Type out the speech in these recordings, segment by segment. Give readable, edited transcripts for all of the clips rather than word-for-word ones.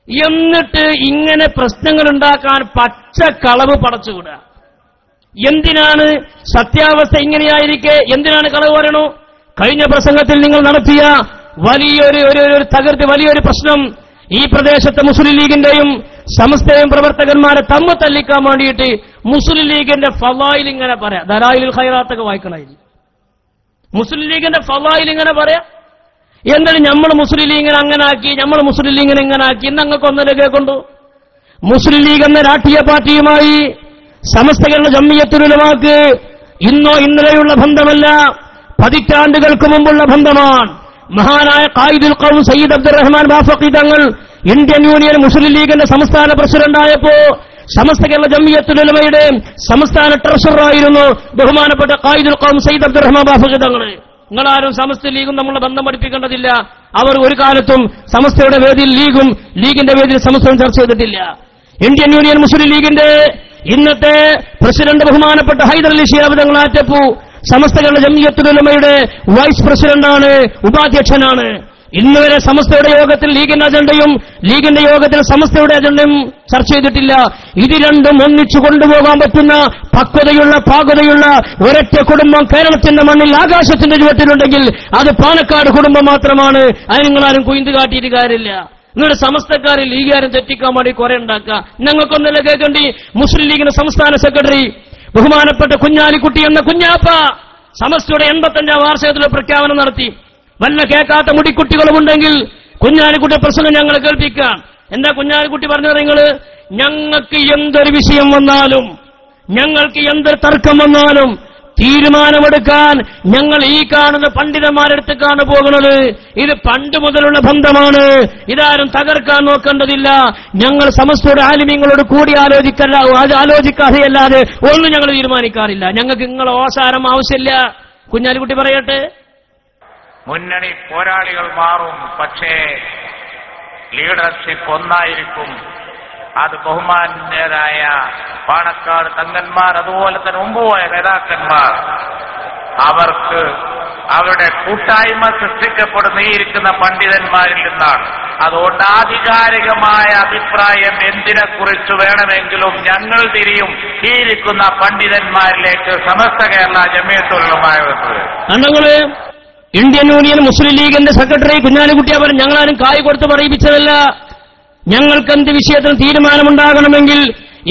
എന്നിട്ട് ഇങ്ങനെ പ്രശ്നങ്ങൾ ഉണ്ടാക്കാൻ പച്ച കളവ് പടച്ചുവിടുക. എന്തിനാണ് സത്യാവസ്ഥ ഇങ്ങനെയായിരിക്കെ എന്തിനാണ് കളവ് പറയണു? കഴിഞ്ഞ പ്രസംഗത്തിൽ നിങ്ങൾ നടത്തിയ വലിയൊരു പ്രശ്നം ഈ പ്രദേശത്തെ മുസ്ലിം ലീഗിന്റെയും സമസ്തയും പ്രവർത്തകന്മാരെ തമ്മിൽ തല്ലിക്കാൻ വേണ്ടിയിട്ട് മുസ്ലിം ലീഗിന്റെ ഫളായിൽ ഇങ്ങനെ പറയാം. ദലായിലുൽ ഖൈറാത്തൊക്കെ വായിക്കണായി. മുസ്ലിം ലീഗിന്റെ ഫളായിൽ ഇങ്ങനെ പറയാം. എന്നിട്ട് നമ്മൾ മുസ്ലിം ലീഗിനെ അങ്ങനെ ആക്കി, നമ്മൾ മുസ്ലിം ലീഗിനെ ഇങ്ങനെ ആക്കി. ഇന്ന് അങ്ങക്ക് ഒന്നര കേൾക്കൊണ്ടു. മുസ്ലിം ലീഗ് എന്ന രാഷ്ട്രീയ പാർട്ടിയുമായി സമസ്ത കേരള ജംഇയ്യത്തുൽ ഉലമാക്ക് ഇന്നോ ഇന്നലെയുള്ള ബന്ധമല്ല, പതിറ്റാണ്ടുകൾക്ക് മുമ്പുള്ള ബന്ധമാണ്. മഹാനായ ഖായിദുൽ ഖൗം സയ്യിദ് അബ്ദുറഹ്മാൻ ബാഫഖി തങ്ങൾ ഇന്ത്യൻ യൂണിയൻ മുസ്ലിം ലീഗിന്റെ സംസ്ഥാന പ്രസിഡന്റായപ്പോ സമസ്ത കേരള ജംഇയ്യത്തുൽ ഉലമയുടെ സംസ്ഥാന ട്രഷററായിരുന്നു ബഹുമാനപ്പെട്ട ഖായിദുൽ ഖൗം സയ്യിദ് അബ്ദുറഹ്മാൻ ബാഫഖി തങ്ങൾ. നിങ്ങളാരും സമസ്ത ലീഗും തമ്മിലുള്ള ബന്ധം പഠിപ്പിക്കേണ്ടതില്ല. അവർ ഒരു കാലത്തും സമസ്തയുടെ വേദിയിൽ ലീഗും ലീഗിന്റെ വേദിയിൽ സമസ്തയും ചർച്ച ചെയ്തിട്ടില്ല. ഇന്ത്യൻ യൂണിയൻ മുസ്ലിം ലീഗിന്റെ ഇന്നത്തെ പ്രസിഡന്റ് ബഹുമാനപ്പെട്ട ഹൈദർ അലി ശിഹാബ് തങ്ങൾ ആറ്റപ്പു സമസ്ത കേരള ജംഇയ്യത്തുൽ ഉലമയുടെ വൈസ് പ്രസിഡന്റാണ്, ഉപാധ്യക്ഷനാണ്. ഇന്നുവരെ സമസ്തയുടെ യോഗത്തിൽ ലീഗിന്റെ അജണ്ടയും ലീഗിന്റെ യോഗത്തിൽ സമസ്തയുടെ അജണ്ടയും ചർച്ച ചെയ്തിട്ടില്ല. ഇത് രണ്ടും ഒന്നിച്ചു കൊണ്ടുപോകാൻ പറ്റുന്ന പക്വതയുള്ള പാകതയുള്ള ഒരൊറ്റ കുടുംബം കേരളത്തിന്റെ മണ്ണിൽ ആകാശത്തിന്റെ ചുവട്ടിലുണ്ടെങ്കിൽ അത് പാലക്കാട് കുടുംബം മാത്രമാണ്. അത് നിങ്ങളാരും കുയിന്ത് കാട്ടിയിട്ട് കാര്യമില്ല. നിങ്ങളുടെ സമസ്തക്കാരെ ലീഗുകാരും തെറ്റിക്കാൻ വേണ്ടി കുറെ ഉണ്ടാക്കുക. ഞങ്ങൾക്കൊന്നല്ല കേൾക്കേണ്ടി. മുസ്ലിം ലീഗിന്റെ സംസ്ഥാന സെക്രട്ടറി ബഹുമാനപ്പെട്ട കുഞ്ഞാലിക്കുട്ടി എന്ന കുഞ്ഞാപ്പ സമസ്തയുടെ 85ാം വാർഷികത്തിലെ പ്രഖ്യാപനം നടത്തി. വല്ല കേൾക്കാത്ത മുടിക്കുട്ടികളുമുണ്ടെങ്കിൽ കുഞ്ഞാലിക്കുട്ടി പ്രസംഗം ഞങ്ങൾ കേൾപ്പിക്കാം. എന്താ കുഞ്ഞാലിക്കുട്ടി പറഞ്ഞത്? ഞങ്ങൾക്ക് എന്തൊരു വിഷയം വന്നാലും, ഞങ്ങൾക്ക് എന്തൊരു തർക്കം വന്നാലും തീരുമാനമെടുക്കാൻ ഞങ്ങൾ ഈ കാണുന്ന പണ്ഡിതന്മാരെടുത്തേക്കാണ് പോകുന്നത്. ഇത് പണ്ട് മുതലുള്ള ബന്ധമാണ്. ഇതാരും തകർക്കാൻ നോക്കേണ്ടതില്ല. ഞങ്ങൾ സമസ്തയുടെ ആലിമീങ്ങളോട് കൂടി ആലോചിക്കാതെയല്ലാതെ ഒന്നും ഞങ്ങൾ തീരുമാനിക്കാറില്ല. ഞങ്ങൾക്ക് നിങ്ങളെ ഓസാരം ആവശ്യമില്ല. കുഞ്ഞാലിക്കുട്ടി പറയട്ടെ. മുന്നണി പോരാളികൾ മാറും, പക്ഷേ ലീഡർഷിപ്പ് ഒന്നായിരിക്കും. അത് ബഹുമാന്യരായ പാണക്കാട് തങ്ങന്മാർ, അതുപോലെ തന്നെ മുമ്പുപോയ നേതാക്കന്മാർ, അവർക്ക് അവരുടെ കൂട്ടായ്മ സൃഷ്ടിക്കപ്പെടുന്ന ഈ ഇരിക്കുന്ന പണ്ഡിതന്മാരിൽ നിന്നാണ്. അതുകൊണ്ട് ആധികാരികമായ അഭിപ്രായം എന്തിനെക്കുറിച്ച് വേണമെങ്കിലും ഞങ്ങൾ തിരിയും ഈ ഇരിക്കുന്ന പണ്ഡിതന്മാരിലേക്ക് സമസ്ത കേരള ജംഇയ്യത്തുൽ ഉലമ. ഇന്ത്യൻ യൂണിയൻ മുസ്ലിം ലീഗിന്റെ സെക്രട്ടറി കുഞ്ഞാലിക്കുട്ടി അവർ ഞങ്ങളാരും കായ് കൊടുത്ത് പറയിപ്പിച്ചതല്ല. ഞങ്ങൾക്ക് എന്ത് വിഷയത്തിന് തീരുമാനമുണ്ടാകണമെങ്കിൽ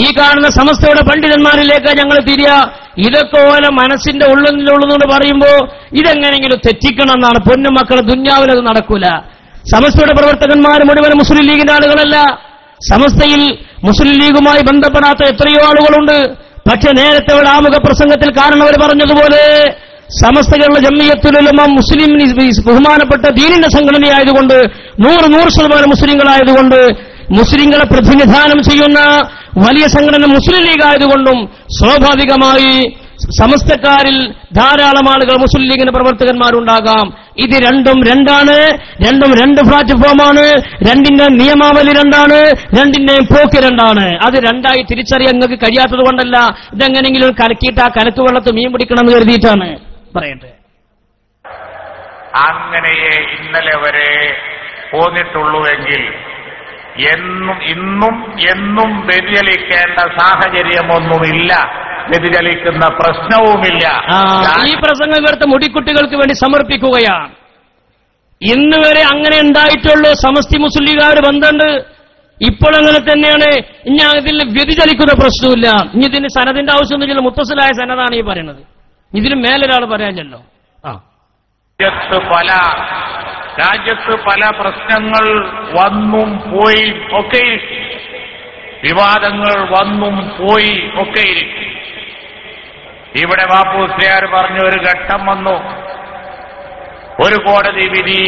ഈ കാണുന്ന സമസ്തയുടെ പണ്ഡിതന്മാരിലേക്ക് ഞങ്ങൾ തിരിയ. ഇതൊക്കെ പോലെ മനസ്സിന്റെ ഉള്ളിലുള്ളതെന്ന് പറയുമ്പോ ഇതെങ്ങനെയെങ്കിലും തെറ്റിക്കണം എന്നാണ്. പൊന്നുമക്കളെ ദുന്യാവിലത് നടക്കൂല. സമസ്തയുടെ പ്രവർത്തകന്മാർ മുഴുവൻ മുസ്ലിം ലീഗിന്റെ ആളുകളല്ല. സമസ്തയിൽ മുസ്ലിം ലീഗുമായി ബന്ധപ്പെടാത്ത എത്രയോ ആളുകളുണ്ട്. പക്ഷെ നേരത്തെ ഒരു ആമുഖ പ്രസംഗത്തിൽ കാരണവർ പറഞ്ഞതുപോലെ സമസ്ത കേരള ജംഇയ്യത്തുൽ ഉലമ മുസ്ലിം ബഹുമാനപ്പെട്ട ദീനിന്റെ സംഘടനയായതുകൊണ്ട് 100% മുസ്ലിങ്ങളായതുകൊണ്ട് മുസ്ലിങ്ങളെ പ്രതിനിധാനം ചെയ്യുന്ന വലിയ സംഘടന മുസ്ലിം ലീഗ് ആയതുകൊണ്ടും സ്വാഭാവികമായി സമസ്തക്കാരിൽ ധാരാളം ആളുകൾ മുസ്ലിം ലീഗിന്റെ പ്രവർത്തകന്മാരുണ്ടാകാം. ഇത് രണ്ടും രണ്ടാണ്. രണ്ടും രണ്ട് പ്ലാറ്റ്ഫോമാണ്. രണ്ടിന്റെ നിയമാവലി രണ്ടാണ്. രണ്ടിന്റെയും പോക്ക് രണ്ടാണ്. അത് രണ്ടായി തിരിച്ചറിയാൻ നിങ്ങൾക്ക് കഴിയാത്തത് കൊണ്ടല്ല. ഇതെങ്ങനെങ്കിലും കലക്കിയിട്ട് ആ കലക്കുവെള്ളത്ത് മീൻ പിടിക്കണമെന്ന് കരുതിയിട്ടാണ്. പറയട്ടെ. അങ്ങനെയേ ഇന്നലെ വരെ പോന്നിട്ടുള്ളൂവെങ്കിൽ ഇന്നും വ്യതിചലിക്കേണ്ട സാഹചര്യമൊന്നുമില്ല. വ്യതിചലിക്കുന്ന പ്രശ്നവുമില്ല. ഈ പ്രസംഗം ഇവിടുത്തെ മുടിക്കുട്ടികൾക്ക് വേണ്ടി സമർപ്പിക്കുകയാണ്. ഇന്ന് വരെ അങ്ങനെ ഉണ്ടായിട്ടുള്ളൂ. സമസ്തി മുസ്ലിം ലീഗുകാർ ബന്ധമുണ്ട്. ഇപ്പോൾ അങ്ങനെ തന്നെയാണ്. ഇനി ഇതിൽ വ്യതിചലിക്കുന്ന പ്രശ്നമില്ല. ഇനി ഇതിന് സനദിന്റെ ആവശ്യമൊന്നുമില്ല. മുത്തസിലായ സനതാണ് ഈ പറയുന്നത്. ഇതിന് മേലൊരാൾ പറയാനല്ലോ. രാജ്യത്ത് പല പ്രശ്നങ്ങൾ വന്നും പോയി ഒക്കെ വിവാദങ്ങൾ വന്നും പോയി ഒക്കെ ഇരിക്കും. ഇവിടെ മാപ്പൂസ്ലിയാർ പറഞ്ഞ ഒരു ഘട്ടം വന്നു. ഒരു കോടതി വിധി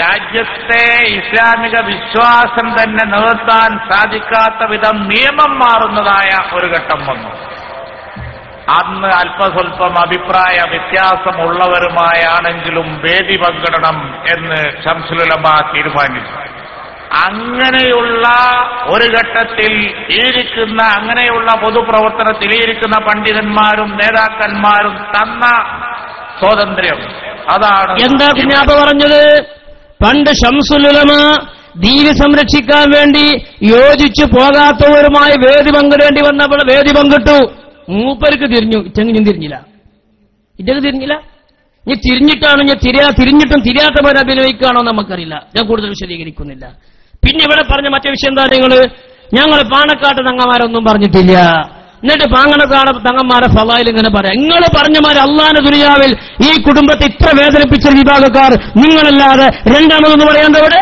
രാജ്യത്തെ ഇസ്ലാമിക വിശ്വാസം തന്നെ നിലനിർത്താൻ സാധിക്കാത്ത വിധം നിയമം മാറുന്നതായ ഒരു ഘട്ടം വന്നു. അന്ന് അല്പസ്വല്പം അഭിപ്രായ വ്യത്യാസമുള്ളവരുമായാണെങ്കിലും വേദി പങ്കിടണം എന്ന് ശംസുൽ ഉലമ തീരുമാനിച്ചു. അങ്ങനെയുള്ള ഒരു ഘട്ടത്തിൽ അങ്ങനെയുള്ള പൊതുപ്രവർത്തനത്തിൽ ഇരിക്കുന്ന പണ്ഡിതന്മാരും നേതാക്കന്മാരും തന്ന സ്വാതന്ത്ര്യം അതാണ്. എന്താ കുഞ്ഞാപ്പ പറഞ്ഞത്? പണ്ട് ശംസുൽ ഉലമ ദീന് സംരക്ഷിക്കാൻ വേണ്ടി യോജിച്ചു പോകാത്തവരുമായി വേദി പങ്കിടേണ്ടി വന്നപ്പോൾ വേദി പങ്കിട്ടു. മൂപ്പർക്ക് തിരിഞ്ഞു, ഇറ്റെങ്കിലും തിരിഞ്ഞില്ല. ഇറ്റക്ക് തിരിഞ്ഞില്ല. ഇനി തിരിഞ്ഞിട്ടാണോ ഞാൻ തിരിഞ്ഞിട്ടും തിരിയാത്ത പോലെ അഭിനയിക്കുകയാണോ നമുക്കറിയില്ല. ഞാൻ കൂടുതൽ വിശദീകരിക്കുന്നില്ല. പിന്നെ ഇവിടെ പറഞ്ഞ മറ്റേ വിഷയം എന്താ? ഞങ്ങൾ പാണക്കാട്ട് തങ്ങന്മാരൊന്നും പറഞ്ഞിട്ടില്ല. എന്നിട്ട് പാങ്ങണക്കാട് തങ്ങന്മാരെ ഫളായിൽ ഇങ്ങനെ പറയാം. നിങ്ങൾ പറഞ്ഞമാര് അള്ളാന്റെ ദുനിയാവിൽ ഈ കുടുംബത്തെ ഇത്ര വേദനിപ്പിച്ച വിഭാഗക്കാർ നിങ്ങളല്ലാതെ രണ്ടാമതെന്ന് പറയാണ്ടവിടെ.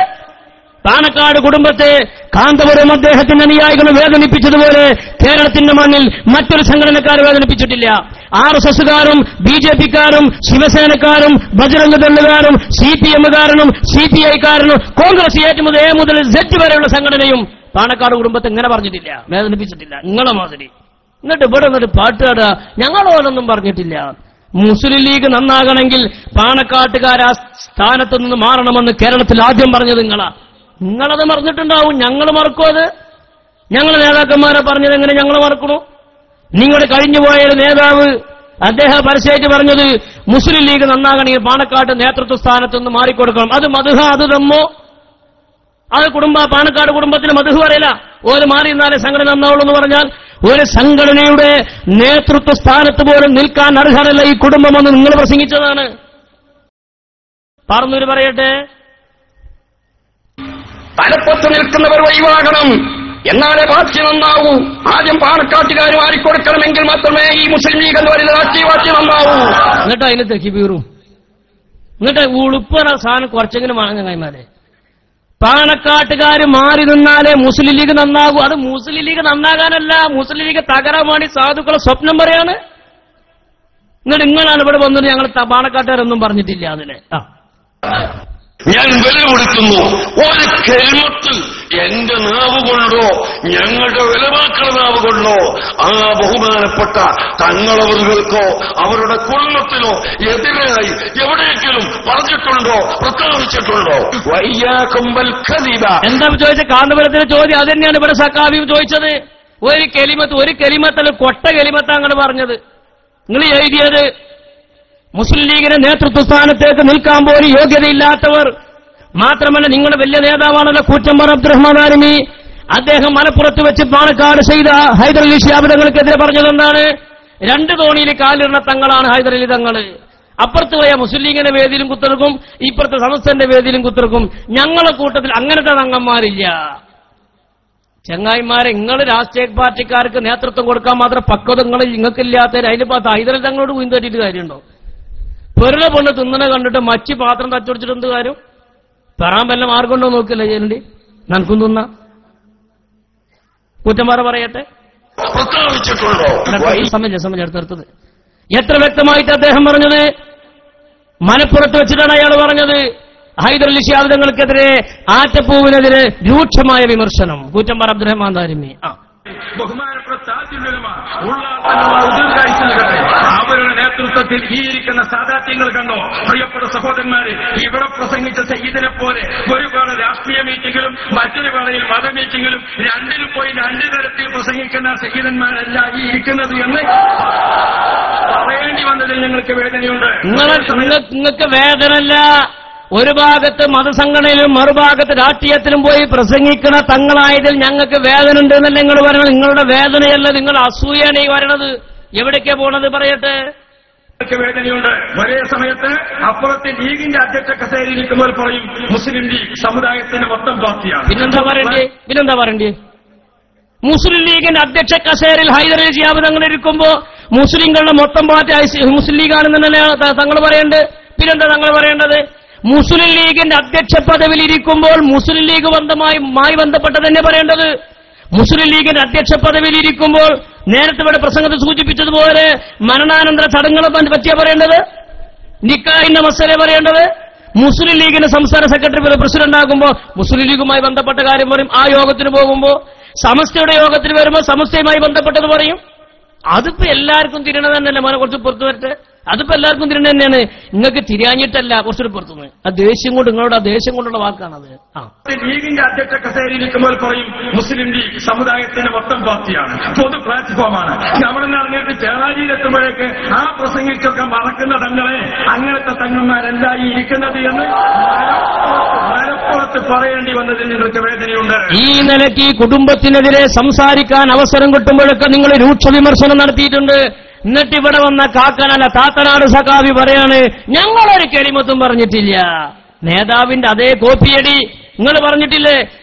പാണക്കാട് കുടുംബത്തെ കാന്തപുരം അദ്ദേഹത്തിന്റെ അനുയായികൾ വേദനിപ്പിച്ചതുപോലെ കേരളത്തിന്റെ മണ്ണിൽ മറ്റൊരു സംഘടനക്കാർ വേദനിപ്പിച്ചിട്ടില്ല. RSSകാരും BJPക്കാരും ശിവസേനക്കാരും ബജറംഗ് ദളുകാരും CPMകാരനും CPIക്കാരനും കോൺഗ്രസ് A മുതൽ Z വരെയുള്ള സംഘടനയും പാണക്കാട് കുടുംബത്തെ ഇങ്ങനെ പറഞ്ഞിട്ടില്ല, വേദനിപ്പിച്ചിട്ടില്ല. നിങ്ങളെ മാതിരി. എന്നിട്ട് ഇവിടെ നിന്നിട്ട് പാട്ടുകാട് ഞങ്ങളോലൊന്നും പറഞ്ഞിട്ടില്ല. മുസ്ലിം ലീഗ് നന്നാകണമെങ്കിൽ പാണക്കാട്ടുകാർ ആ സ്ഥാനത്ത് നിന്ന് മാറണമെന്ന് കേരളത്തിൽ ആദ്യം പറഞ്ഞത് നിങ്ങളത് മറന്നിട്ടുണ്ടാവും. ഞങ്ങൾ മറക്കും. അത് ഞങ്ങൾ നേതാക്കന്മാരെ പറഞ്ഞത് എങ്ങനെ ഞങ്ങൾ മറക്കണു? നിങ്ങൾ കഴിഞ്ഞുപോയ നേതാവ് അദ്ദേഹം പരസ്യമായിട്ട് പറഞ്ഞത് മുസ്ലിം ലീഗ് നന്നാകണമെങ്കിൽ പാണക്കാട് നേതൃത്വ സ്ഥാനത്ത് നിന്ന് മാറിക്കൊടുക്കണം. അത് മധുഹ, അത് ദമ്മോ, അത് പാണക്കാട് കുടുംബത്തിന് മധുഹ് പറയില്ല. ഒരു മാറി നിന്നാലേ സംഘടന നന്നാവുള്ളൂ എന്ന് പറഞ്ഞാൽ ഒരു സംഘടനയുടെ നേതൃത്വ സ്ഥാനത്ത് പോലും നിൽക്കാൻ അർഹരല്ല ഈ കുടുംബമെന്ന് നിങ്ങൾ പ്രസംഗിച്ചതാണ്. പറഞ്ഞൊരു പറയട്ടെ, തലപ്പത്ത് നിൽക്കുന്നവർ ഒഴിവാകണം, എന്നാലേ പാർട്ടി നന്നാവൂ. ആദ്യം പാണക്കാട്ടുകാർ മാറിക്കൊടുക്കണമെങ്കിൽ മാത്രമേ ഈ മുസ്ലിം ലീഗ് എന്ന് പറയുന്ന രാഷ്ട്രീയ പാർട്ടി നന്നാവൂ. എന്നിട്ട് അതിന് തെക്കിപ്പീറും. എന്നിട്ട് ഉളുപ്പറ സാധനം കുറച്ചെങ്കിലും വാങ്ങുന്ന കൈമാരെ പാണക്കാട്ടുകാർ മാറി നിന്നാലേ മുസ്ലിം ലീഗ് നന്നാകൂ. അത് മുസ്ലിം ലീഗ് നന്നാകാനല്ല, മുസ്ലിം ലീഗ് തകരാൻ വേണ്ടി സാധുക്കളെ സ്വപ്നം പറയാണ്. എന്നിട്ട് നിങ്ങളാണ് ഇവിടെ വന്നത്. ഞങ്ങൾ പാണക്കാട്ടുകാരൊന്നും പറഞ്ഞിട്ടില്ല അതിന്. ഞാൻ വെല്ലുവിളിക്കുന്നു, ഒരു കെൽമത്ത് എന്റെ നാവ് കൊണ്ടോ ഞങ്ങളുടെ വിലവാക്കളുടെ നാവ് കൊണ്ടോ ആ ബഹുമാനപ്പെട്ട തങ്ങളവറുകൾക്കോ അവരുടെ കുടുംബത്തിനോ എതിരായി എവിടെയെങ്കിലും പറഞ്ഞിട്ടുണ്ടോ, പ്രസ്താവിച്ചിട്ടുണ്ടോ? വയ്യാക്കുമ്പൽ ഖദീബ. എന്താ ചോദിച്ച കാന്തപുരത്തിന്റെ ചോദ്യം അത് തന്നെയാണ് ഇവിടെ സക്കാഫിയും ചോദിച്ചത്. ഒരു കെലിമത്തല്ല കൊട്ട കെലിമത്ത അങ്ങോട്ട് പറഞ്ഞത്. നിങ്ങൾ എഴുതിയത് മുസ്ലിം ലീഗിന്റെ നേതൃത്വ സ്ഥാനത്തേക്ക് നിൽക്കാൻ പോലും യോഗ്യതയില്ലാത്തവർ. മാത്രമല്ല നിങ്ങളുടെ വലിയ നേതാവാണല്ലോ കൂറ്റമ്പർ അബ്ദുറഹ്മാൻ ആരിമി. അദ്ദേഹം മലപ്പുറത്ത് വെച്ച് പാണക്കാട് ചെയ്ത ഹൈദരലി ശിഹാബ് തങ്ങൾക്കെതിരെ പറഞ്ഞതെന്താണ്? 2 തോണിയിൽ കാലിടുന്ന തങ്ങളാണ് ഹൈദരലി തങ്ങള്. അപ്പുറത്ത് പോയ മുസ്ലിം ലീഗിന്റെ വേദിയിലും കുത്തിർക്കും, ഇപ്പുറത്തെ സമസ്തന്റെ വേദിയിലും കുത്തിർക്കും. ഞങ്ങളെ കൂട്ടത്തിൽ അങ്ങനത്തെ തങ്ങന്മാരില്ല. ചങ്ങായിമാരെ, നിങ്ങൾ രാഷ്ട്രീയ പാർട്ടിക്കാർക്ക് നേതൃത്വം കൊടുക്കാൻ മാത്രം പക്വത നിങ്ങൾക്കില്ലാത്തവർ അതിന് പാത്ത് ഹൈദരലി തങ്ങളോട് വീണ്ടും തട്ടിയിട്ട് കാര്യമുണ്ടോ? പെരുള പൊണ്ണ് തിന്നണ കണ്ടിട്ട് മച്ചി പാത്രം തച്ചുടിച്ചിട്ട് എന്ത് കാര്യം? പെറാൻ വല്ല മാർഗമുണ്ടോ നോക്കില്ല ചെയ്യണ്ടി. നനക്കും തിന്ന കുറ്റന്മാരെ പറയട്ടെ. സമയം എടുത്തെടുത്തത് എത്ര വ്യക്തമായിട്ട് അദ്ദേഹം പറഞ്ഞത്. മലപ്പുറത്ത് വെച്ചിട്ടാണ് അയാൾ പറഞ്ഞത് ഹൈദരലി ശിഹാബ് തങ്ങൾക്കെതിരെ ആറ്റപ്പൂവിനെതിരെ രൂക്ഷമായ വിമർശനം. കൂറ്റമ്പാറ അബ്ദുറഹ്മാൻ ദാരിമി. ബഹുമാനപ്പെട്ട അവരുടെ നേതൃത്വത്തിൽ ഈ ഇരിക്കുന്ന സാദാത്യങ്ങൾ കണ്ടോ? പ്രിയപ്പെട്ട സഹോദരന്മാരെ, ഇവിടെ പ്രസംഗിച്ച സയ്യിദിനെ പോലെ ഒരുപാട് രാഷ്ട്രീയ മീറ്റിംഗിലും മറ്റൊരു വേളയിൽ മത മീറ്റിംഗിലും രണ്ടിലും പോയി 2 തരത്തിൽ പ്രസംഗിക്കുന്ന സയ്യിദന്മാരല്ല ഈ ഇരിക്കുന്നത് എന്ന് പറയേണ്ടി വന്നതിൽ ഞങ്ങൾക്ക് വേദനയുണ്ട്. നിങ്ങൾക്ക് വേദനല്ല. ഒരു ഭാഗത്ത് മതസംഘടനയിലും മറുഭാഗത്ത് രാഷ്ട്രീയത്തിലും പോയി പ്രസംഗിക്കണ തങ്ങളായതിൽ ഞങ്ങൾക്ക് വേദന ഉണ്ട് എന്നല്ല നിങ്ങൾ പറയണത്. നിങ്ങളുടെ വേദനയല്ല, നിങ്ങൾ അസൂയാണ് ഈ വരണത്. എവിടേക്കാ പോണത് പറയട്ടെ. വേദനയുണ്ട്. ഒരേ സമയത്ത് അപ്പുറത്തെ ലീഗിന്റെ അധ്യക്ഷ കസേരയിരിക്കുന്നവർ പറയും മുസ്ലിം ലീഗ് സമുദായത്തിന്റെ മൊത്തം പാർട്ടിയാണ്. പിന്നെന്താ പറയണ്ടേ? മുസ്ലിം ലീഗിന്റെ അധ്യക്ഷ കസേരയിൽ ഹൈദരലി ശിഹാബ് തങ്ങൾ ഇരിക്കുമ്പോ മുസ്ലിങ്ങളുടെ മൊത്തം പാർട്ടി മുസ്ലിം ലീഗാണെന്നല്ലേ തങ്ങൾ പറയേണ്ടത്. പിന്നെന്താ തങ്ങൾ പറയേണ്ടത്? മുസ്ലിം ലീഗിന്റെ അധ്യക്ഷ പദവിയിൽ ഇരിക്കുമ്പോൾ മുസ്ലിം ലീഗ് ബന്ധപ്പെട്ട് തന്നെ പറയേണ്ടത്. മുസ്ലിം ലീഗിന്റെ അധ്യക്ഷ പദവിയിൽ ഇരിക്കുമ്പോൾ നേരത്തെ ഇവിടെ പ്രസംഗത്തിൽ സൂചിപ്പിച്ചതുപോലെ മരണാനന്തര ചടങ്ങുകളെ പറ്റിയാ പറയേണ്ടത്, നിക്കാഹിന്റെ മസല പറയേണ്ടത്. മുസ്ലിം ലീഗിന്റെ സംസ്ഥാന സെക്രട്ടറി പ്രസിഡന്റ് ആകുമ്പോൾ മുസ്ലിം ലീഗുമായി ബന്ധപ്പെട്ട കാര്യം പറയും. ആ യോഗത്തിന് പോകുമ്പോൾ സമസ്തയുടെ യോഗത്തിന് വരുമ്പോൾ സമസ്തയുമായി ബന്ധപ്പെട്ടത് പറയും. അതിപ്പോ എല്ലാവർക്കും തിരിയണത് തന്നെയല്ലേ. മോനെ കുറച്ച് പുറത്തു വരട്ടെ. അതിപ്പോ എല്ലാവർക്കും തിരിഞ്ഞ തന്നെയാണ്. നിങ്ങൾക്ക് തിരിയാഞ്ഞിട്ടല്ല, കുറച്ചൊരു പുറത്തുനിന്ന് ആ ദേഷ്യം കൊണ്ട്, നിങ്ങളുടെ ആ ദേഷ്യം കൊണ്ടുള്ള വാക്കാണത്. ലീഗിന്റെ അധ്യക്ഷ കസേരയിലിരിക്കുമ്പോൾ പറയും മുസ്ലിം ലീഗ് സമുദായത്തിന്റെ മൊത്തം പാർട്ടിയാണ്, പൊതു പ്ലാറ്റ്ഫോമാണ്. അവിടെ നിന്ന് ഇറങ്ങിയിട്ട് ചേളാരിയിലെത്തുമ്പോഴേക്ക് ആ പ്രസംഗിച്ചൊക്കെ മറക്കുന്ന തങ്ങളെ അങ്ങനത്തെ തങ്ങന്മാരെന്തായി ഇരിക്കുന്നത് എന്ന് മലപ്പുറത്ത് പറയേണ്ടി വന്നതിൽ നിങ്ങൾക്ക് വേദനയുണ്ട്. ഈ നിലയ്ക്ക് ഈ കുടുംബത്തിനെതിരെ സംസാരിക്കാൻ അവസരം കിട്ടുമ്പോഴൊക്കെ നിങ്ങൾ രൂക്ഷ വിമർശനം നടത്തിയിട്ടുണ്ട്. എന്നിട്ട് ഇവിടെ വന്ന കാക്കനല്ല താത്തനാട് സഖാവി പറയാണ് ഞങ്ങളൊരു കെളിമത്തും പറഞ്ഞിട്ടില്ല. നേതാവിന്റെ അതേ കോപ്പിയടി നിങ്ങൾ പറഞ്ഞിട്ടില്ലേ?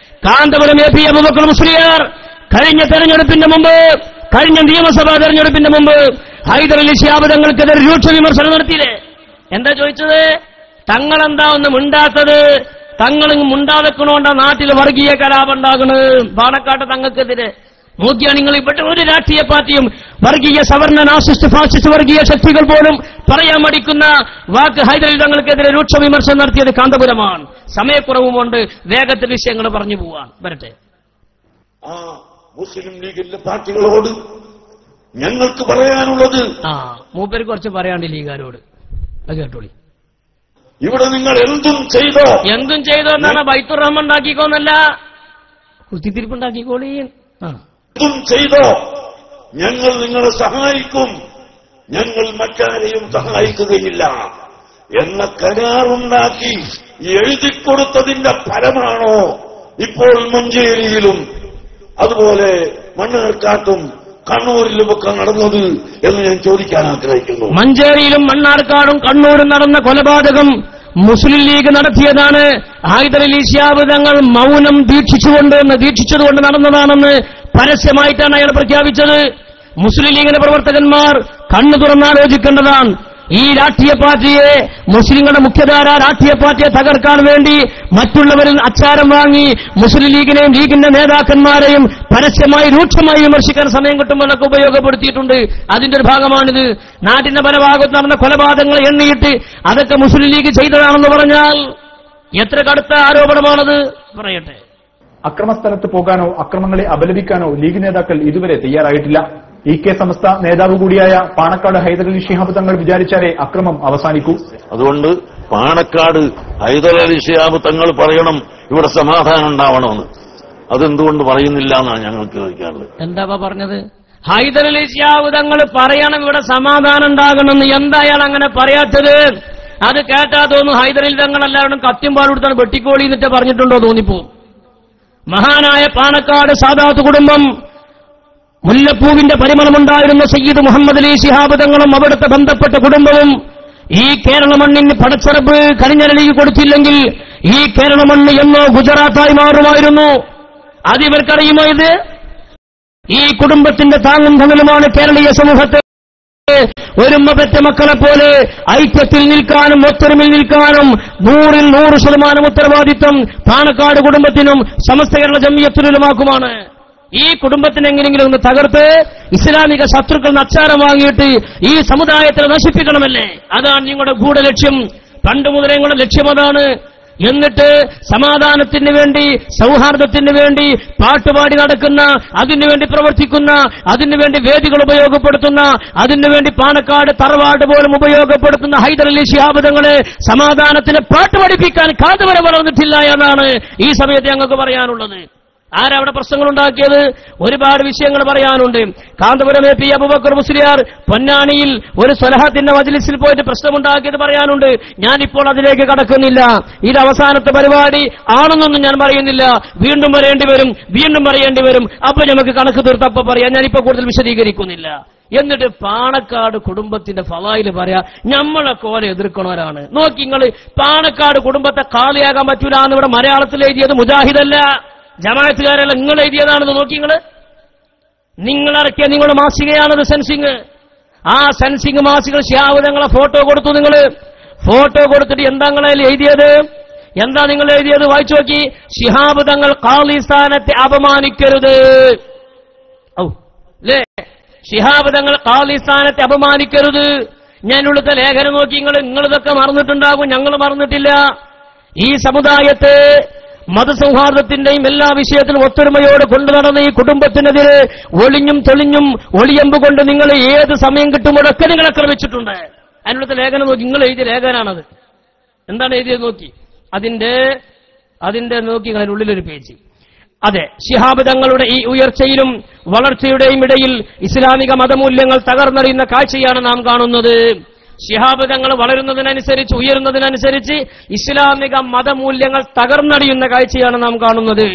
കാന്തപുരം AP അബൂബക്കർ മുസ്ലിയാർ കഴിഞ്ഞ തെരഞ്ഞെടുപ്പിന്റെ മുമ്പ്, കഴിഞ്ഞ നിയമസഭാ തെരഞ്ഞെടുപ്പിന്റെ മുമ്പ് ഹൈദരലി ശിഹാബ് തങ്ങൾക്കെതിരെ രൂക്ഷ വിമർശനം നടത്തിയില്ലേ? എന്താ ചോദിച്ചത്? തങ്ങളെന്താ ഒന്നും മിണ്ടാത്തത്? തങ്ങൾ മുണ്ടാതെക്കണോണ്ട നാട്ടിൽ വർഗീയ കലാപം ഉണ്ടാകുന്നത് പാണക്കാട്ട് തങ്ങൾക്കെതിരെ. നോക്കിയാൽ നിങ്ങൾ ഇവിടെ ഒരു രാഷ്ട്രീയ പാർട്ടിയും വർഗീയ സവർണ നാസിസ്റ്റ് ഫാസിസ്റ്റ് വർഗീയ ശക്തികൾ പോലും പറയാൻ മടിക്കുന്ന വാക്ക് ഹൈദരലി തങ്ങൾക്കെതിരെ രൂക്ഷ വിമർശനം നടത്തിയത് കാന്തപുരമാണ്. സമയക്കുറവുമുണ്ട്, വേഗത്തിൽ വിഷയങ്ങൾ പറഞ്ഞു പോവാൻ വരട്ടെ. ആ മുസ്ലിം ലീഗിലെ പാർട്ടികളോട് ഞങ്ങൾക്ക് പറയാനുള്ളത്, മൂപ്പര് കുറച്ച് പറയാണ്ട് ലീഗാരോട്, അത് കേട്ടോളി. ഇവിടെ നിങ്ങൾ എന്തും ചെയ്തോ എന്നാണ് ബൈത്തുർ റഹ്മാൻ ഉണ്ടാക്കിക്കോന്നല്ല, കുത്തിത്തിരിപ്പുണ്ടാക്കിക്കോളീ. എന്തും ചെയ്തോ, ഞങ്ങൾ നിങ്ങളെ സഹായിക്കും, ഞങ്ങൾ മറ്റാരെയും സഹായിക്കുകയില്ല എന്ന കരാറുണ്ടാക്കി എഴുതിക്കൊടുത്തതിന്റെ ഫലമാണോ ഇപ്പോൾ മഞ്ചേരിയിലും അതുപോലെ മണ്ണാർക്കാട്ടും കണ്ണൂരിലുമൊക്കെ നടന്നത് എന്ന് ഞാൻ ചോദിക്കാൻ ആഗ്രഹിക്കുന്നു. മഞ്ചേരിയിലും മണ്ണാർക്കാടും കണ്ണൂരും നടന്ന കൊലപാതകം മുസ്ലിം ലീഗ് നടത്തിയതാണ്. ഹൈദരലി ശിഹാബ് തങ്ങൾ മൗനം ദീക്ഷിച്ചതുകൊണ്ട് നടന്നതാണെന്ന് പരസ്യമായിട്ടാണ് അയാൾ പ്രഖ്യാപിച്ചത്. മുസ്ലിം ലീഗിന്റെ പ്രവർത്തകന്മാർ കണ്ണു തുറന്നാലോചിക്കേണ്ടതാണ്. ഈ രാഷ്ട്രീയ പാർട്ടിയെ, മുസ്ലിങ്ങളുടെ മുഖ്യധാര രാഷ്ട്രീയ പാർട്ടിയെ തകർക്കാൻ വേണ്ടി മറ്റുള്ളവരിൽ അച്ചാരം വാങ്ങി മുസ്ലിം ലീഗിനെയും ലീഗിന്റെ നേതാക്കന്മാരെയും പരസ്യമായി രൂക്ഷമായി വിമർശിക്കാൻ സമയം കിട്ടുമ്പോഴൊക്കെ ഉപയോഗപ്പെടുത്തിയിട്ടുണ്ട്. അതിന്റെ ഒരു ഭാഗമാണിത്. നാട്ടിന്റെ പല ഭാഗത്ത് നടന്ന കൊലപാതകങ്ങൾ എണ്ണിയിട്ട് അതൊക്കെ മുസ്ലിം ലീഗ് ചെയ്തതാണെന്ന് പറഞ്ഞാൽ എത്ര കടുത്ത ആരോപണമാണത് പറയട്ടെ. അക്രമസ്ഥലത്ത് പോകാനോ അക്രമങ്ങളെ അപലപിക്കാനോ ലീഗ് നേതാക്കൾ ഇതുവരെ തയ്യാറായിട്ടില്ല. EK സമസ്ത നേതാവ് കൂടിയായ പാണക്കാട് ഹൈദരലി ശിഹാബ് തങ്ങൾ വിചാരിച്ചാലേ അക്രമം അവസാനിക്കൂ. അതുകൊണ്ട് പാണക്കാട് ഹൈദരലി ശിഹാബ് തങ്ങൾ പറയണം ഇവിടെ സമാധാനം ഉണ്ടാവണമെന്ന്. അതെന്തുകൊണ്ട് പറയുന്നില്ല എന്നാണ് ഞങ്ങൾക്ക് ചോദിക്കാറുള്ളത്. എന്താ പറഞ്ഞത്? ഹൈദരലി ശിഹാബ് തങ്ങൾ പറയണം ഇവിടെ സമാധാനം ഉണ്ടാകണമെന്ന്. എന്തായാലും അങ്ങനെ പറയാത്തത്? അത് കേട്ടാ തോന്നുന്നു ഹൈദരലി തങ്ങൾ എല്ലാവരും കത്തിയും പാടുകൊടുത്താണ് വെട്ടിക്കോളി എന്നിട്ട് പറഞ്ഞിട്ടുണ്ടോ തോന്നിപ്പോ. മഹാനായ പാണക്കാട് സാദാത്ത് കുടുംബം, മുല്ലപ്പൂവിന്റെ പരിമളമുണ്ടായിരുന്ന സയ്യിദ് മുഹമ്മദ് അലി ശിഹാബ് തങ്ങളും അവിടുത്തെ ബന്ധപ്പെട്ട കുടുംബവും ഈ കേരള മണ്ണിന് പടച്ചറബ് കരിഞ്ഞരളിക്ക് കൊടുത്തില്ലെങ്കിൽ ഈ കേരള മണ്ണ് എന്നോ ഗുജറാത്തായി മാറുമായിരുന്നു. അതിവർക്കറിയുമോ? ഇത് ഈ കുടുംബത്തിന്റെ താങ്ങും തണലുമാണ് കേരളീയ സമൂഹത്തെ ഒരുമ പെറ്റ മക്കളെ പോലെ ഐക്യത്തിൽ നിൽക്കാനും ഒത്തൊരുമിൽ നിൽക്കാനും 100% ഉത്തരവാദിത്വം പാണക്കാട് കുടുംബത്തിനും സമസ്ത കേരള ജംഇയ്യത്തുലുലമാക്കുമാണ്. ഈ കുടുംബത്തിന് എങ്ങനെയെങ്കിലും ഒന്ന് തകർത്ത് ഇസ്ലാമിക ശത്രുക്കൾ അച്ചാരം വാങ്ങിയിട്ട് ഈ സമുദായത്തെ നശിപ്പിക്കണമല്ലേ? അതാണ് നിങ്ങളുടെ ഗൂഢലക്ഷ്യം. പണ്ട് മുതലേ നിങ്ങളുടെ ലക്ഷ്യം അതാണ്. എന്നിട്ട് സമാധാനത്തിന് വേണ്ടി, സൗഹാർദ്ദത്തിന് വേണ്ടി പാട്ടുപാടി നടക്കുന്ന, അതിനുവേണ്ടി പ്രവർത്തിക്കുന്ന, അതിനുവേണ്ടി വേദികൾ ഉപയോഗപ്പെടുത്തുന്ന, അതിനുവേണ്ടി പാണക്കാട് തറവാട് പോലും ഉപയോഗപ്പെടുത്തുന്ന ഹൈദരലി ശിഹാബ് തങ്ങളെ സമാധാനത്തിന് പാട്ട് പഠിപ്പിക്കാൻ കാതുവരെ വളർന്നിട്ടില്ല എന്നാണ് ഈ സമയത്ത് ഞങ്ങൾക്ക് പറയാനുള്ളത്. ആരവിടെ പ്രശ്നങ്ങളുണ്ടാക്കിയത്? ഒരുപാട് വിഷയങ്ങൾ പറയാനുണ്ട്. കാന്തപുരം AP അബൂബക്കർ മുസ്ലിയാർ പൊന്നാനിയിൽ ഒരു സ്വലഹത്തിന്റെ മജ്ലിസിൽ പോയിട്ട് പ്രശ്നമുണ്ടാക്കിയത് പറയാനുണ്ട്. ഞാനിപ്പോൾ അതിലേക്ക് കടക്കുന്നില്ല. ഇത് അവസാനത്തെ പരിപാടി ആണെന്നൊന്നും ഞാൻ പറയുന്നില്ല. വീണ്ടും പറയേണ്ടി വരും. അപ്പൊ നമുക്ക് കണക്ക് തീർത്തപ്പോ പറയാം. ഞാനിപ്പോ കൂടുതൽ വിശദീകരിക്കുന്നില്ല. എന്നിട്ട് പാണക്കാട് കുടുംബത്തിന്റെ ഫളായിൽ പറയാ നമ്മളൊക്കെ ഓരെ എതിർക്കണവരാണ്. നോക്കി നിങ്ങൾ, പാണക്കാട് കുടുംബത്തെ കാളിയാകാൻ പറ്റൂല എന്ന് ഇവിടെ മലയാളത്തിൽ എഴുതിയത് മുജാഹിദല്ല, ജമാഅത്തുകാരല്ല, നിങ്ങൾ എഴുതിയതാണെന്ന് നോക്കി. നിങ്ങളിറക്കിയ നിങ്ങളുടെ മാസികയാണത് സെൻസിങ്. ആ സെൻസിങ് മാസികൾ ശിഹാബ് തങ്ങളെ ഫോട്ടോ കൊടുത്തു. നിങ്ങൾ ഫോട്ടോ കൊടുത്തിട്ട് എന്താ എഴുതിയത്? എന്താ നിങ്ങൾ എഴുതിയത്? വായിച്ചു നോക്കി. ശിഹാബ് തങ്ങൾ ഖാളി സ്ഥാനത്തെ അപമാനിക്കരുത്. ശിഹാബ് തങ്ങൾ ഖാളി സ്ഥാനത്തെ അപമാനിക്കരുത്. ഞാനുള്ളത്തെ ലേഖനം നോക്കി. നിങ്ങളിതൊക്കെ മറന്നിട്ടുണ്ടാകും, ഞങ്ങൾ മറന്നിട്ടില്ല. ഈ സമുദായത്തെ മതസൗഹാർദ്ദത്തിന്റെയും എല്ലാ വിഷയത്തിലും ഒത്തൊരുമയോട് കൊണ്ടു നടന്ന ഈ കുടുംബത്തിനെതിരെ ഒളിഞ്ഞും തെളിഞ്ഞും ഒളിയമ്പ് കൊണ്ട് നിങ്ങൾ ഏത് സമയം കിട്ടുമ്പോഴൊക്കെ നിങ്ങൾ ആക്രമിച്ചിട്ടുണ്ട്. അതിനുള്ള ലേഖനം നോക്കി, നിങ്ങൾ എഴുതിയ ലേഖനാണത്. എന്താണ് എഴുതിയത് നോക്കി, അതിന്റെ നോക്കി അതിനുള്ളിലൊരു പേജ്. അതെ, ശിഹാബ് തങ്ങളുടെ ഈ ഉയർച്ചയിലും വളർച്ചയുടെയും ഇടയിൽ ഇസ്ലാമിക മതമൂല്യങ്ങൾ തകർന്നറിയുന്ന കാഴ്ചയാണ് നാം കാണുന്നത്. ശിഹാബ് തങ്ങൾ വളരുന്നതിനനുസരിച്ച് ഉയരുന്നതിനനുസരിച്ച് ഇസ്ലാമിക മതമൂല്യങ്ങൾ തകർന്നടിയുന്ന കാഴ്ചയാണ് നാം കാണുന്നത്.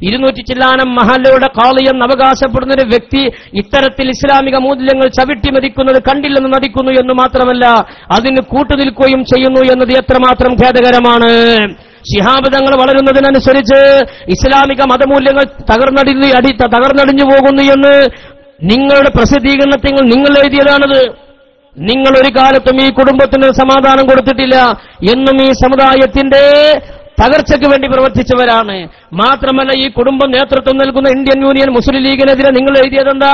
200 ചില്ലാനം മഹല്ലയുടെ ഖാളിയെന്ന് അവകാശപ്പെടുന്ന ഒരു വ്യക്തി ഇത്തരത്തിൽ ഇസ്ലാമിക മൂല്യങ്ങൾ ചവിട്ടിമതിക്കുന്നത് കണ്ടില്ലെന്ന് നടിക്കുന്നു എന്ന് മാത്രമല്ല, അതിന് കൂട്ടുനിൽക്കുകയും ചെയ്യുന്നു എന്നത് എത്രമാത്രം ഖേദകരമാണ്. ശിഹാബ് തങ്ങൾ വളരുന്നതിനനുസരിച്ച് ഇസ്ലാമിക മതമൂല്യങ്ങൾ തകർന്നടിഞ്ഞു പോകുന്നു എന്ന് നിങ്ങളുടെ പ്രസിദ്ധീകരണത്തിൽ നിങ്ങൾ എഴുതിയതാണത്. നിങ്ങൾ ഒരു കാലത്തും ഈ കുടുംബത്തിന് സമാധാനം കൊടുത്തിട്ടില്ല, എന്നും ഈ സമുദായത്തിന്റെ തകർച്ചയ്ക്ക് വേണ്ടി പ്രവർത്തിച്ചവരാണ്. മാത്രമല്ല, ഈ കുടുംബം നേതൃത്വം നൽകുന്ന ഇന്ത്യൻ യൂണിയൻ മുസ്ലിം ലീഗിനെതിരെ നിങ്ങൾ എഴുതിയതെന്താ?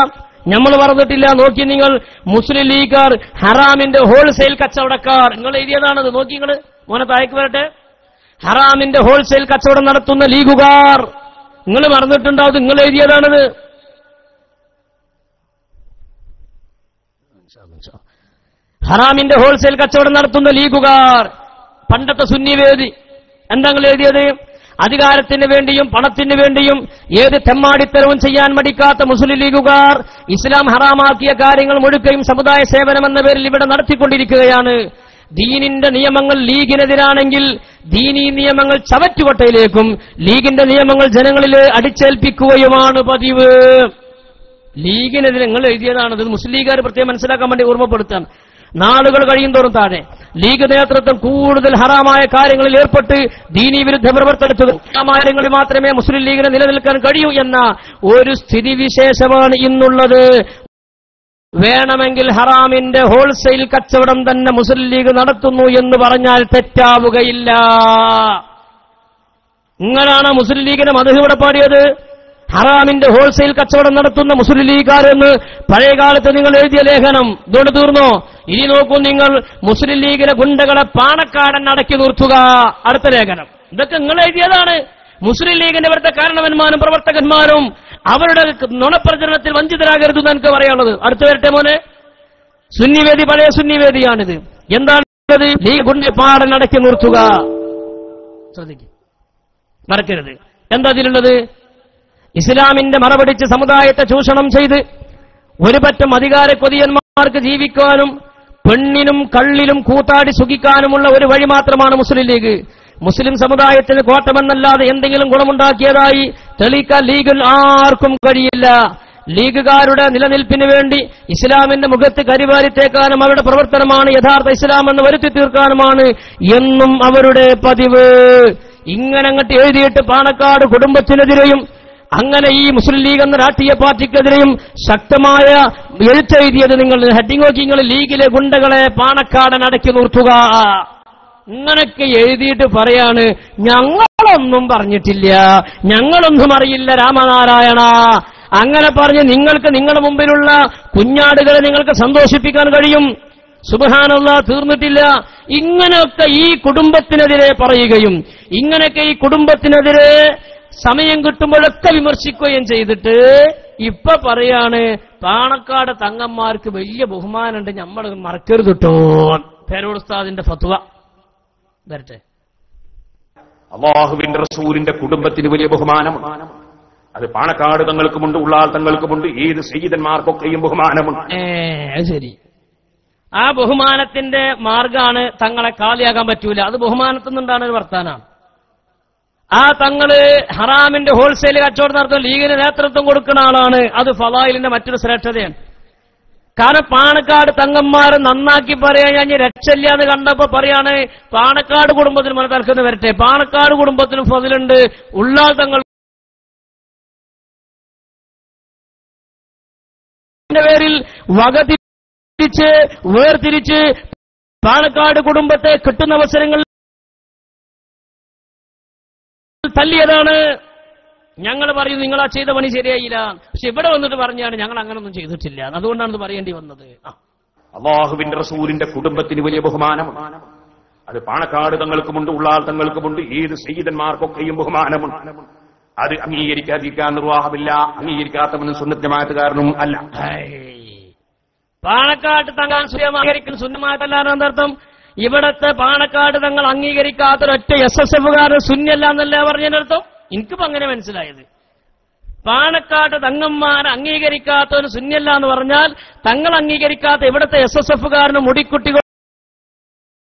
നമ്മൾ പറഞ്ഞിട്ടില്ല. നോക്കി നിങ്ങൾ, മുസ്ലിം ലീഗുകാർ ഹറാമിന്റെ ഹോൾസെയിൽ കച്ചവടക്കാർ, നിങ്ങൾ എഴുതിയതാണത്. നോക്കി നിങ്ങൾ, മോനെ താഴേക്ക് വരട്ടെ. ഹറാമിന്റെ ഹോൾസെയിൽ കച്ചവടം നടത്തുന്ന ലീഗുകാർ, നിങ്ങൾ മറന്നിട്ടുണ്ടാവും, നിങ്ങൾ എഴുതിയതാണത്. ഹറാമിന്റെ ഹോൾസെയിൽ കച്ചവടം നടത്തുന്ന ലീഗുകാർ, പണ്ടത്തെ സുന്നിവേദി. എന്താ നിങ്ങൾ എഴുതിയത്? അധികാരത്തിന് വേണ്ടിയും പണത്തിന് വേണ്ടിയും ഏത് തെമ്മാടിത്തരവും ചെയ്യാൻ മടിക്കാത്ത മുസ്ലിം ലീഗുകാർ ഇസ്ലാം ഹറാമാക്കിയ കാര്യങ്ങൾ മുഴുക്കയും സമുദായ സേവനമെന്ന പേരിൽ ഇവിടെ നടത്തിക്കൊണ്ടിരിക്കുകയാണ്. ദീനിന്റെ നിയമങ്ങൾ ലീഗിനെതിരാണെങ്കിൽ ദീനീ നിയമങ്ങൾ ചവറ്റുകൊട്ടയിലേക്കും ലീഗിന്റെ നിയമങ്ങൾ ജനങ്ങളിൽ അടിച്ചേൽപ്പിക്കുകയുമാണ് പതിവ്. ലീഗിനെതിരെ നിങ്ങൾ എഴുതിയതാണത്. മുസ്ലിം ലീഗുകാർ പ്രത്യേകം മനസ്സിലാക്കാൻ വേണ്ടി ഓർമ്മപ്പെടുത്താം. നാളുകൾ കഴിയുന്തോറും താഴെ ലീഗ് നേതൃത്വം കൂടുതൽ ഹറാമായ കാര്യങ്ങളിൽ ഏർപ്പെട്ട് ദീനീ വിരുദ്ധ പ്രവർത്തനത്തിൽ കാര്യങ്ങളിൽ മാത്രമേ മുസ്ലിം ലീഗിന് നിലനിൽക്കാൻ കഴിയൂ എന്ന ഒരു സ്ഥിതിവിശേഷമാണ് ഇന്നുള്ളത്. വേണമെങ്കിൽ ഹറാമിന്റെ ഹോൾസെയിൽ കച്ചവടം തന്നെ മുസ്ലിം ലീഗ് നടത്തുന്നു എന്ന് പറഞ്ഞാൽ തെറ്റാവുകയില്ല. ഇങ്ങനാണ് മുസ്ലിം ലീഗിന്റെ മദ്ഹ് ഇവിടെ പാടിയത്. ഹറാമിന്റെ ഹോൾസെയിൽ കച്ചവടം നടത്തുന്ന മുസ്ലിം ലീഗുകാരെന്ന് പഴയകാലത്ത് നിങ്ങൾ എഴുതിയ ലേഖനം ഇതോട് തീർന്നോ? ഇനി നോക്കൂ നിങ്ങൾ, മുസ്ലിം ലീഗിലെ ഗുണ്ടകളെ പാണക്കാടൻ അടക്കി നിർത്തുക. അടുത്ത ലേഖനം ഇതൊക്കെ നിങ്ങൾ എഴുതിയതാണ്. മുസ്ലിം ലീഗിന്റെ ഇവിടുത്തെ കാരണവന്മാരും പ്രവർത്തകന്മാരും അവരുടെ നുണപ്രചരണത്തിൽ വഞ്ചിതരാകരുതെന്ന് എനിക്ക് പറയാനുള്ളത്. അടുത്ത വരട്ടെ മോനെ. സുന്നിവേദി പഴയ സുന്നിവേദിയാണിത്. എന്താണ് ലീഗ് ഗുണ്ട പാടൻ അടക്കി നിർത്തുക? ശ്രദ്ധിക്കും, മറക്കരുത്. എന്താ അതിലുള്ളത്? ഇസ്ലാമിന്റെ മറപിടിച്ച് സമുദായത്തെ ചൂഷണം ചെയ്ത് ഒരു പറ്റം അധികാര കൊതിയന്മാർക്ക് ജീവിക്കാനും പെണ്ണിനും കള്ളിലും കൂത്താടി സുഖിക്കാനുമുള്ള ഒരു വഴി മാത്രമാണ് മുസ്ലിം ലീഗ്. മുസ്ലിം സമുദായത്തിന് കോട്ടമെന്നല്ലാതെ എന്തെങ്കിലും ഗുണമുണ്ടാക്കിയതായി തെളിയിക്കാൻ ലീഗിൽ ആർക്കും കഴിയില്ല. ലീഗുകാരുടെ നിലനിൽപ്പിന് വേണ്ടി ഇസ്ലാമിന്റെ മുഖത്ത് കരിവാരിത്തേക്കാനും അവരുടെ പ്രവർത്തനമാണ് യഥാർത്ഥ ഇസ്ലാം എന്ന് വരുത്തി തീർക്കാനുമാണ് എന്നും അവരുടെ പതിവ്. ഇങ്ങനെ അങ്ങോട്ട് എഴുതിയിട്ട് പാണക്കാട് കുടുംബത്തിനെതിരെയും അങ്ങനെ ഈ മുസ്ലിം ലീഗ് എന്ന രാഷ്ട്രീയ പാർട്ടിക്കെതിരെയും ശക്തമായ എഴുത്തെഴുതിയത് നിങ്ങൾ ഹെഡിങ് നോക്കി, നിങ്ങൾ ലീഗിലെ ഗുണ്ടകളെ പാണക്കാടൻ അടക്കി നിർത്തുക. ഇങ്ങനൊക്കെ എഴുതിയിട്ട് പറയാണ് ഞങ്ങളൊന്നും പറഞ്ഞിട്ടില്ല, ഞങ്ങളൊന്നും അറിയില്ല രാമനാരായണ. അങ്ങനെ പറഞ്ഞ് നിങ്ങൾക്ക് നിങ്ങളുടെ മുമ്പിലുള്ള കുഞ്ഞാടുകളെ നിങ്ങൾക്ക് സന്തോഷിപ്പിക്കാൻ കഴിയും. സുബ്ഹാനല്ലാഹ്, തീർന്നിട്ടില്ല. ഇങ്ങനെയൊക്കെ ഈ കുടുംബത്തിനെതിരെ പറയുകയും ഇങ്ങനെയൊക്കെ ഈ കുടുംബത്തിനെതിരെ സമയം കിട്ടുമ്പോഴൊക്കെ വിമർശിക്കുകയും ചെയ്തിട്ട് ഇപ്പൊ പറയാണ് പാണക്കാട് തങ്ങന്മാർക്ക് വലിയ ബഹുമാനമുണ്ട്, നമ്മൾ മറക്കരുത് കേട്ടോ. പേരോടുസ്താദിന്റെ ഫത്വ വരട്ടെ. അല്ലാഹുവിന്റെ റസൂലിന്റെ കുടുംബത്തിന് വലിയ ബഹുമാനമാണ്. അത് പാണക്കാട് തങ്ങൾക്കുമുണ്ട്, ഉള്ളാൾ തങ്ങൾക്കുമുണ്ട്, ഏത് സയ്യിദന്മാർക്കൊക്കെയും ബഹുമാനമുണ്ട്. ശരി, ആ ബഹുമാനത്തിന്റെ മാർഗാണ് തങ്ങളെ കാലിയാകാൻ പറ്റൂല. അത് ബഹുമാനത്തുനിന്നുണ്ടാണ് ഒരു വർത്താനാണ്. ആ തങ്ങള് ഹറാമിന്റെ ഹോൾസെയിൽ കച്ചവടം നടത്തുന്ന ലീഗിന് നേതൃത്വം കൊടുക്കുന്ന ആളാണ്. അത് ഫളായിലിന്റെ മറ്റൊരു ശ്രേഷ്ഠതയാണ്. കാരണം പാണക്കാട് തങ്ങന്മാരെ നന്നാക്കി പറയാൻ ഞാൻ രക്ഷയില്ല എന്ന് കണ്ടപ്പോ പറയാണ് പാണക്കാട് കുടുംബത്തിന് മന തൽക്കുന്ന വരട്ടെ. പാണക്കാട് കുടുംബത്തിനും ഫതിലുണ്ട്, ഉള്ളാൾ തങ്ങൾ പേരിൽ വകതിരിച്ച് വേർതിരിച്ച് പാണക്കാട് കുടുംബത്തെ കിട്ടുന്ന അവസരങ്ങൾ തല്ലിയതാണ്. ഞങ്ങൾ പറയുന്നു നിങ്ങൾ ആ ചെയ്ത പണി ശരിയായില്ല. പക്ഷെ ഇവിടെ വന്നിട്ട് പറഞ്ഞാണ് ഞങ്ങൾ അങ്ങനൊന്നും ചെയ്തിട്ടില്ല, അതുകൊണ്ടാണ് ഇത് പറയേണ്ടി വന്നത്. അല്ലാഹുവിന്റെ റസൂലിന്റെ കുടുംബത്തിന് വലിയ ബഹുമാനമാണ്. അത് പാണക്കാട് തങ്ങൾക്കുമുണ്ട്, ഉള്ളാൾ തങ്ങൾക്കുമുണ്ട്, ഏത് സയ്യിദന്മാർക്കൊക്കെയും ബഹുമാനമുണ്ട്. അത് അംഗീകരിക്കാതിരിക്കാൻ നിർവാഹമില്ല. അംഗീകരിക്കാത്തവനും സുന്നത്ത് ജമാഅത്തുകാരനും അല്ല. പാണക്കാട്ട് തങ്ങൾ അംഗീകരിക്കുന്ന സുന്നമായിട്ടല്ലാന്നർത്ഥം. ഇവിടത്തെ പാണക്കാട് തങ്ങൾ അംഗീകരിക്കാത്തൊരൊറ്റ SSFകാരൻ സുന്നിയല്ല എന്നല്ല പറഞ്ഞതിനർത്ഥം. എനിക്കിപ്പോ അങ്ങനെ മനസ്സിലായത്. പാണക്കാട്ട് തങ്ങന്മാർ അംഗീകരിക്കാത്തവന് സുന്നിയല്ല എന്ന് പറഞ്ഞാൽ തങ്ങൾ അംഗീകരിക്കാത്ത ഇവിടത്തെ SSFകാരനും മുടിക്കുട്ടികളും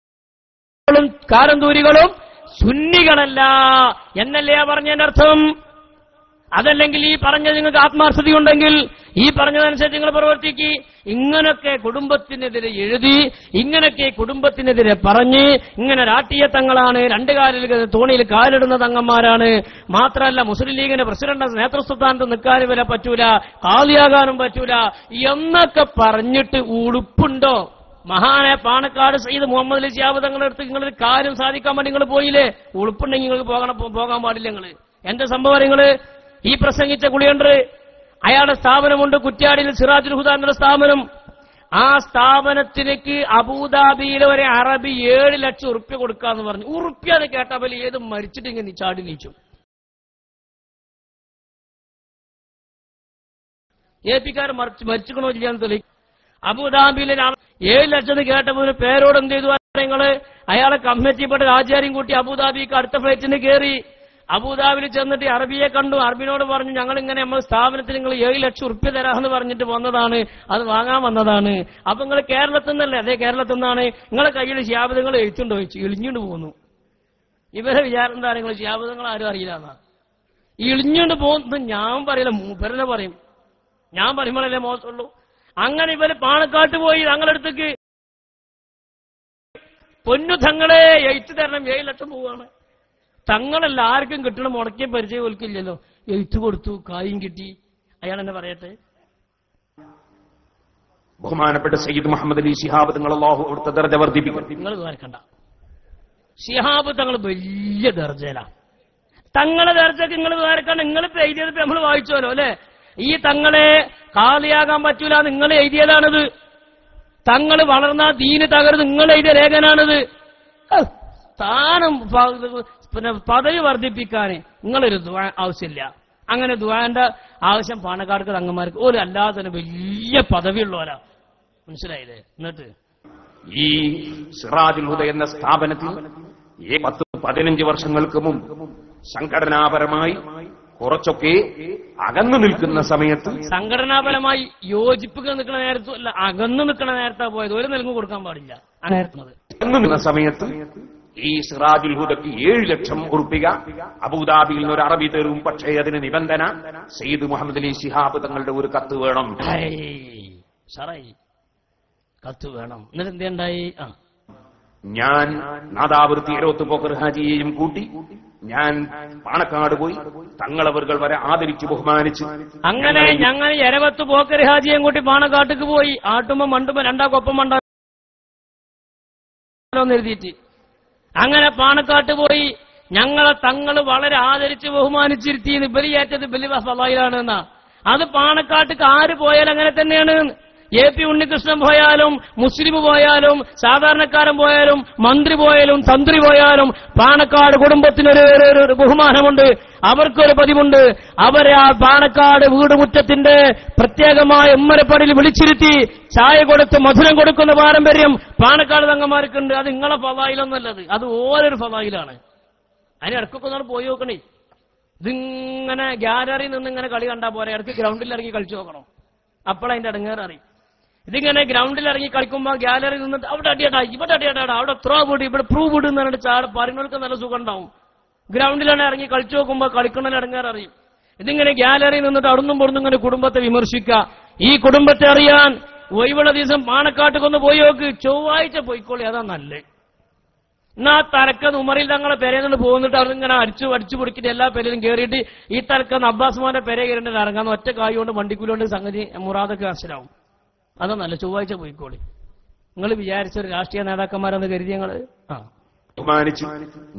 കാരന്തൂരികളും സുന്നികളല്ല എന്നല്ലേ പറഞ്ഞതിന്റെ അർത്ഥം. അതല്ലെങ്കിൽ ഈ പറഞ്ഞത് നിങ്ങൾക്ക് ആത്മാർത്ഥതയുണ്ടെങ്കിൽ ഈ പറഞ്ഞതനുസരിച്ച് നിങ്ങൾ പ്രവർത്തിക്കുക. ഇങ്ങനൊക്കെ കുടുംബത്തിനെതിരെ എഴുതി, ഇങ്ങനൊക്കെ കുടുംബത്തിനെതിരെ പറഞ്ഞ്, ഇങ്ങനെ രാഷ്ട്രീയ തങ്ങളാണ്, രണ്ടു കാലിൽ തോണിയിൽ കാലിടുന്ന തങ്ങന്മാരാണ്, മാത്രമല്ല മുസ്ലിം ലീഗിന്റെ പ്രസിഡന്റ് നേതൃസ്ഥാനത്ത് നിൽക്കാനും വരെ പറ്റൂല, കാളിയാകാനും പറ്റൂല എന്നൊക്കെ പറഞ്ഞിട്ട് ഉളുപ്പുണ്ടോ? മഹാനെ പാണക്കാട് സയ്യിദ് മുഹമ്മദ് അലി ശിഹാബ് തങ്ങളുടെ അടുത്ത് നിങ്ങളൊരു കാര്യം സാധിക്കാൻ വേണ്ടി നിങ്ങൾ പോയില്ലേ? ഉളുപ്പുണ്ടെങ്കിൽ നിങ്ങൾക്ക് പോകാൻ പാടില്ല. നിങ്ങൾ എന്റെ സംഭവം നിങ്ങൾ ഈ പ്രസംഗിച്ച കുളിയുണ്ട്, അയാളുടെ സ്ഥാപനമുണ്ട് കുറ്റ്യാടിയിൽ സിറാജുൽ ഹുദ എന്ന സ്ഥാപനം. ആ സ്ഥാപനത്തിലേക്ക് അബൂദാബിയിലെ ഒരു അറബി 7 ലക്ഷം ഉറുപ്പ്യ കൊടുക്കാന്ന് പറഞ്ഞു. ഉറുപ്പ്യ എന്ന് കേട്ടാൽ ഏത് മരിച്ചിട്ട് ഇങ്ങനെ ചാടി നീച്ചു. ഏപിക്കാർ മരിച്ചിക്കണോ ഇല്ലാന്ന് തെളിയിക്കും. അബുദാബിയിലെ 7 ലക്ഷം കേട്ടപ്പോൾ പേരോട് എന്ത് ചെയ്തു നിങ്ങള്? അയാളെ കമ്മിറ്റിപ്പെട്ട ആചാര്യം കൂട്ടി അബുദാബിക്ക് അടുത്ത ഫ്ലൈറ്റിന് കയറി. അബുദാബിയിൽ ചെന്നിട്ട് അറബിയെ കണ്ടു. അറബിനോട് പറഞ്ഞു, ഞങ്ങൾ ഇങ്ങനെ നമ്മുടെ സ്ഥാപനത്തിൽ നിങ്ങൾ 7 ലക്ഷം ഉറുപ്പ്യ തരാമെന്ന് പറഞ്ഞിട്ട് വന്നതാണ്, അത് വാങ്ങാൻ വന്നതാണ്. അപ്പൊ നിങ്ങൾ കേരളത്തിൽ നിന്നല്ലേ? അതേ കേരളത്തിൽ നിന്നാണ്. നിങ്ങളെ കയ്യിൽ ശിഹാബിതങ്ങൾ എഴുത്തുണ്ടോ ചോദിച്ചു. ഇളിഞ്ഞുകൊണ്ട് പോകുന്നു. ഇവരെ വിചാരം എന്താണ്? നിങ്ങൾ ശിഹാബിതങ്ങൾ ആരും അറിയില്ല എന്നാ. ഇളിഞ്ഞുകൊണ്ട് പോകുന്നത് ഞാൻ പറയില്ല, മൂപ്പരനെ പറയും. ഞാൻ പറയുമ്പോഴല്ലേ മോശമുള്ളൂ. അങ്ങനെ ഇവര് പാണക്കാട്ട് പോയി തങ്ങളടുത്തേക്ക് പൊന്നു തങ്ങളെ എഴുത്ത് തരണം, 7 ലക്ഷം പോവാണ്. തങ്ങളല്ല ആർക്കും കിട്ടണം, മുടക്കിയ പരിചയം ഒൽക്കില്ലല്ലോ. എഴുത്ത് കൊടുത്തു, കായും കിട്ടി. അയാൾ എന്നെ പറയട്ടെ. ബഹുമാനപ്പെട്ട സയ്യിദ് മുഹമ്മദ് അലി ശിഹാബ് തങ്ങൾ അല്ലാഹു അവിടുത്തെ ദർജ വർദ്ധിപ്പിക്കും. നിങ്ങൾ ദ്വാരക്കണ്ട. ശിഹാബ് തങ്ങൾ വലിയ ദർജയിലാണ്. തങ്ങളെ ദർജക്ക് നിങ്ങൾ ദ്വാരക്കണ്ട. നിങ്ങളിപ്പോ എഴുതിയത് നമ്മൾ വായിച്ചോലോ അല്ലെ? ഈ തങ്ങളെ കാളിയാകാൻ പറ്റൂല, നിങ്ങൾ എഴുതിയതാണിത്. തങ്ങൾ വളർന്ന ദീന് തകർന്ന് നിങ്ങൾ എഴുതിയ ലേഖനാണിത്. സ്ഥാനം പിന്നെ പദവി വർദ്ധിപ്പിക്കാൻ നിങ്ങളൊരു ദുആ ആവശ്യമില്ല. അങ്ങനെ ദുആന്റെ ആവശ്യം പാണക്കാർക്ക് തങ്ങന്മാർക്ക് ഒരു അല്ലാതെ തന്നെ വലിയ പദവിയുള്ളവരാ. മനസ്സിലായില്ലേ? എന്നിട്ട് ഈ സിറാജുൽ ഹുദ എന്ന സ്ഥാപനത്തിൽ 10-15 വർഷങ്ങൾക്ക് മുമ്പ് സംഘടനാപരമായി കുറച്ചൊക്കെ അകന്നു നിൽക്കുന്ന സമയത്ത്, സംഘടനാപരമായി യോജിപ്പിക്കാൻ നിൽക്കുന്ന നേരത്തും അല്ല, അകന്നു നിൽക്കുന്ന നേരത്താ പോയത്. ഒരു നിലങ്ങ് കൊടുക്കാൻ പാടില്ല. അകന്നു നിൽക്കുന്ന സമയത്ത് ഈ സിറാജുൽ ഹുദക്ക് 7 ലക്ഷം ഉറുപ്പിക അബുദാബിയിൽ നിന്ന് ഒരു അറബി തരും. പക്ഷേ അതിന് നിബന്ധന സയ്യിദ് മുഹമ്മദ് അലി ശിഹാബ് തങ്ങളുടെ ഒരു കത്ത് വേണം. കത്ത് വേണം. എന്നിട്ട് എന്തുണ്ടായി? ഞാൻ നാദാവൃത്തി എരോത്ത് പോക്കർ ഹാജിയെയും കൂട്ടി ഞാൻ പാണക്കാട് പോയി തങ്ങളവர்கள் വരെ ആദരിച്ച് ബഹുമാനിച്ച്, അങ്ങനെ ഞങ്ങൾ എരവത്ത് പോക്കർ ഹാജിയെയും കൂട്ടി പാണക്കാട്ടേക്ക് പോയി. ആട്ടുമ്പോ മണ്ടുമ്പോ രണ്ടാക്കൊപ്പം മണ്ടോന്ന് എഴുതിയിട്ട് അങ്ങനെ പാണക്കാട്ട് പോയി. ഞങ്ങളെ തങ്ങൾ വളരെ ആദരിച്ച് ബഹുമാനിച്ചിരുത്തി. ബലിയേറ്റത് ബലി ഫളായിലാണ് എന്നാ. അത് പാണക്കാട്ടേക്ക് ആര് പോയാലും അങ്ങനെ തന്നെയാണ്. AP ഉണ്ണികൃഷ്ണൻ പോയാലും, മുസ്ലിം പോയാലും, സാധാരണക്കാരൻ പോയാലും, മന്ത്രി പോയാലും, തന്ത്രി പോയാലും പാണക്കാട് കുടുംബത്തിനൊരു ബഹുമാനമുണ്ട്, അവർക്കൊരു പതിവുണ്ട്. അവരെ ആ പാണക്കാട് വീടുമുറ്റത്തിന്റെ പ്രത്യേകമായ ഉമ്മരപ്പടിയിൽ വിളിച്ചിരുത്തി ചായ കൊടുത്ത് മധുരം കൊടുക്കുന്ന പാരമ്പര്യം പാണക്കാട് തങ്ങന്മാർക്കുണ്ട്. അത് നിങ്ങളെ ഫളായിലൊന്നല്ലത്, അത് ഓരോരു ഫളായിലാണ്. അതിന് ഇടക്കൊക്കെ ഒന്ന് പോയി നോക്കണേ. ഇതിങ്ങനെ ഗ്യാലറിയിൽ നിന്ന് ഇങ്ങനെ കളി കണ്ടാൽ പോരെ, ഇടയ്ക്ക് ഗ്രൗണ്ടിൽ ഇറങ്ങി കളിച്ചു നോക്കണം. അപ്പോഴതിന്റെ അടങ്ങേറ് അറിയും. ഇതിങ്ങനെ ഗ്രൗണ്ടിൽ ഇറങ്ങി കളിക്കുമ്പോൾ ഗ്യാലറി നിന്നിട്ട് അവിടെ അടിയടാ, ഇവിടെ അടിയടാ, അവിടെ ത്രോ വിട്, ഇവിടെ പ്രൂവ് വിട് എന്ന് പറഞ്ഞിട്ട് ചാട് പറയുന്നവർക്ക് നല്ല സുഖം ഉണ്ടാവും. ഗ്രൗണ്ടിലാണ് ഇറങ്ങി കളിച്ചു നോക്കുമ്പോൾ കളിക്കണ ഇടങ്ങേറ് അറിയും. ഇതിങ്ങനെ ഗ്യാലറി നിന്നിട്ട് അവിടുന്നും പൊടുന്നും ഇങ്ങനെ കുടുംബത്തെ വിമർശിക്കുക. ഈ കുടുംബത്തെ അറിയാൻ ഒഴിവുള്ള ദിവസം പാണക്കാട്ടുകൊന്ന് പോയി നോക്ക്. ചൊവ്വാഴ്ച പോയിക്കോളി, അതാ നല്ലത്. എന്നാ തലക്കന്ന് ഉമറിൽ തങ്ങളെ പെരേന്ന് പോകുന്നിട്ട് അവരിങ്ങനെ അടിച്ചു പൊടിക്കിട്ട് എല്ലാ പെരയിലും കയറിയിട്ട് ഈ തലക്കന്ന് അബ്ബാസ് മോന്റെ പെര കയറിയിട്ട് ഇറങ്ങാന്ന് ഒറ്റ കായ് കൊണ്ട് വണ്ടിക്കൂലുകൊണ്ട് സംഗതി മുറാദൊക്കെ മനസ്സിലാവും. അതാ നല്ല. ചൊവ്വാഴ്ച പോയിക്കോളി. നിങ്ങൾ വിചാരിച്ചൊരു രാഷ്ട്രീയ നേതാക്കന്മാരെന്ന് കരുതി ഞങ്ങള് ബഹുമാനിച്ച്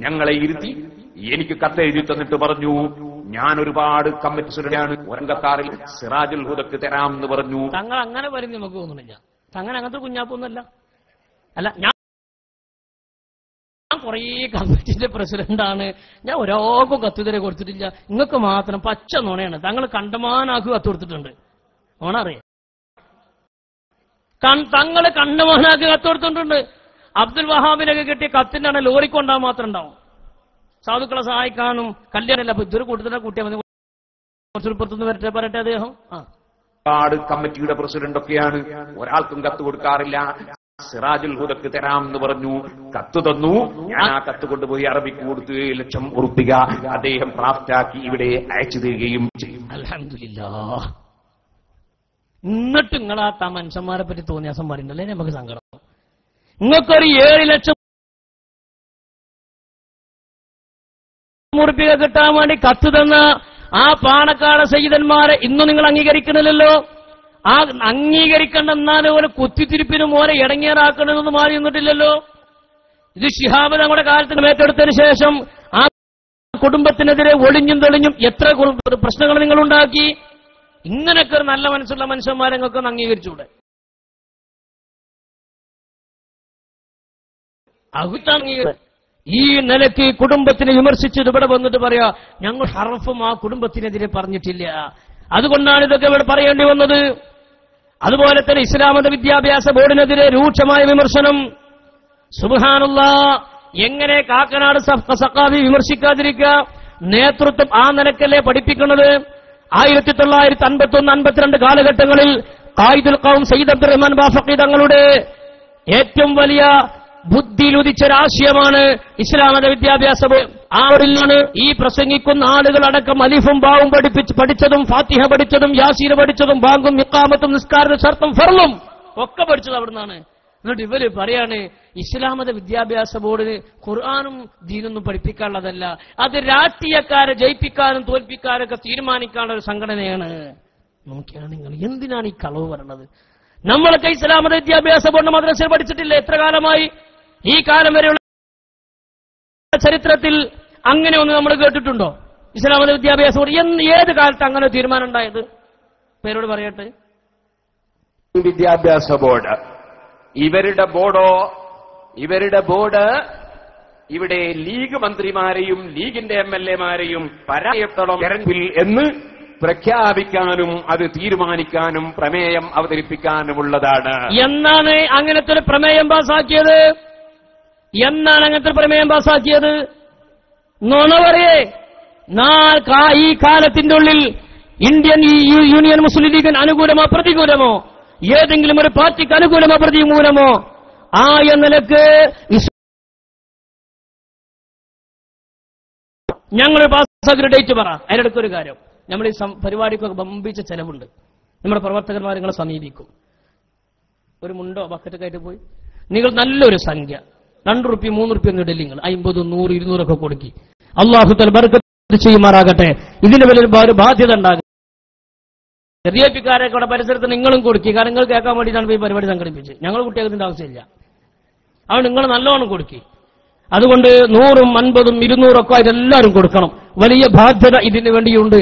ഞങ്ങളെ ഇരുത്തി എനിക്ക് കത്തെഴുതി തന്നിട്ട് പറഞ്ഞു, ഞാൻ ഒരുപാട് കമ്മിറ്റി സുരയാണ് ഒരങ്കക്കാറിൽ സിറാജുൽ ഹുദക്ക് തരാം എന്ന് പറഞ്ഞു. തങ്ങൾ അങ്ങനെ വരും നമുക്ക് തോന്നുന്നില്ല. തങ്ങൾ അങ്ങനത്തെ കുഞ്ഞാപ്പൊന്നുമല്ല. അല്ല, ഞാൻ കുറേ കമ്മിറ്റിന്റെ പ്രസിഡന്റാണ്. ഞാൻ ഒരാൾക്കും കത്തുതരെ കൊടുത്തിട്ടില്ല. നിങ്ങൾക്ക് മാത്രം പച്ച നുണയാണ്. തങ്ങൾ കണ്ടമാനാക്ക് കത്ത് കൊടുത്തിട്ടുണ്ട്. ഓണറിയാം. തങ്ങള് കണ്ണുമോഹനാക്കി കത്ത് കൊടുത്തിട്ടുണ്ട്. അബ്ദുൽ വഹാബിനൊക്കെ കിട്ടിയ കത്തിനാണ് ലോറിക്കൊണ്ടാൻ മാത്രം ഉണ്ടാവും. സാധുക്കളെ സഹായിക്കാനും കല്യാണമല്ല. അപ്പൊ ഇതൊരു കൂട്ടത്തിനെ കൂട്ടിയാൽ മതി. കുറച്ചൊരു പുറത്തുനിന്ന് വരട്ടെ പറയട്ടെ അദ്ദേഹം. കമ്മിറ്റിയുടെ പ്രസിഡന്റൊക്കെയാണ്, ഒരാൾക്കും കത്ത് കൊടുക്കാറില്ല. സിറാജുൽ ഹുദക്ക് തരാമെന്ന് പറഞ്ഞു, കത്ത് തന്നു. ഞാൻ ആ കത്ത് കൊണ്ടുപോയി അറബിക്ക് കൊടുത്ത് 7 ലക്ഷം ഉറുപ്പിക അദ്ദേഹം ഡ്രാഫ്റ്റാക്കി ഇവിടെ അയച്ചു തരികയും ചെയ്യും. അൽഹംദുലില്ലാഹ്. എന്നിട്ട് നിങ്ങൾ ആ മനുഷ്യന്മാരെ പറ്റി തോന്നിയാസം പറയുന്നല്ലേ നമുക്ക് സങ്കടം. നിങ്ങൾക്കൊരു 7 ലക്ഷം ഉറുപ്പിക കിട്ടാൻ വേണ്ടി കത്ത് തന്ന ആ പാണക്കാട് സയ്യിദന്മാരെ ഇന്നും നിങ്ങൾ അംഗീകരിക്കുന്നില്ലല്ലോ. ആ അംഗീകരിക്കണ്ടെന്നാലും ഒരു കുത്തിത്തിരിപ്പിനും ഓരെ ഇടങ്ങേറാക്കണമെന്ന് മാറി നിന്നിട്ടില്ലല്ലോ. ഇത് ശിഹാബ് നമ്മുടെ കാലത്തിന് ഏറ്റെടുത്തതിന് ശേഷം ആ കുടുംബത്തിനെതിരെ ഒളിഞ്ഞും തെളിഞ്ഞും എത്ര പ്രശ്നങ്ങൾ നിങ്ങൾ ഉണ്ടാക്കി. ഇങ്ങനെയൊക്കെ ഒരു നല്ല മനസ്സുള്ള മനുഷ്യന്മാരെ നിങ്ങൾക്കൊന്ന് അംഗീകരിച്ചൂടെ? ഈ നിലയ്ക്ക് കുടുംബത്തിനെ വിമർശിച്ചത് ഇവിടെ വന്നിട്ട് പറയാ ഞങ്ങൾ ഹർഫും ആ കുടുംബത്തിനെതിരെ പറഞ്ഞിട്ടില്ല, അതുകൊണ്ടാണ് ഇതൊക്കെ ഇവിടെ പറയേണ്ടി വന്നത്. അതുപോലെ തന്നെ ഇസ്ലാമത വിദ്യാഭ്യാസ ബോർഡിനെതിരെ രൂക്ഷമായ വിമർശനം. സുബ്ഹാനല്ലാഹ്, എങ്ങനെ കാക്കനാട് സഖാഫി വിമർശിക്കാതിരിക്കുക? നേതൃത്വം ആ നിലക്കല്ലേ പഠിപ്പിക്കുന്നത്. 1951-52 കാലഘട്ടങ്ങളിൽ ഖായിദുൽ ഖൗം സയ്യിദ് അബ്ദുറഹ്മാൻ ബാഫഖി തങ്ങളുടെ ഏറ്റവും വലിയ ബുദ്ധിയിലുദിച്ചൊരാശയമാണ് ഇസ്ലാമത വിദ്യാഭ്യാസ ബോർഡ്. ആ ഒരിലാണ് ഈ പ്രസംഗിക്കുന്ന ആളുകൾ അടക്കം അലിഫും ബാവും പഠിച്ചതും ഫാത്തിഹ പഠിച്ചതും യാസീൻ പഠിച്ചതും ബാങ്കും ഇഖാമത്തും നിസ്കാര ഷർത്തും ഫർളും ഒക്കെ പഠിച്ചത് അവിടുന്നാണ്. എന്നിട്ട് ഇവര് പറയാണ് ഇസ്ലാമത വിദ്യാഭ്യാസ ബോർഡിന് ഖുർആനും ദീനൊന്നും പഠിപ്പിക്കാനുള്ളതല്ല, അത് രാഷ്ട്രീയക്കാരെ ജയിപ്പിക്കാനും തോൽപ്പിക്കാനൊക്കെ തീരുമാനിക്കാനുള്ള ഒരു സംഘടനയാണ്. നോക്കിയാണ് നിങ്ങൾ എന്തിനാണ് ഈ കളവ് പറയണത്? നമ്മളൊക്കെ ഇസ്ലാമത വിദ്യാഭ്യാസ ബോർഡിന്റെ മദ്രസയിൽ പഠിച്ചിട്ടില്ല എത്ര കാലമായി? ഈ കാലം വരെയുള്ള ചരിത്രത്തിൽ അങ്ങനെ ഒന്ന് നമ്മൾ കേട്ടിട്ടുണ്ടോ? ഇസ്ലാമത വിദ്യാഭ്യാസ ബോർഡ് ഏത് കാലത്ത് അങ്ങനെ തീരുമാനം ഉണ്ടായത്? പേരോട് പറയട്ടെ. വിദ്യാഭ്യാസ ബോർഡ് ഇവരുടെ ബോർഡ് ഇവിടെ ലീഗ് മന്ത്രിമാരെയും ലീഗിന്റെ MLA-മാരെയും പരാജയത്തോളം എന്ന് പ്രഖ്യാപിക്കാനും അത് തീരുമാനിക്കാനും പ്രമേയം അവതരിപ്പിക്കാനുമുള്ളതാണ്. എന്നാണ് അങ്ങനത്തെ ഒരു പ്രമേയം പാസാക്കിയത്? നുണ പറയേ. ഈ കാലത്തിന്റെ ഉള്ളിൽ ഇന്ത്യൻ യൂണിയൻ മുസ്ലിം ലീഗിന് അനുകൂലമോ പ്രതികൂലമോ, ഏതെങ്കിലും ഒരു പാർട്ടിക്ക് അനുകൂലമോ പ്രതികൂലമോ ആയ നിലക്ക് ഞങ്ങൾ പാസ്സാക്കിയ ഡേറ്റ് പറ. അതിനിടയ്ക്കൊരു കാര്യം, നമ്മൾ ഈ പരിപാടിക്കൊക്കെ ബമ്പിച്ച ചെലവുണ്ട്. നമ്മുടെ പ്രവർത്തകന്മാർ നിങ്ങളെ സമീപിക്കും. ഒരു മുണ്ടോ ബക്കറ്റൊക്കെ ആയിട്ട് പോയി നിങ്ങൾ നല്ലൊരു സംഖ്യ 2 റുപ്യ 3 റുപ്യ ഒന്നും ഇടല്ലേ, നിങ്ങൾ 50, 100, 200 ഒക്കെ കൊടുക്കി. അല്ലാഹു തആല ബർക്കത്ത് ചെയ്യുമാറാകട്ടെ. ഇതിന് വലിയ ഒരു ബാധ്യത ഉണ്ടാകും. ചെറിയ പിക്കാരൊക്കെ അവിടെ പരിസരത്ത് നിങ്ങളും കൊടുക്കി. കാരണം നിങ്ങൾ കേൾക്കാൻ വേണ്ടിയിട്ടാണ് ഈ പരിപാടി സംഘടിപ്പിച്ച്. ഞങ്ങൾ കുട്ടികൾക്കിന്റെ ആവശ്യമില്ല. അതുകൊണ്ട് നിങ്ങൾ നല്ലോണം കൊടുക്കി. അതുകൊണ്ട് 100, 50, 200 ഒക്കെ ഇതെല്ലാവരും കൊടുക്കണം. വലിയ ബാധ്യത ഇതിന് വേണ്ടിയുണ്ട്.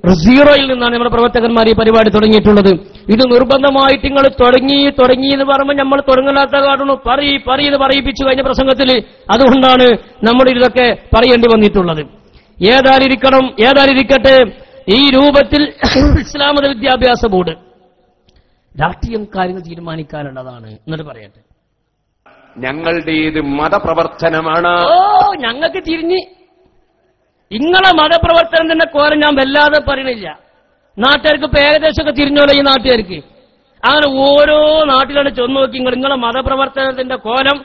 0-യിൽ നിന്നാണ് നമ്മുടെ പ്രവർത്തകന്മാർ ഈ പരിപാടി തുടങ്ങിയിട്ടുള്ളത്. ഇത് നിർബന്ധമായിട്ട് നിങ്ങൾ തുടങ്ങി എന്ന് പറയുമ്പോൾ നമ്മൾ തുടങ്ങാത്ത കാരണം എന്ന് പറയിപ്പിച്ചു കഴിഞ്ഞ പ്രസംഗത്തിൽ. അതുകൊണ്ടാണ് നമ്മൾ ഇതൊക്കെ പറയേണ്ടി വന്നിട്ടുള്ളത്. ഏതായിരിക്കട്ടെ, ഈ രൂപത്തിൽ ഇസ്ലാമത വിദ്യാഭ്യാസ ബോർഡ് രാഷ്ട്രീയം കാര്യങ്ങൾ തീരുമാനിക്കാനുള്ളതാണ്. എന്നിട്ട് പറയട്ടെ, ഞങ്ങളുടേത് മതപ്രവർത്തനമാണ്. ഞങ്ങൾക്ക് തിരിഞ്ഞ് നിങ്ങളെ മതപ്രവർത്തനത്തിന്റെ കോലം ഞാൻ വല്ലാതെ പറയണില്ല. നാട്ടുകാർക്ക് ഇപ്പൊ ഏകദേശമൊക്കെ തിരിഞ്ഞോലെ ഈ നാട്ടുകാർക്ക്. അങ്ങനെ ഓരോ നാട്ടിലാണ് ചെന്ന് നോക്കി നിങ്ങളെ മതപ്രവർത്തനത്തിന്റെ കോലം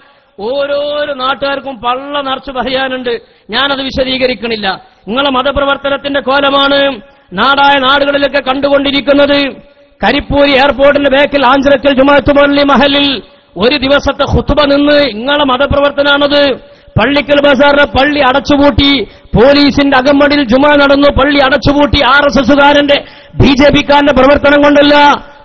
ഓരോരോ നാട്ടുകാർക്കും പള്ള നിറച്ചു പറയാനുണ്ട്. ഞാനത് വിശദീകരിക്കണില്ല. നിങ്ങളെ മതപ്രവർത്തനത്തിന്റെ കോലമാണ് നാടുകളിലൊക്കെ കണ്ടുകൊണ്ടിരിക്കുന്നത്. കരിപ്പൂരി എയർപോർട്ടിന്റെ ബാക്കിൽ ആഞ്ചിറക്കൽ ജുമാഅത്ത് പള്ളി മഹലിൽ ഒരു ദിവസത്തെ ഖുത്ബ നിന്ന് നിങ്ങളെ മതപ്രവർത്തനാണത്. പള്ളിക്കൽ ബസാറിന്റെ പള്ളി അടച്ചുപൂട്ടി, പോലീസിന്റെ അകമ്പടിയിൽ ജുമാ നടന്നു, പള്ളി അടച്ചുപൂട്ടി. RSSകാരന്റെ BJPക്കാരന്റെ പ്രവർത്തനം കൊണ്ടല്ല,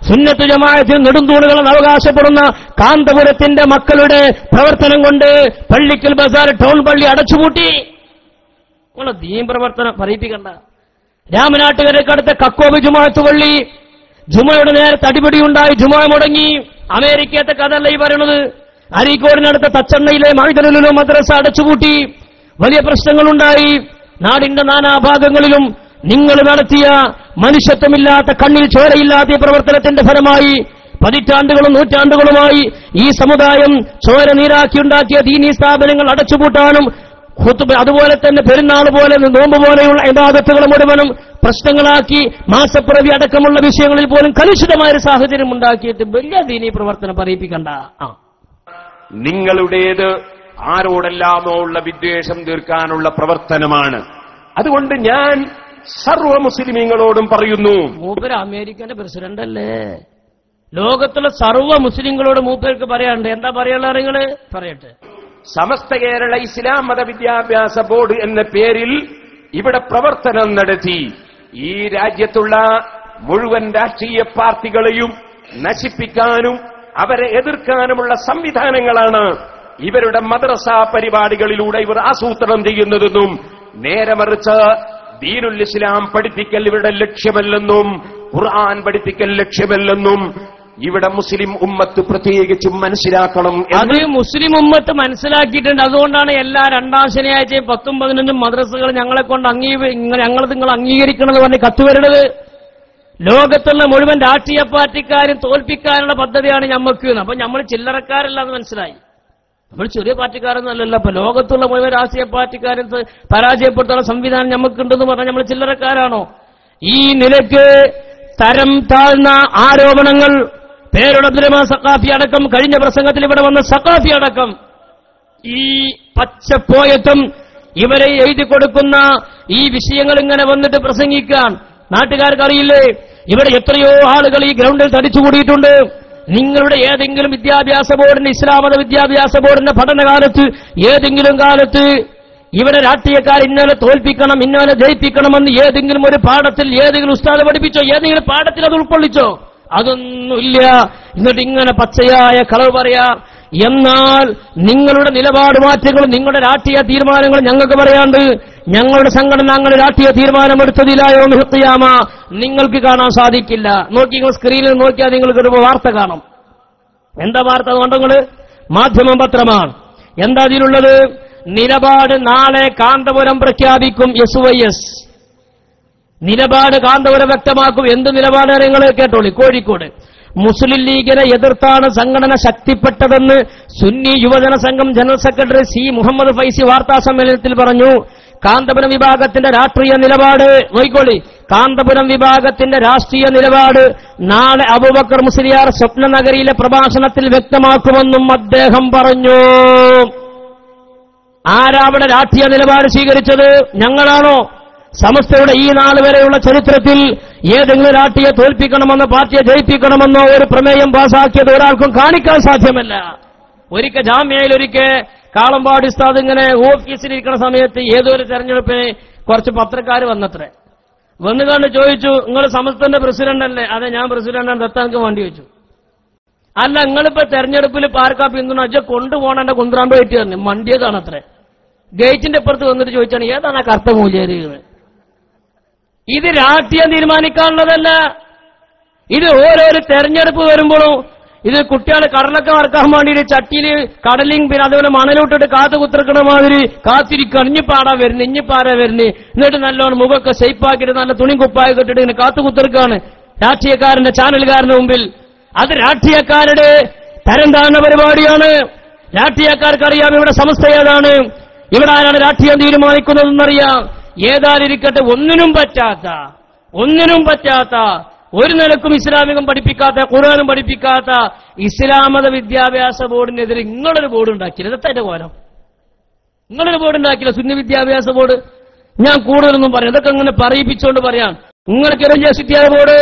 സുന്നത്ത് ജമാഅത്തിന് നെടുന്തൂണുകളെന്ന് അവകാശപ്പെടുന്ന കാന്തപുരത്തിന്റെ മക്കളുടെ പ്രവർത്തനം കൊണ്ട് പള്ളിക്കൽ ബസാർ ടൗൺ പള്ളി അടച്ചുപൂട്ടി. നിങ്ങളെ ദീൻ പ്രവർത്തനം പറയിപ്പിക്കണ്ട. രാമനാട്ടുകരക്കടുത്ത കക്കോബ് ജുമാഅത്ത് പള്ളി ജുമയുടെ നേരെ തടിപിടിയുണ്ടായി, ജുമാ മുടങ്ങി. അമേരിക്കത്തെ കഥല്ല ഈ പറയണത്. അരീക്കോടിനടുത്ത തച്ചണ്ണയിലെ മഅ്ദലുൽ മദ്രസ അടച്ചുപൂട്ടി. വലിയ പ്രശ്നങ്ങളുണ്ടായി. നാടിന്റെ നാനാഭാഗങ്ങളിലും നിങ്ങൾ നടത്തിയ മനുഷ്യത്വമില്ലാത്ത, കണ്ണിൽ ചോരയില്ലാത്ത പ്രവർത്തനത്തിന്റെ ഫലമായി പതിറ്റാണ്ടുകളും നൂറ്റാണ്ടുകളുമായി ഈ സമുദായം ചോര നീരാക്കിയുണ്ടാക്കിയ ദീനീ സ്ഥാപനങ്ങൾ അടച്ചുപൂട്ടാനും അതുപോലെ തന്നെ പെരുന്നാൾ പോലെ നോമ്പ് പോലെയുള്ള ഇബാദത്തുകൾ മുഴുവനും പ്രശ്നങ്ങളാക്കി മാസപ്പിറവി അടക്കമുള്ള വിഷയങ്ങളിൽ പോലും കലുഷിതമായ ഒരു സാഹചര്യം ഉണ്ടാക്കിയിട്ട് വലിയ ദീനീ പ്രവർത്തനം പറയിപ്പിക്കണ്ട. നിങ്ങളുടേത് ആരോടെല്ലാമോ ഉള്ള വിദ്വേഷം തീർക്കാനുള്ള പ്രവർത്തനമാണ്. അതുകൊണ്ട് ഞാൻ സർവ്വ മുസ്ലിമീങ്ങളോടും പറയുന്നു, മൂപ്പര് അമേരിക്കന്റെ പ്രസിഡന്റ് അല്ലേ, ലോകത്തുള്ള സർവ്വ മുസ്ലിങ്ങളോട് മൂപ്പർക്ക് പറയാനുണ്ട്. എന്താ പറയാനുള്ള നിങ്ങള് പറയട്ടെ. സമസ്ത കേരള ഇസ്ലാം മത വിദ്യാഭ്യാസ ബോർഡ് എന്ന പേരിൽ ഇവിടെ പ്രവർത്തനം നടത്തി ഈ രാജ്യത്തുള്ള മുഴുവൻ രാഷ്ട്രീയ പാർട്ടികളെയും നശിപ്പിക്കാനും അവരെ എതിർക്കാനുമുള്ള സംവിധാനങ്ങളാണ് ഇവരുടെ മദ്രസ പരിപാടികളിലൂടെ ഇവർ ആസൂത്രണം ചെയ്യുന്നതെന്നും നേരെ മറിച്ച് ദീനുൽ ഇസ്ലാം പഠിപ്പിക്കൽ ഇവരുടെ ലക്ഷ്യമല്ലെന്നും ഖുർആൻ പഠിപ്പിക്കൽ ലക്ഷ്യമല്ലെന്നും ഇവിടെ മുസ്ലിം ഉമ്മത്ത് പ്രത്യേകിച്ചും മനസ്സിലാക്കണം. അത് മുസ്ലിം ഉമ്മത്ത് മനസ്സിലാക്കിയിട്ടുണ്ട്. അതുകൊണ്ടാണ് എല്ലാ രണ്ടാം ശനിയാഴ്ചയും 10ഉം 15ഉം മദ്രസകൾ ഞങ്ങളെ കൊണ്ട് ഞങ്ങൾ നിങ്ങൾ അംഗീകരിക്കണമെന്ന് പറഞ്ഞ് കത്തുവരുന്നത്. ലോകത്തുള്ള മുഴുവൻ രാഷ്ട്രീയ പാർട്ടിക്കാരും തോൽപ്പിക്കാനുള്ള പദ്ധതിയാണ് ഞമ്മക്ക്. അപ്പൊ നമ്മൾ ചില്ലറക്കാരല്ല എന്ന് മനസ്സിലായി. നമ്മൾ ചെറിയ പാർട്ടിക്കാരൊന്നുമല്ലല്ലോ. അപ്പൊ ലോകത്തുള്ള മുഴുവൻ രാഷ്ട്രീയ പാർട്ടിക്കാരും പരാജയപ്പെടുത്താനുള്ള സംവിധാനം ഞമ്മക്കുണ്ടെന്ന് പറഞ്ഞാൽ നമ്മൾ ചില്ലറക്കാരാണോ? ഈ നിലയ്ക്ക് തരം താഴ്ന്ന ആരോപണങ്ങൾ പേരുടെ അബ്ദുറഹ്മാൻ സഖാഫി അടക്കം, കഴിഞ്ഞ പ്രസംഗത്തിൽ ഇവിടെ വന്ന സഖാഫി അടക്കം, ഈ പച്ചപ്പോയത്തും ഇവരെ എഴുതി കൊടുക്കുന്ന ഈ വിഷയങ്ങൾ ഇങ്ങനെ വന്നിട്ട് പ്രസംഗിക്കാൻ നാട്ടുകാർക്ക് അറിയില്ലേ? ഇവിടെ എത്രയോ ആളുകൾ ഈ ഗ്രൗണ്ടിൽ തടിച്ചുകൂടിയിട്ടുണ്ട്. നിങ്ങളുടെ ഏതെങ്കിലും വിദ്യാഭ്യാസ ബോർഡിന്റെ ഇസ്ലാം മത വിദ്യാഭ്യാസ ബോർഡിന്റെ പഠനകാലത്ത് ഏതെങ്കിലും കാലത്ത് ഇവിടെ രാഷ്ട്രീയക്കാർ ഇന്നലെ തോൽപ്പിക്കണം ഇന്നലെ ജയിപ്പിക്കണമെന്ന് ഏതെങ്കിലും ഒരു പാഠത്തിൽ ഏതെങ്കിലും ഉസ്താദ് പഠിപ്പിച്ചോ? ഏതെങ്കിലും പാഠത്തിൽ അത് ഉൾക്കൊള്ളിച്ചോ? അതൊന്നുമില്ല. എന്നിട്ട് ഇങ്ങനെ പച്ചയായ കളവ് പറയാം. എന്നാൽ നിങ്ങളുടെ നിലപാട് മാറ്റങ്ങളും നിങ്ങളുടെ രാഷ്ട്രീയ തീരുമാനങ്ങൾ ഞങ്ങൾക്ക് പറയാണ്ട്, ഞങ്ങളുടെ സംഘടന അങ്ങനെ രാഷ്ട്രീയ തീരുമാനമെടുത്തതിലായോ ഖിയാമ നിങ്ങൾക്ക് കാണാൻ സാധിക്കില്ല. നോക്കി, നിങ്ങൾ സ്ക്രീനിൽ നോക്കിയാൽ നിങ്ങൾക്ക് വാർത്ത കാണാം. എന്താ വാർത്ത കണ്ടങ്ങള്? മാധ്യമം പത്രമാണ്. എന്താ അതിലുള്ളത്? നിലപാട് നാളെ കാന്തപുരം പ്രഖ്യാപിക്കും SYS. നിലപാട് കാന്തപുരം വ്യക്തമാക്കും. എന്ത് നിലപാട് നിങ്ങൾ കേട്ടോളി. കോഴിക്കോട് മുസ്ലിം ലീഗിനെ എതിർത്താണ് സംഘടന ശക്തിപ്പെട്ടതെന്ന് Sunni Yuvajana Sangham general secretary C. Muhammad Faizi വാർത്താ സമ്മേളനത്തിൽ പറഞ്ഞു. കാന്തപുരം വിഭാഗത്തിന്റെ രാഷ്ട്രീയ നിലപാട് നോയിക്കോളി. കാന്തപുരം വിഭാഗത്തിന്റെ രാഷ്ട്രീയ നിലപാട് നാളെ അബൂബക്കർ മുസ്ലിയാർ സ്വപ്നനഗരിയിലെ പ്രഭാഷണത്തിൽ വ്യക്തമാക്കുമെന്നും അദ്ദേഹം പറഞ്ഞു. ആരാവിടെ രാഷ്ട്രീയ നിലപാട് സ്വീകരിച്ചത്? ഞങ്ങളാണോ? സമസ്തയുടെ ഈ നാൾ വരെയുള്ള ചരിത്രത്തിൽ ഏതെങ്കിലും രാഷ്ട്രീയ തോൽപ്പിക്കണമെന്നോ പാർട്ടിയെ ജയിപ്പിക്കണമെന്നോ ഒരു പ്രമേയം പാസാക്കിയത് ഒരാൾക്കും കാണിക്കാൻ സാധ്യമല്ല. ഒരിക്കൽ ജാമ്യയിൽ കാളമ്പാടി ഉസ്താദ് ഇങ്ങനെ ഓഫീസിലിരിക്കുന്ന സമയത്ത് ഏതൊരു തെരഞ്ഞെടുപ്പിന് കുറച്ച് പത്രക്കാർ വന്നത്രേ. വന്നുകൊണ്ട് ചോദിച്ചു, നിങ്ങൾ സമസ്തന്റെ പ്രസിഡന്റ് അല്ലേ? അതെ, ഞാൻ പ്രസിഡന്റാണ്, ദത്താനക്ക് വേണ്ടി വെച്ചു. അല്ല, നിങ്ങളിപ്പോ തെരഞ്ഞെടുപ്പിൽ പാർക്കാ പിന്തുണ അജ്ജ കൊണ്ടുപോകണ എന്റെ കുന്ത്രാമ്പ് കയറ്റി തന്നെ മണ്ടിയതാണ് അത്രേ. ഗേറ്റിന്റെ അപ്പുറത്ത് വന്നിട്ട് ചോദിച്ചാണ്, ഏതാണ് ആ കറുത്ത മൂല്യേര്? ഇത് രാഷ്ട്രീയം തീരുമാനിക്കാനുള്ളതല്ല. ഇത് ഓരോരോ തെരഞ്ഞെടുപ്പ് വരുമ്പോഴും ഇത് കുട്ടികളെ കടലൊക്കെ വറക്കാൻ വേണ്ടിയിട്ട് ചട്ടിയിൽ കടലിങ് പിന്നെ അതുപോലെ മണലോട്ടിട്ട് കാത്തു കുത്തിറക്കണ മാതിരി കാത്തിരിക്കണം. ഇഞ്ഞിപ്പാടാ വരുന്നു, ഇഞ്ഞിപ്പാടാ വരുന്നു. എന്നിട്ട് നല്ലോണം മുഖമൊക്കെ ഷെയ്പ്പാക്കിയിട്ട് നല്ല തുണി കുപ്പായ കെട്ടിട്ട് ഇങ്ങനെ കാത്തു കുത്തിറക്കാണ് രാഷ്ട്രീയക്കാരന്റെ ചാനലുകാരന്റെ മുമ്പിൽ. അത് രാഷ്ട്രീയക്കാരുടെ തരം താഴ്ന്ന പരിപാടിയാണ്. രാഷ്ട്രീയക്കാർക്കറിയാം ഇവിടെ സമസ്ത ഏതാണ്, ഇവിടെ ആരാണ് രാഷ്ട്രീയം തീരുമാനിക്കുന്നതെന്നറിയാം. ഏതായിരിക്കട്ടെ, ഒന്നിനും പറ്റാത്ത ഒരു നിലക്കും ഇസ്ലാമികം പഠിപ്പിക്കാത്ത ഖുർആനും പഠിപ്പിക്കാത്ത ഇസ്ലാം മത വിദ്യാഭ്യാസ ബോർഡിനെതിരെ നിങ്ങളൊരു ബോർഡ് ഉണ്ടാക്കിയില്ല. ഇതത്തെ എന്റെ കോലം. നിങ്ങളൊരു ബോർഡ് ഉണ്ടാക്കില്ല, സുന്നി വിദ്യാഭ്യാസ ബോർഡ്. ഞാൻ കൂടുതലൊന്നും പറയാം, ഇതൊക്കെ അങ്ങനെ പറയിപ്പിച്ചുകൊണ്ട് പറയാം. നിങ്ങൾക്ക് വിദ്യാഭ്യാസ ബോർഡ്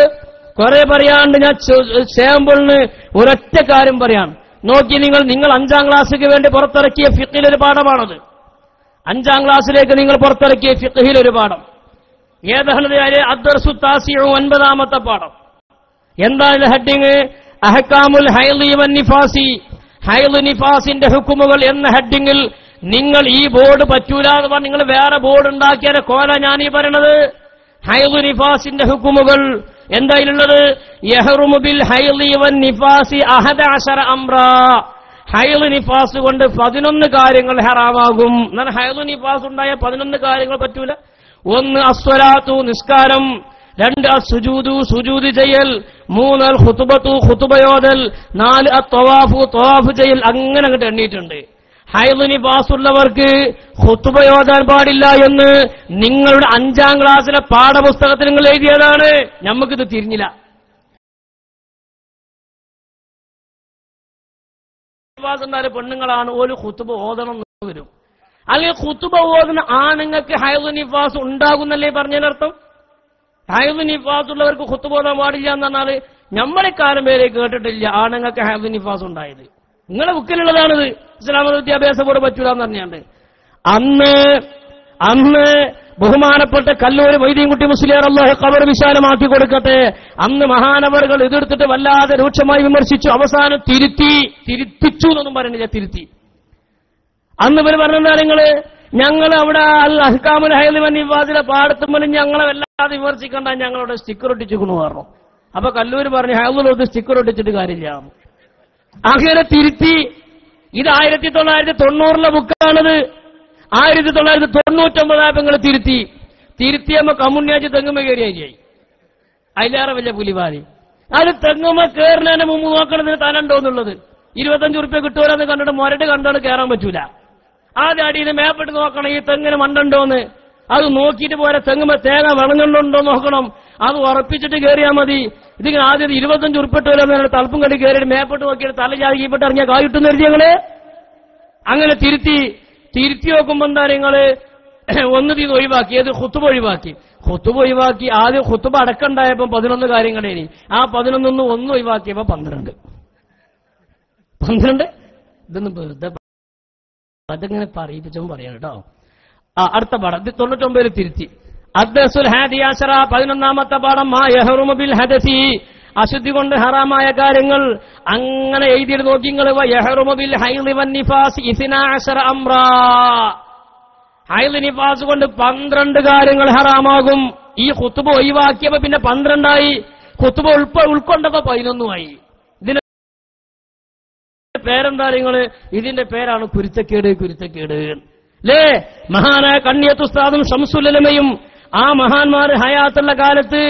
കുറെ പറയാണ്ട് ഞാൻ സാമ്പിളിന് ഒരൊറ്റ കാര്യം പറയാം. നോക്കി, നിങ്ങൾ 5ാം ക്ലാസ്സിക്ക് വേണ്ടി പുറത്തിറക്കിയ ഫിഖിലൊരു പാഠമാണത്. 5ാം ക്ലാസ്സിലേക്ക് നിങ്ങൾ പുറത്തിറക്കിയ ഫിഖിലൊരു പാഠം ഏതാണ്? അദ്ദർസു താസിഉ 9ാമത്തെ പാഠം. എന്താണ് ഹെഡിങ്? അഹ്കാമുൽ ഹൈളി വൻ നിഫാസി, ഹൈള് നിഫാസിന്റെ ഹുക്കുമുകൾ എന്ന ഹെഡിങ്ങിൽ നിങ്ങൾ ഈ ബോർഡ് പറ്റൂല എന്ന് പറഞ്ഞ് നിങ്ങൾ വേറെ ബോർഡ് ഉണ്ടാക്കിയ കോല ഞാനീ പറയണത്. ഹൈള് നിഫാസിന്റെ ഹുക്കുമുകൾ എന്തായാലുള്ളത്? യഹ്റുമു ബിൽ ഹൈളി വൻ നിഫാസി 11 അംറാ. ഹൈള് നിഫാസ് കൊണ്ട് 11 കാര്യങ്ങൾ ഹറാമാകും. എന്നാൽ ഹൈള് നിഫാസ് ഉണ്ടായ 11 കാര്യങ്ങൾ പറ്റൂല. 1 അസ്വലാത്തു, നിസ്കാരം. 2 അസ്സുജൂദു സുജൂദ് ചെയ്യൽ, 3 അൽ ഖുതുബത്തു ഖുതുബയോദൽ, 4 അത്വവാഫു തവാഫ് ചെയ്യൽ. അങ്ങനെ അങ്ങോട്ട് എണ്ണിയിട്ടുണ്ട്. ഹൈദ് നിഫാസുള്ളവർക്ക് ഖുതുബയോദാൻ പാടില്ല എന്ന് നിങ്ങളുടെ 5ാം ക്ലാസ്സിലെ പാഠപുസ്തകത്തിൽ നിങ്ങൾ എഴുതിയതാണ്. നമുക്കിത് തിരിഞ്ഞില്ല. നിഫാസുണ്ടായ പെണ്ണുങ്ങളാണ് ഒരു ഖുതുബ ഓതണം എന്ന് വരും. അല്ലെങ്കിൽ ഖുതുബ ഓതുന്ന ആണുങ്ങൾക്ക് ഹൈദ് നിഫാസ് ഉണ്ടാകുന്നല്ലേ പറഞ്ഞതിനർത്ഥം? ഹൈദ് നിഫാസുള്ളവർക്ക് ഖുതുബ ഓതാൻ പാടില്ല എന്ന് പറഞ്ഞാൽ നമ്മളെ കാലം പേരെ കേട്ടിട്ടില്ല ആണുങ്ങൾക്ക് ഹൈദ് നിഫാസ് ഉണ്ടായത്. നിങ്ങളുടെ ബുക്കിലുള്ളതാണിത്. ഇസ്ലാമിക വിദ്യാഭ്യാസ ബോർഡ് പറ്റൂല എന്ന് പറഞ്ഞാണ്ട് അന്ന് ബഹുമാനപ്പെട്ട കല്ലൂര് മൊയ്തീൻകുട്ടി മുസ്ലിയാർ അല്ലാഹു ഖബർ വിശാലമാക്കി കൊടുക്കട്ടെ, അന്ന് മഹാനവറുകൾ എതിർത്തിട്ട് വല്ലാതെ രൂക്ഷമായി വിമർശിച്ചു. അവസാനം തിരുത്തിച്ചു എന്നൊന്നും പറയുന്നില്ല, തിരുത്തി. അന്ന് ഇവർ പറഞ്ഞെന്താ, ഞങ്ങൾ അവിടെ അൽ അഹ്കാമുൽ ഹൈദ് വൻ നിഫാസിലെ പാടത്തുമ്പോഴും ഞങ്ങളെ വല്ലാതെ വിമർശിക്കണ്ട, ഞങ്ങളവിടെ സ്റ്റിക്കർ ഒട്ടിച്ചിരിക്കുന്നു പറഞ്ഞു. അപ്പൊ കല്ലൂര് പറഞ്ഞു ഹൈദിലോട്ട് സ്റ്റിക്കർ ഒട്ടിച്ചിട്ട് കാര്യമില്ല. അങ്ങനെ തിരുത്തി. ഇത് 1990 ബുക്കാണിത്. 1999 നിങ്ങൾ തിരുത്തിയമ്മ കമ്മ്യൂണിയാച്ച് തെങ്ങുമ്പോ കയറിയായി. അതിലേറെ വലിയ പുലിവാലി. അത് തെങ്ങുമ്പോ കയറുന്നതിന് മുമ്പ് നോക്കണതിന് തനുണ്ടോ എന്നുള്ളത്. 25 ഉറുപ്പ്യ കിട്ടുമോന്ന് കണ്ടിട്ട് മൊരട് കണ്ടോണ്ട് കയറാൻ പറ്റൂല. ആദ്യം അടിയിൽ മേപ്പിട്ട് നോക്കണം ഈ തെങ്ങിന് മണ്ടുണ്ടോന്ന്. അത് നോക്കിയിട്ട് പോരെ തെങ്ങുമ്പോ തേങ്ങ വിളഞ്ഞുണ്ടോ നോക്കണം. അത് ഉറപ്പിച്ചിട്ട് കയറിയാൽ മതി. ഇതിങ്ങനെ ആദ്യം 25 ഉറുപ്പിട്ട് വരാൻ തലപ്പും കണ്ടി കയറിയിട്ട് മേപ്പിട്ട് നോക്കിയിട്ട് തല ചാകിപ്പെട്ട് ഇറങ്ങിയ കായിട്ടുന്ന ഞങ്ങള് അങ്ങനെ തിരുത്തി നോക്കുമ്പോ എന്താ നിങ്ങള് ഒന്ന് ഒഴിവാക്കി. ഏത് ഖുതുബ ഒഴിവാക്കി. ആദ്യം ഖുതുബ അടക്കണ്ടായപ്പോ 11 കാര്യങ്ങളേനി. ആ 11 ഒന്ന് ഒഴിവാക്കിയപ്പോ 12. ഇതൊന്നും വെറുതെ അതങ്ങനെ പറയിപ്പിച്ചും പറയാം കേട്ടോ. അടുത്ത പാഠം 99 തിരുത്തി. അദ്ദസുൽ ഹാദിയാശറ 11ാമത്തെ പാഠം മാ യഹ്റുമു ബിൽ ഹദസി, അശുദ്ധി കൊണ്ട് ഹറാമായ കാര്യങ്ങൾ. അങ്ങനെ എഴുതിയിട്ട് നോക്കി നിങ്ങൾ. യഹ്റുമു ബിൽ ഹൈളി വൻ നിഫാസ് 12 അംറാ. ഹൈള് നിഫാസ് കൊണ്ട് 12 കാര്യങ്ങൾ ഹറാമാകും. ഈ ഖുതുബ ഒഴിവാക്കിയപ്പോ പിന്നെ 12ആയി. ഖുതുബ ഉൾക്കൊണ്ടപ്പോ 11 ആയി. ഇതിന് പേരെന്താ നിങ്ങള്? ഇതിന്റെ പേരാണ് കുരുത്തക്കേട് അല്ലേ? മഹാനായ കണ്ണിയത്ത് ഉസ്താദും ശംസുലമയും ആ മഹാന്മാര് ഹയാത്തുള്ള കാലത്ത്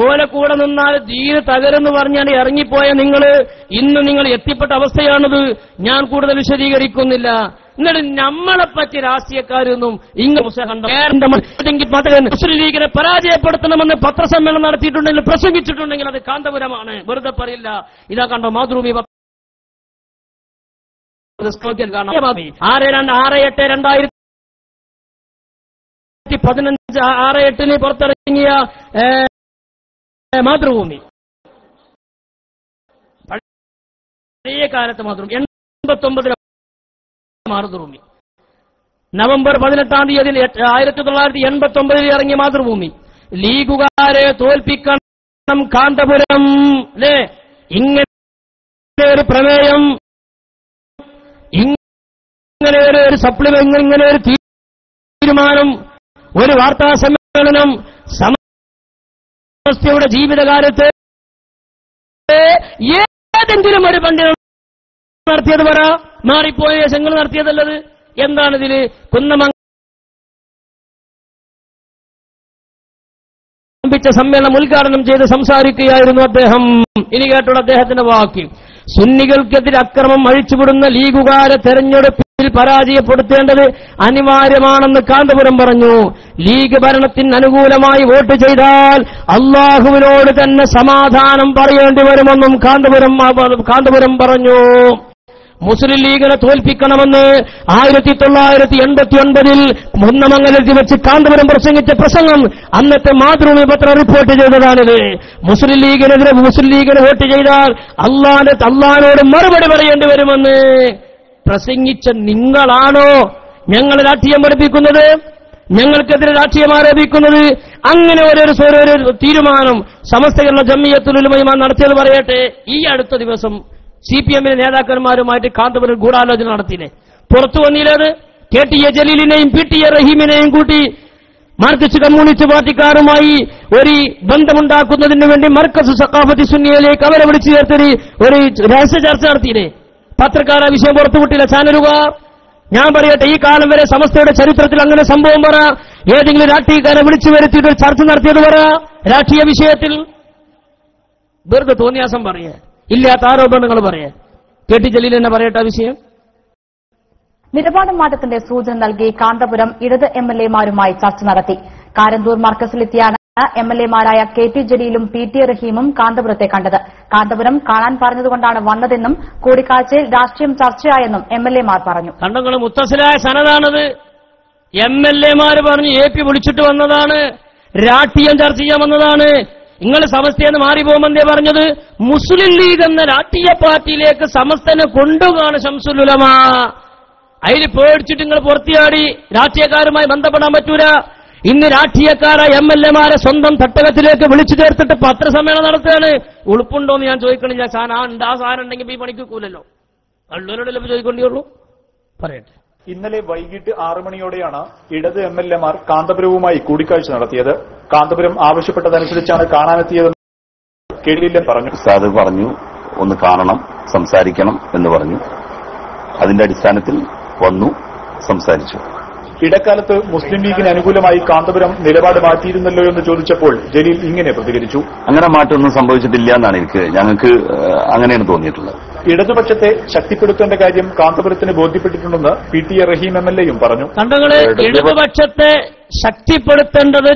ഓലെ കൂടെ നിന്നാൽ ദീന് തകരെന്ന് പറഞ്ഞാണ് ഇറങ്ങിപ്പോയ ഇന്ന് നിങ്ങൾ എത്തിപ്പെട്ട അവസ്ഥയാണത്. ഞാൻ കൂടുതൽ വിശദീകരിക്കുന്നില്ല. എന്നിട്ട് നമ്മളെപ്പറ്റി രാഷ്ട്രീയക്കാരൊന്നും മുസ്ലിം ലീഗിനെ പരാജയപ്പെടുത്തണമെന്ന് പത്രസമ്മേളനം നടത്തിയിട്ടുണ്ടെങ്കിൽ പ്രസംഗിച്ചിട്ടുണ്ടെങ്കിൽ അത് കാന്തപുരമാണ്, വെറുതെ പറയില്ല. ഇതാ കണ്ടോ മാതൃഭൂമി 6/8/2015 6/8 പുറത്തിറങ്ങിയ മാതൃഭൂമി. പഴയ കാലത്ത് മാതൃഭൂമി 89 മാതൃഭൂമി. നവംബർ 18 1989 ഇറങ്ങിയ മാതൃഭൂമി. ലീഗുകാരെ തോൽപ്പിക്കണം കാന്തപുരം അല്ലേ? ഇങ്ങനെ ഒരു പ്രമേയം, ഇങ്ങനെ ഒരു സപ്ലിമെന്റ്, ഇങ്ങനെ ഒരു തീരുമാനം, ഒരു വാർത്താ സമ്മേളനം സമസ്തയുടെ ജീവിതകാലത്ത് ഏതെങ്കിലും ഒരു പണ്ഡിതൻ നടത്തിയത് പറ? മാറിപ്പോയ ശങ്ങൾ നടത്തിയതല്ലത്. എന്താണിതില്? കുന്നമംഗലം സമ്മേളനം ഉദ്ഘാടനം ചെയ്ത് സംസാരിക്കുകയായിരുന്നു അദ്ദേഹം. ഇനി കേട്ടോട് അദ്ദേഹത്തിന്റെ വാക്ക്. സുന്നികൾക്കെതിരെ അക്രമം അഴിച്ചുവിടുന്ന ലീഗുകാരെ തെരഞ്ഞെടുപ്പിൽ പരാജയപ്പെടുത്തേണ്ടത് അനിവാര്യമാണെന്ന് കാന്തപുരം പറഞ്ഞു. ലീഗ് ഭരണത്തിന് അനുകൂലമായി വോട്ട് ചെയ്താൽ അള്ളാഹുവിനോട് തന്നെ സമാധാനം പറയേണ്ടി വരുമെന്നും കാന്തപുരം പറഞ്ഞു. മുസ്ലിം ലീഗിനെ തോൽപ്പിക്കണമെന്ന് 1989 കുന്നമംഗലത്തിൽ വെച്ച് കാന്തപുരം പ്രസംഗിച്ച പ്രസംഗം അന്നത്തെ മാതൃഭൂമി പത്രം റിപ്പോർട്ട് ചെയ്തതാണിത്. മുസ്ലിം ലീഗിനെതിരെ മുസ്ലിം ലീഗിന് വോട്ട് ചെയ്താൽ അള്ളാഹിനോട് മറുപടി പറയേണ്ടി വരുമെന്ന് പ്രസംഗിച്ച നിങ്ങളാണോ ഞങ്ങളെ രാഷ്ട്രീയം പഠിപ്പിക്കുന്നത്, ഞങ്ങൾക്കെതിരെ രാഷ്ട്രീയം ആരോപിക്കുന്നത്? അങ്ങനെ ഒരു തീരുമാനം സമസ്തകളുടെ ജംഇയ്യത്തുൽ ഉലമ നടത്തിയത് പറയട്ടെ. ഈ അടുത്ത ദിവസം CPM-ലെ നേതാക്കന്മാരുമായിട്ട് കാന്തപുരം ഗൂഢാലോചന നടത്തിയില്ലേ? പുറത്തു വന്നില്ലേത്? KT ജലീലിനെയും PT റഹീമിനെയും കൂട്ടി മാർക്സിസ്റ്റ് കമ്മ്യൂണിസ്റ്റ് പാർട്ടിക്കാരുമായി ഒരു ബന്ധമുണ്ടാക്കുന്നതിന് വേണ്ടി മർക്കസ് സഖാഫത്തി സുന്നിയയിലേക്ക് അവരെ വിളിച്ചു ചേർത്തൊരു രഹസ്യ ചർച്ച നടത്തിയില്ലേ? പത്രക്കാർ ആ വിഷയം പുറത്തുവിട്ടില്ല, ചാനലുകാർ. ഞാൻ പറയട്ടെ, ഈ കാലം വരെ സമസ്തയുടെ ചരിത്രത്തിൽ അങ്ങനെ സംഭവം പറ ഏതെങ്കിലും രാഷ്ട്രീയക്കാരെ വിളിച്ചു വരുത്തിയിട്ട് ഒരു ചർച്ച നടത്തിയത് പറ രാഷ്ട്രീയ വിഷയത്തിൽ. വെറുതെ തോന്നിയാസം പറയേ, ഇല്ലാത്ത ആരോപണങ്ങൾ പറയേ. കെ.ടി. ജലീൽ തന്നെ പറയട്ടെ വിഷയം. നിലപാട് മാറ്റത്തിന്റെ സൂചന നൽകി കാന്തപുരം ഇടത് എംഎൽഎമാരുമായി ചർച്ച നടത്തി. കാരന്തൂർ മർക്കസിലെത്തിയാണ് എംഎൽഎമാരായ കെ.ടി. ജലീലും പി.ടി. റഹീമും കാന്തപുരത്തെ കണ്ടത്. കാന്തപുരം കാണാൻ പറഞ്ഞതുകൊണ്ടാണ് വന്നതെന്നും കൂടിക്കാഴ്ചയിൽ രാഷ്ട്രീയം ചർച്ചയായെന്നും എംഎൽഎമാർ പറഞ്ഞു. കണ്ടങ്ങൾ മുത്തസിലായ സനതാണത്. എംഎൽഎമാര് പറഞ്ഞു എ.പി. വിളിച്ചിട്ട് വന്നതാണ്, രാഷ്ട്രീയം ചർച്ച ചെയ്യാൻ വന്നതാണ്. നിങ്ങൾ സമസ്തയെന്ന് മാറി പോകുമെന്നേ പറഞ്ഞത്. മുസ്ലിം ലീഗ് എന്ന രാഷ്ട്രീയ പാർട്ടിയിലേക്ക് സമസ്തനെ കൊണ്ടുപോകാണ് ശംസുൽ ഉലമ. അതിൽ പേടിച്ചിട്ട് നിങ്ങൾ പുറത്തിയാടി രാഷ്ട്രീയക്കാരുമായി ബന്ധപ്പെടാൻ പറ്റൂല. ഇന്ന് രാഷ്ട്രീയക്കാരായ എംഎൽഎമാരെ സ്വന്തം തട്ടകത്തിലേക്ക് വിളിച്ചു ചേർത്തിട്ട് പത്രസമ്മേളനം നടത്തുകയാണ്. ഉളുപ്പുണ്ടോന്ന് ഞാൻ ചോദിക്കണില്ല. ആ സാധനം ഉണ്ടെങ്കിൽ ഈ പണിക്കൂലല്ലോ. കള്ളൂരോടല്ലേ ചോദിക്കേണ്ടിയുള്ളൂ. പറയട്ടെ. ഇന്നലെ വൈകിട്ട് 6 മണിയോടെയാണ് ഇടത് എംഎൽഎമാർ കാന്തപുരവുമായി കൂടിക്കാഴ്ച നടത്തിയത്. കാന്തപുരം ആവശ്യപ്പെട്ടതനുസരിച്ചാണ് കാണാനെത്തിയതെന്ന് കെ.ടി. പറഞ്ഞു. ഉസ്താദ് പറഞ്ഞു ഒന്ന് കാണണം, സംസാരിക്കണം എന്ന് പറഞ്ഞു. അതിന്റെ അടിസ്ഥാനത്തിൽ വന്നു, സംസാരിച്ചു. ഇടക്കാലത്ത് മുസ്ലിം ലീഗിന് അനുകൂലമായി കാന്തപുരം നിലപാട് മാറ്റിയിരുന്നല്ലോ എന്ന് ചോദിച്ചപ്പോൾ ജലീൽ ഇങ്ങനെ പ്രതികരിച്ചു. അങ്ങനെ മാറ്റമൊന്നും സംഭവിച്ചിട്ടില്ല എന്നാണ് ഞങ്ങൾക്ക് അങ്ങനെയാണ് തോന്നിയിട്ടുള്ളത്. ഇടതുപക്ഷത്തെ ശക്തിപ്പെടുത്തേണ്ട കാര്യം കാന്തപുരത്തിന് ബോധ്യപ്പെട്ടിട്ടുണ്ടെന്ന് പി.ടി. റഹീം എംഎൽഎയും പറഞ്ഞു. കണ്ടങ്ങള് ഇടതുപക്ഷത്തെ ശക്തിപ്പെടുത്തേണ്ടത്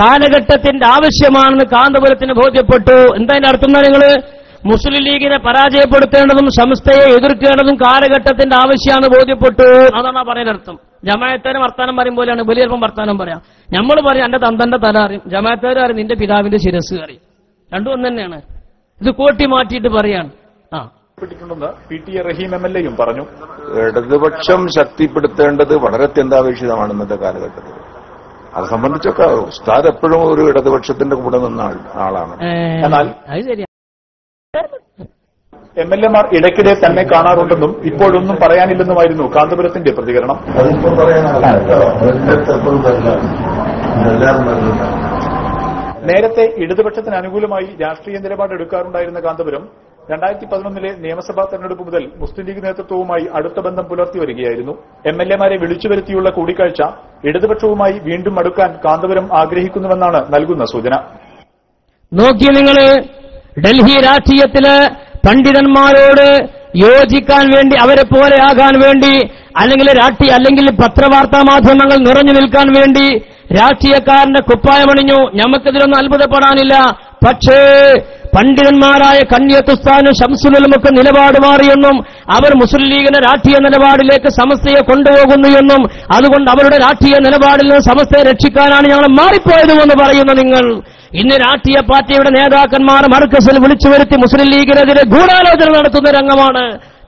കാലഘട്ടത്തിന്റെ ആവശ്യമാണെന്ന് കാന്തപുരത്തിന് ബോധ്യപ്പെട്ടു. എന്താ അതിന്റെ അർത്ഥം? നിങ്ങള് മുസ്ലിം ലീഗിനെ പരാജയപ്പെടുത്തേണ്ടതും സംസ്ഥയെ എതിർക്കേണ്ടതും കാലഘട്ടത്തിന്റെ ആവശ്യമാണ് ബോധ്യപ്പെട്ടു. അതാണ് പറയുന്നർത്ഥം. ജമാഅത്തേരെ വർത്താനം പറയും പോലെയാണ് വലിയ ചിലപ്പം വർത്താനം പറയാം. നമ്മൾ പറയും എന്റെ തന്തന്റെ തല അറിയും, ജമാഅത്തേര് അറിയും നിന്റെ പിതാവിന്റെ ശിരസ് അറിയും. രണ്ടും ഒന്ന് തന്നെയാണ്. ഇത് കോട്ടി മാറ്റിയിട്ട് പറയാണ്. പി.ടി. റഹീം എംഎൽഎയും പറഞ്ഞു. ഇടതുപക്ഷം ശക്തിപ്പെടുത്തേണ്ടത് വളരെ അത്യന്താപേക്ഷിതമാണ് ഇന്നത്തെ കാലഘട്ടത്തിൽ. അത് സംബന്ധിച്ചൊക്കെ ഉസ്താദ് എപ്പോഴും ഒരു ഇടതുപക്ഷത്തിന്റെ കൂടെ നിന്ന ആളാണ്. എന്നാൽ അത് ശരിയാണ്. എംഎൽഎമാർ ഇടയ്ക്കിടെ തന്നെ കാണാറുണ്ടെന്നും ഇപ്പോഴൊന്നും പറയാനില്ലെന്നുമായിരുന്നു കാന്തപുരത്തിന്റെ പ്രതികരണം. നേരത്തെ ഇടതുപക്ഷത്തിന് അനുകൂലമായി രാഷ്ട്രീയ നിലപാടെടുക്കാറുണ്ടായിരുന്ന കാന്തപുരം 2011 നിയമസഭാ തെരഞ്ഞെടുപ്പ് മുതൽ മുസ്ലിം ലീഗ് നേതൃത്വവുമായി അടുത്ത ബന്ധം പുലർത്തി വരികയായിരുന്നു. എംഎൽഎമാരെ വിളിച്ചുവരുത്തിയുള്ള കൂടിക്കാഴ്ച ഇടതുപക്ഷവുമായി വീണ്ടും അടുക്കാൻ കാന്തപുരം ആഗ്രഹിക്കുന്നുവെന്നാണ് നൽകുന്ന സൂചന. നോക്കി നിങ്ങള് ഡൽഹി രാഷ്ട്രീയത്തില് പണ്ഡിതന്മാരോട് യോജിക്കാൻ വേണ്ടി, അവരെ പോലെയാകാൻ വേണ്ടി, അല്ലെങ്കിൽ പത്രവാർത്താ മാധ്യമങ്ങൾ നിറഞ്ഞു നിൽക്കാൻ വേണ്ടി രാഷ്ട്രീയക്കാരന്റെ കുപ്പായമണിഞ്ഞു. ഞമ്മക്കിതിലൊന്നും അത്ഭുതപ്പെടാനില്ല. പക്ഷേ പണ്ഡിതന്മാരായ കണ്യത്തുസ്ഥാനും ശംസുലുമൊക്കെ നിലപാട് മാറിയെന്നും അവർ മുസ്ലിം ലീഗിന്റെ രാഷ്ട്രീയ നിലപാടിലേക്ക് സമസ്തയെ കൊണ്ടുപോകുന്നു എന്നും അതുകൊണ്ട് അവരുടെ രാഷ്ട്രീയ നിലപാടിൽ നിന്ന് സമസ്തയെ രക്ഷിക്കാനാണ് ഞങ്ങൾ മാറിപ്പോയതുമെന്ന് പറയുന്ന നിങ്ങൾ ഇന്ന് രാഷ്ട്രീയ പാർട്ടിയുടെ നേതാക്കന്മാർ മർക്കസിൽ വിളിച്ചു വരുത്തി മുസ്ലിം ലീഗിനെതിരെ ഗൂഢാലോചന നടത്തുന്ന രംഗമാണ്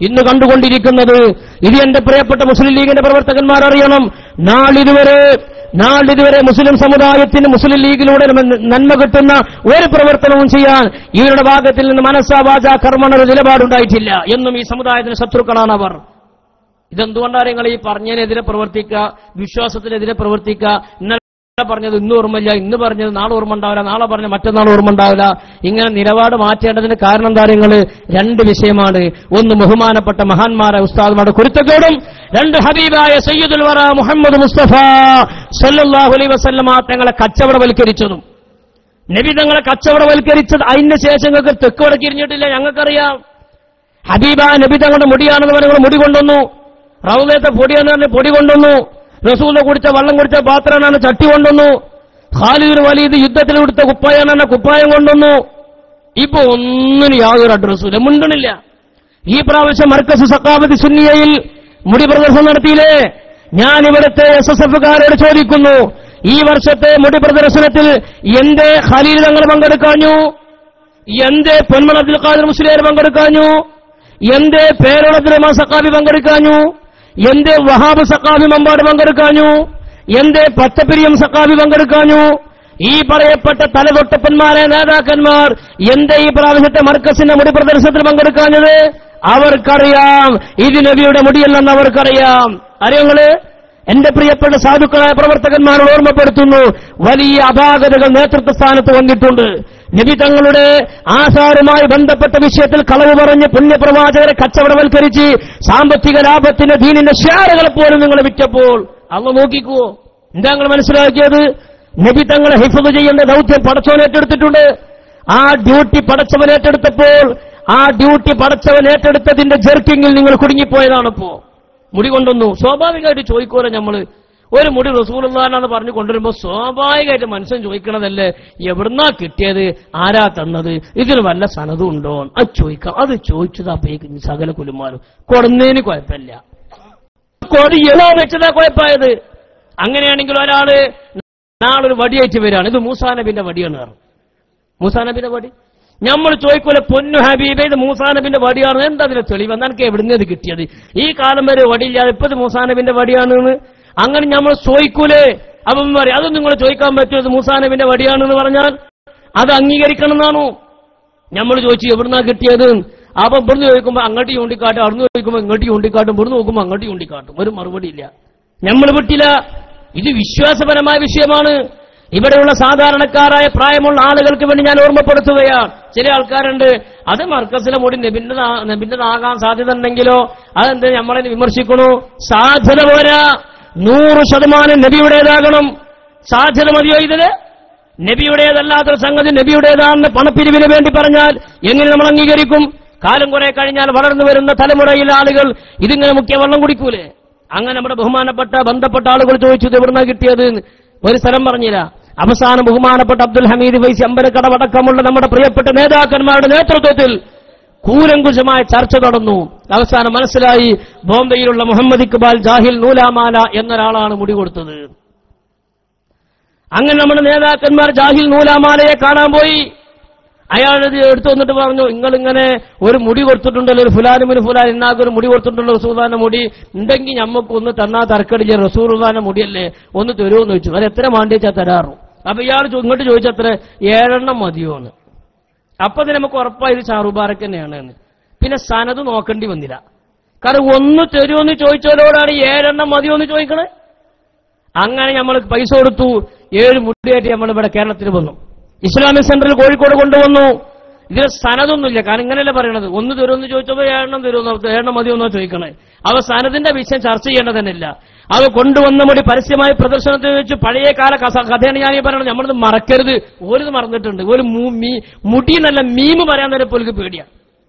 ഇന്ന് കണ്ടുകൊണ്ടിരിക്കുന്നത്. ഇത് എന്റെ പ്രിയപ്പെട്ട മുസ്ലിം ലീഗിന്റെ പ്രവർത്തകന്മാർ അറിയണം. നാളിതുവരെ മുസ്ലിം സമുദായത്തിന് മുസ്ലിം ലീഗിലൂടെ നന്മ കിട്ടുന്ന ഒരു പ്രവർത്തനവും ചെയ്യാൻ ഇവരുടെ ഭാഗത്തിൽ നിന്ന് മനസ്സാ വാചാ കർമ്മണ ഒരു നിലപാടുണ്ടായിട്ടില്ല. എന്നും ഈ സമുദായത്തിന് ശത്രുക്കളാണ് അവർ. ഇതെന്തുകൊണ്ടാണ് നിങ്ങൾ ഈ പറഞ്ഞതിനെതിരെ പ്രവർത്തിക്കുക, വിശ്വാസത്തിനെതിരെ പ്രവർത്തിക്കുക? ഇന്നലെ പറഞ്ഞത് ഇന്ന് ഓർമ്മയില്ല, ഇന്ന് പറഞ്ഞത് നാളെ ഓർമ്മ ഉണ്ടാവില്ല, നാളെ പറഞ്ഞ മറ്റന്നാൾ ഓർമ്മ ഉണ്ടാവില്ല. ഇങ്ങനെ നിലപാട് മാറ്റേണ്ടതിന് കാരണം കാര്യങ്ങൾ 2 വിഷയമാണ്. ഒന്ന് ബഹുമാനപ്പെട്ട മഹാന്മാരായ ഉസ്താദുമാരുടെ കുരുത്തക്കേടും, 2 ഹബീബായ സയ്യിദുൽ വറ മുഹമ്മദ് മുസ്തഫ സല്ലല്ലാഹു അലൈഹി വസല്ലമ തങ്ങളെ കച്ചവടവൽക്കരിച്ചതും. നബി തങ്ങളെ കച്ചവടവൽക്കരിച്ചത് അതിന്റെ ശേഷം നിങ്ങൾക്ക് തെക്ക് വടക്ക് ഇരിഞ്ഞിട്ടില്ല. ഞങ്ങൾക്കറിയാം. ഹബീബായ നബി തങ്ങളുടെ മുടിയാണെന്ന് പറഞ്ഞ മുടി കൊണ്ടുവന്നു, റൗളത്തെ പൊടിയാന്ന് പറഞ്ഞ പൊടി കൊണ്ടുവന്നു, റസൂലിനെ കുടിച്ച വെള്ളം കുടിച്ച പാത്രമാണ് ചട്ടി കൊണ്ടുവന്നു, ഖാലിദ് വലീദ് യുദ്ധത്തിൽ കൊടുത്ത കുപ്പായാണ് കുപ്പായം കൊണ്ടുവന്നു. ഇപ്പൊ ഒന്നിനും യാതൊരു അഡ്രസ്സും മുണ്ടണില്ല. ഈ പ്രാവശ്യം മർക്കസ് സഖാഫത്ത് സുന്നിയയിൽ മുടി പ്രദർശനം നടത്തിയില്ലേ? ഞാൻ ഇവിടുത്തെ SSF-കാരോട് ചോദിക്കുന്നു, ഈ വർഷത്തെ മുടി പ്രദർശനത്തിൽ എന്തേ ഖലീൽ തങ്ങൾ പങ്കെടുക്കാഞ്ഞു? എന്തേ പൊന്മള അബ്ദുൽ ഖാദിർ മുസ്ലിയാർ പങ്കെടുക്കാഞ്ഞു? എന്തേ പേരോളത്തിൽ സഖാഫി പങ്കെടുക്കാഞ്ഞു? എന്തേ വഹാബ് സഖാഫി മമ്പാട് പങ്കെടുക്കാഞ്ഞു? എന്തേ പച്ചപ്പിരിയം സഖാഫി പങ്കെടുക്കാഞ്ഞു? ഈ പറയപ്പെട്ട തലതൊട്ടപ്പന്മാരെ നേതാക്കന്മാർ എന്തേ ഈ പ്രാവശ്യത്തെ മർക്കസിന്റെ മുടി പ്രദർശനത്തിൽ പങ്കെടുക്കാഞ്ഞത്? അവർക്കറിയാം ഇത് നബിയുടെ മുടിയല്ലെന്ന് അവർക്കറിയാം. അറിയങ്ങള് എന്റെ പ്രിയപ്പെട്ട സാധുക്കളായ പ്രവർത്തകന്മാരോട് ഓർമ്മപ്പെടുത്തുന്നു, വലിയ അപാകതകൾ നേതൃത്വ സ്ഥാനത്ത് വന്നിട്ടുണ്ട്. നബി തങ്ങളുടെ ആചാരവുമായി ബന്ധപ്പെട്ട വിഷയത്തിൽ കളവ് പറഞ്ഞ് പുണ്യപ്രവാചകരെ കച്ചവടവൽക്കരിച്ച് സാമ്പത്തിക ലാഭത്തിന് ദീനിന്റെ ഷെയറുകളെ പോലും നിങ്ങൾ വിറ്റപ്പോൾ അള്ളാഹ് നോക്കിക്കുവോ? എന്താ നിങ്ങൾ മനസ്സിലാക്കിയത്? നബി തങ്ങളെ ഹിഫ്ള് ചെയ്യേണ്ട ദൗത്യം പടച്ചവൻ ഏറ്റെടുത്തിട്ടുണ്ട്. ആ ഡ്യൂട്ടി പടച്ചവൻ ഏറ്റെടുത്തപ്പോൾ ആ ഡ്യൂട്ടി പടച്ചവൻ ഏറ്റെടുത്തതിന്റെ ജെർക്കിങ്ങിൽ നിങ്ങൾ കുടുങ്ങിപ്പോയതാണിപ്പോ. മുടി കൊണ്ടുവന്നു, സ്വാഭാവികമായിട്ട് ചോദിക്കുമല്ലോ നമ്മള്. ഒരു മുടി റസൂലുള്ളാഹിന്ന് പറഞ്ഞു കൊണ്ടുവരുമ്പോ സ്വാഭാവികമായിട്ട് മനുഷ്യൻ ചോദിക്കണതല്ലേ, എവിടുന്നാ കിട്ടിയത്, ആരാ തന്നത്, ഇതിന് വല്ല സനതും ഉണ്ടോ, അത് ചോദിക്കാം. അത് ചോദിച്ചതാ സകല കുലുമാരും കൊടുന്നതിന് കുഴപ്പമില്ല, കൊടിയണോ വെച്ചതാ കുഴപ്പമായത്. അങ്ങനെയാണെങ്കിൽ ഒരാള് നാളൊരു വടിയായിട്ട് വരികയാണ്, ഇത് മൂസാ നബിന്റെ വടിയാണ്. മൂസാ നബിന്റെ വടി നമ്മൾ ചോദിക്കൂലെ, പൊന്നു ഹബീബെ ഇത് മൂസാ നബിന്റെ വടിയാണ്, എന്താ അതിന്റെ തെളിവ്, എനിക്ക് എവിടുന്ന് ഇത് കിട്ടിയത്, ഈ കാലം വരെ വടിയില്ലാതെ ഇപ്പത് മൂസാ നബിന്റെ വടിയാണെന്ന് അങ്ങനെ നമ്മൾ ചോദിക്കൂലേ? അപ്പം പറയും അത് നിങ്ങൾ ചോദിക്കാൻ പറ്റുമോ, ഇത് മൂസാ നബിന്റെ വടിയാണെന്ന് പറഞ്ഞാൽ അത് അംഗീകരിക്കണം എന്നാണോ? നമ്മൾ ചോദിച്ചു എവിടുന്നാ കിട്ടിയത്, അപ്പൊ ഇവിടുന്ന് ചോദിക്കുമ്പോൾ അങ്ങോട്ട് ചൂണ്ടിക്കാട്ടും, അവിടുന്ന് ചോദിക്കുമ്പോൾ ഇങ്ങോട്ട് ചൂണ്ടിക്കാട്ടും, ഇവിടുന്ന് നോക്കുമ്പോൾ അങ്ങോട്ട് ചൂണ്ടിക്കാട്ടും, ഒരു മറുപടി ഇല്ല. നമ്മൾ വിട്ടില്ല. ഇത് വിശ്വാസപരമായ വിഷയമാണ്. ഇവിടെയുള്ള സാധാരണക്കാരായ പ്രായമുള്ള ആളുകൾക്ക് വേണ്ടി ഞാൻ ഓർമ്മപ്പെടുത്തുകയാണ്. ചില ആൾക്കാരുണ്ട്, അത് മർക്കസിലെ മുടി നബിന്റേതാകാൻ സാധ്യത ഉണ്ടെങ്കിലോ അതെന്ത് നമ്മളെ വിമർശിക്കണു? സാധ്യത പോരാ, 100% നബിയുടേതാകണം. സാധ്യത മതിയോ ഇതിന്? നബിയുടേതല്ലാത്തൊരു സംഗതി നബിയുടേതാണെന്ന് പണപ്പിരിവിന് വേണ്ടി പറഞ്ഞാൽ എങ്ങനെ നമ്മൾ അംഗീകരിക്കും? കാലം കുറെ കഴിഞ്ഞാൽ വളർന്നു വരുന്ന തലമുറയിലെ ആളുകൾ ഇതിങ്ങനെ മുഖ്യ വെള്ളം കുടിക്കൂലേ? അങ്ങനെ നമ്മുടെ ബന്ധപ്പെട്ട ആളുകൾ ചോദിച്ചത് എവിടുന്നാ കിട്ടിയത്? ഒരു സ്ഥലം പറഞ്ഞില്ല. അവസാനം ബഹുമാനപ്പെട്ട അബ്ദുൽ ഹമീദ് വൈസി അമ്പലക്കടവടക്കമുള്ള നമ്മുടെ പ്രിയപ്പെട്ട നേതാക്കന്മാരുടെ നേതൃത്വത്തിൽ കൂലങ്കുശമായ ചർച്ച നടന്നു. അവസാനം മനസ്സിലായി, ബോംബെയിലുള്ള മുഹമ്മദ് ഇക്ബാൽ ജാഹിൽ നൂലാമാല എന്നൊരാളാണ് മുടി കൊടുത്തത്. അങ്ങനെ നമ്മുടെ നേതാക്കന്മാർ ജാഹിൽ നൂലാമാലയെ കാണാൻ പോയി. അയാൾ എടുത്തു വന്നിട്ട് പറഞ്ഞു, നിങ്ങളിങ്ങനെ ഒരു മുടി കൊടുത്തിട്ടുണ്ടല്ലോ, ഒരു ഫുലാനുമിന് ഫുലാൻ ഇന്നാക്കൊരു മുടി കൊടുത്തിട്ടുണ്ടല്ലോ, റസൂലുള്ളാഹിന്റെ മുടി ഉണ്ടെങ്കിൽ ഞമ്മക്ക് ഒന്ന് തന്നാ തർക്കടില്ല, റസൂലുള്ളാഹിന്റെ മുടിയല്ലേ, ഒന്ന് തരുമോന്ന് ചോദിച്ചു. അത് എത്ര മാണ്ടിച്ചാ തരാറു. അപ്പൊ ഇയാൾ ഇങ്ങോട്ട് ചോദിച്ചത്ര 7 മതിയോ എന്ന്. അപ്പൊ അത് നമുക്ക് ഉറപ്പായത് ഷാറുബാറക്ക് തന്നെയാണ് എന്ന്. പിന്നെ സനത് നോക്കേണ്ടി വന്നില്ല. കാരണം ഒന്ന് തരുമോന്ന് ചോദിച്ചവരോടാണ് 7 മതിയോ എന്ന് ചോദിക്കണേ. അങ്ങനെ നമ്മൾ പൈസ കൊടുത്തു. 7 മുടിയായിട്ട് നമ്മളിവിടെ കേരളത്തിൽ വന്നു. ഇസ്ലാമിക് സെന്ററിൽ കോഴിക്കോട് കൊണ്ടുവന്നു. ഇതിന് സനതൊന്നുമില്ല. കാരണം ഇങ്ങനെയല്ലേ പറയണത്, ഒന്ന് തരുമെന്ന് ചോദിച്ചപ്പോൾ 7 തരുമെന്നോ 7 മതിയൊന്നോ ചോദിക്കണേ. അവ സനദിന്റെ വിഷയം ചർച്ച ചെയ്യേണ്ടത് തന്നെയില്ല. അവ കൊണ്ടുവന്ന മുടി പരസ്യമായി പ്രദർശനത്തിൽ വെച്ച് പഴയ കാല കഥയാണ് ഞാൻ ഈ പറയുന്നത്. നമ്മളത് മറക്കരുത്. ഓരത് മറന്നിട്ടുണ്ട്. ഒരു മുടി നല്ല മീമ് പറയാൻ തന്നെ പോലും പേടിയാണ്.